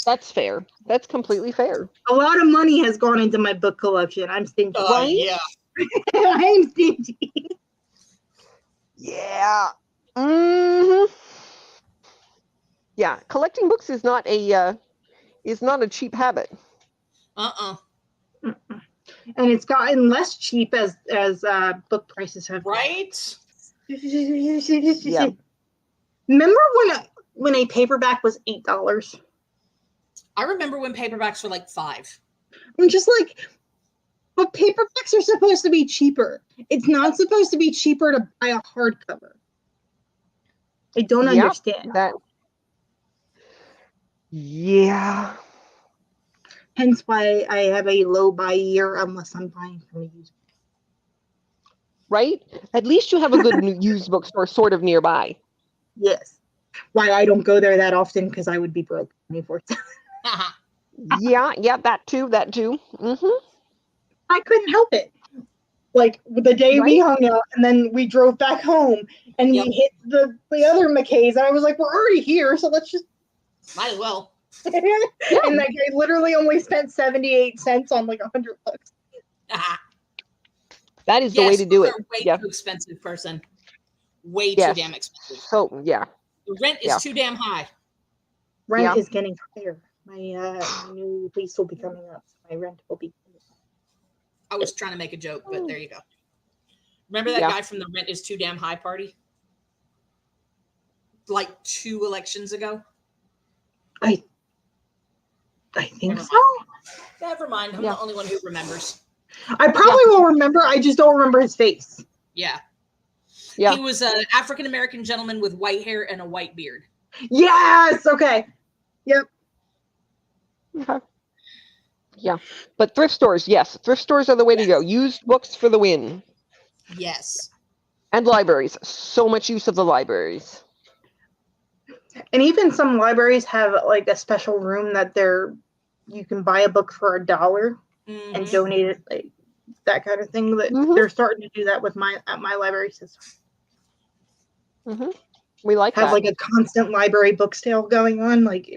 That's fair. That's completely fair. A lot of money has gone into my book collection. I'm stingy. Right? Yeah. I'm stingy. Yeah. Mm-hmm. Yeah. Collecting books is not a cheap habit. And it's gotten less cheap as book prices have. Right. Yeah. Remember when a paperback was $8? I remember when paperbacks were like $5. I'm just like, but paperbacks are supposed to be cheaper. It's not supposed to be cheaper to buy a hardcover. I don't understand that. Yeah. Hence why I have a low buy year unless I'm buying from a used book. Right? At least you have a good used bookstore sort of nearby. Yes. Why I don't go there that often because I would be broke 24/7. Yeah, that too. Mm-hmm. I couldn't help it. Like the day we hung out and then we drove back home and we hit the other McKays and I was like, we're already here, so let's just might as well. And like I literally only spent 78 cents on like $100. That is the way to do it. Way too expensive, person. Way too damn expensive. So yeah. The rent is too damn high. Rent is getting higher. My new lease will be coming up. So my rent will be. I was trying to make a joke, but there you go. Remember that guy from the Rent is Too Damn High party? Like 2 elections ago? I think so. Never mind. I'm the only one who remembers. I probably will remember. I just don't remember his face. Yeah. He was an African-American gentleman with white hair and a white beard. Yes. Okay. Yep. Okay. Yeah. But thrift stores, yes. Thrift stores are the way to go. Used books for the win. Yes. And libraries. So much use of the libraries. And even some libraries have like a special room that you can buy a book for $1 and donate it, like that kind of thing. That they're starting to do that with my library system. We like have that. Like a constant library book sale going on, like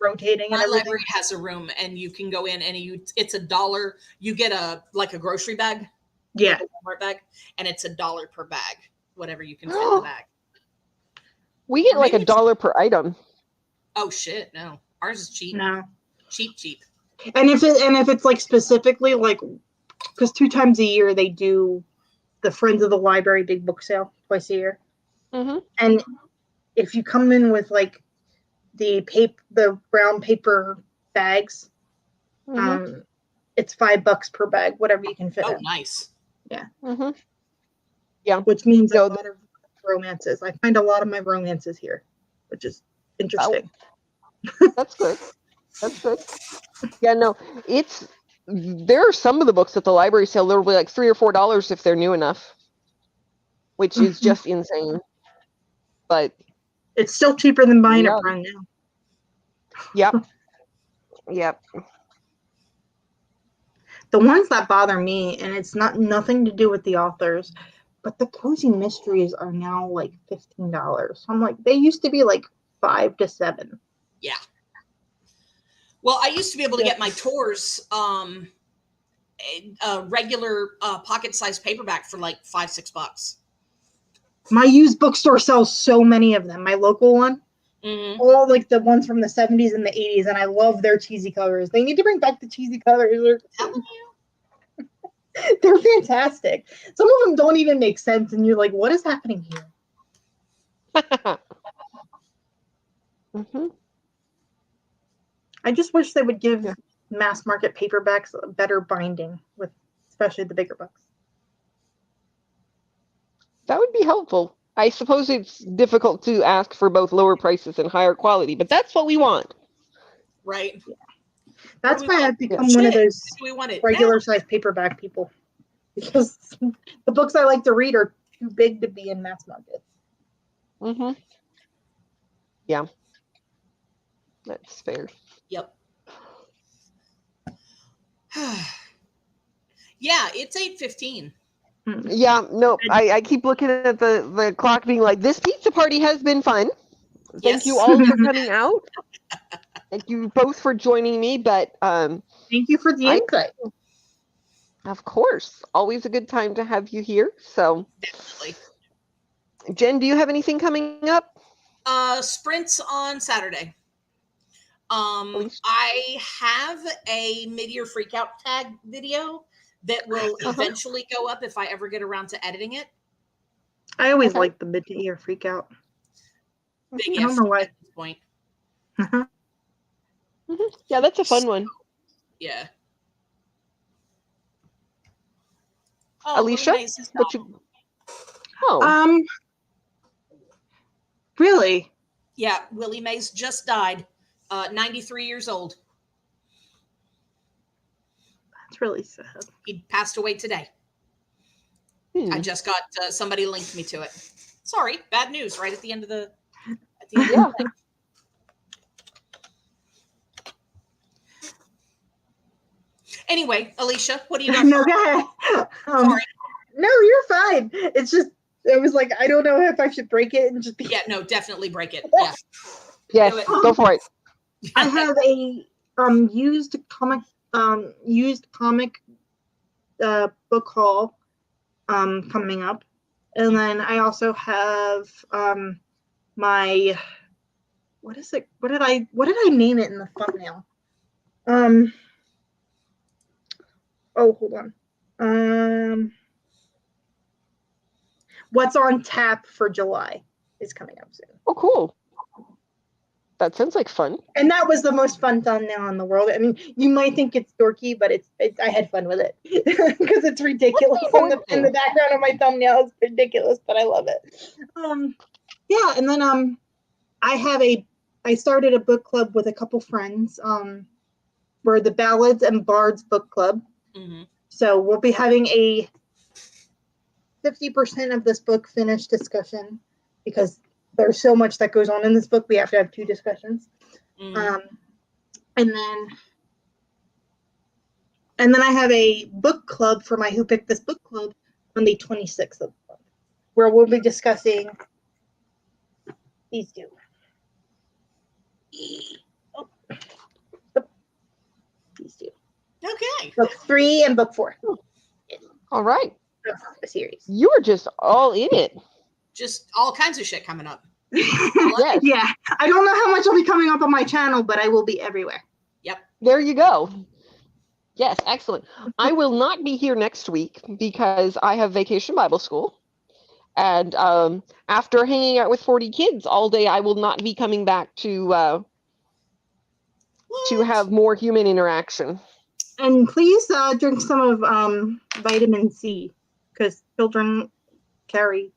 rotating. My and everything. library has a room, and you can go in and it's $1. You get a grocery bag, like a Walmart bag, and it's $1 per bag, whatever you can fit in the bag. We get like $1 per item. Oh shit! No, ours is cheap. No, cheap. And if it's like specifically like, because 2 times a year they do the Friends of the Library big book sale twice a year. And if you come in with like the brown paper bags, it's $5 per bag, whatever you can fit. Oh, in. nice. which means a No, lot of romances. I find a lot of my romances here, which is interesting. That's good. That's good. Yeah, no, there are some of the books at the library sale that'll be like $3 or $4 if they're new enough, which is just insane. But It's still cheaper than buying Yeah. it brand new. yep, yep. The ones that bother me, and it's nothing to do with the authors, but the cozy mysteries are now like $15. I'm like, they used to be like $5 to $7. Yeah. Well, I used to be able to get my tours a regular pocket-sized paperback for like $5-6. My used bookstore sells so many of them. My local one, all like the ones from the 70s and the 80s, and I love their cheesy covers. They need to bring back the cheesy covers. They're fantastic. Some of them don't even make sense, and you're like, what is happening here? I just wish they would give mass market paperbacks a better binding, with especially the bigger books. That would be helpful. I suppose it's difficult to ask for both lower prices and higher quality, but that's what we want. Right. That's why I've become one of those regular size paperback people, because the books I like to read are too big to be in mass market. Yeah. That's fair. Yep. Yeah, it's 8:15. Yeah, no, I keep looking at the clock being like, this pizza party has been fun. Thank you all for coming out. Thank you both for joining me, but thank you for the insight. Of course. Always a good time to have you here. So Definitely. Jen, do you have anything coming up? Sprints on Saturday. I have a mid-year freakout tag video that will eventually go up if I ever get around to editing it. I always like the mid-year freakout. I don't know why. At this point. Yeah, that's a fun one. Yeah. Alicia, what you? Really? Yeah, Willie Mays just died, 93 years old. That's really sad. He passed away today. I just got somebody linked me to it. Sorry, bad news right at the end of the. The thing. Anyway, Alicia, what do you got? No, go ahead. Sorry. No, you're fine. It's just, it was like, I don't know if I should break it and just be. Yeah, no, definitely break it. Yeah. Yes, go for it. I have a used comic book haul coming up, and then I also have my what is it? What did I name it in the thumbnail? Oh, hold on. What's on tap for July is coming up soon. Oh, cool. That sounds like fun. And that was the most fun thumbnail in the world. I mean, you might think it's dorky, but I had fun with it because it's ridiculous. In the background of my thumbnail is ridiculous, but I love it. Yeah, and then I started a book club with a couple friends. We're the Ballads and Bards book club. So we'll be having a 50% of this book finished discussion, because there's so much that goes on in this book. We have to have 2 discussions. And then I have a book club for my Who Picked This Book Club on the 26th of the month, where we'll be discussing these 2. These 2. Okay. Book 3 and book 4. All right. A series. You are just all in it. Just all kinds of shit coming up. Yes. Yeah. I don't know how much will be coming up on my channel, but I will be everywhere. Yep. There you go. Yes, excellent. I will not be here next week because I have Vacation Bible School. And after hanging out with 40 kids all day, I will not be coming back to have more human interaction. And please drink some of vitamin C. because children carry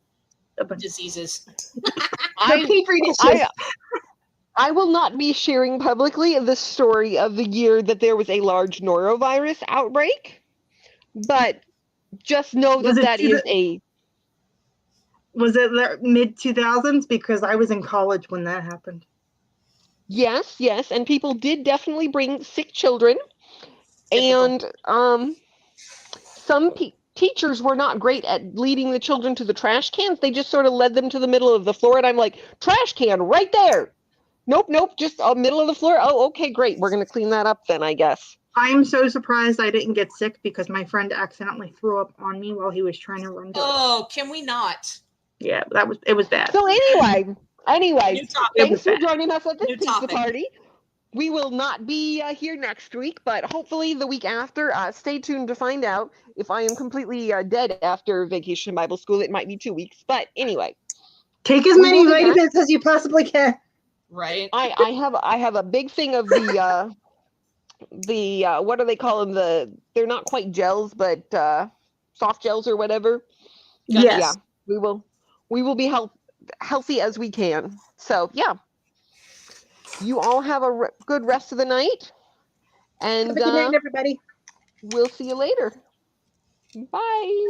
a bunch of Diseases. petri dishes. I will not be sharing publicly the story of the year that there was a large norovirus outbreak, but just know Was that it that to is a Was it the mid 2000s? Because I was in college when that happened. yes, and people did definitely bring sick children, Typical. and some teachers were not great at leading the children to the trash cans. They just sort of led them to the middle of the floor, and I'm like, trash can right there. Nope, just middle of the floor. Oh, okay, great. We're gonna clean that up then, I guess. I'm so surprised I didn't get sick because my friend accidentally threw up on me while he was trying to run to Oh, can we not? Yeah, it was bad. So anyway, New topic. thanks for joining us at this New pizza topic. party. We will not be here next week, but hopefully the week after. Stay tuned to find out if I am completely dead after Vacation Bible School. It might be 2 weeks, but anyway. Take as many vitamins as you possibly can. Right. I have a big thing of the what do they call them? They're not quite gels, but soft gels or whatever. Yes. Yeah, we will be healthy as we can. So yeah. You all have a good rest of the night. And Have a good night, everybody. We'll see you later. Bye.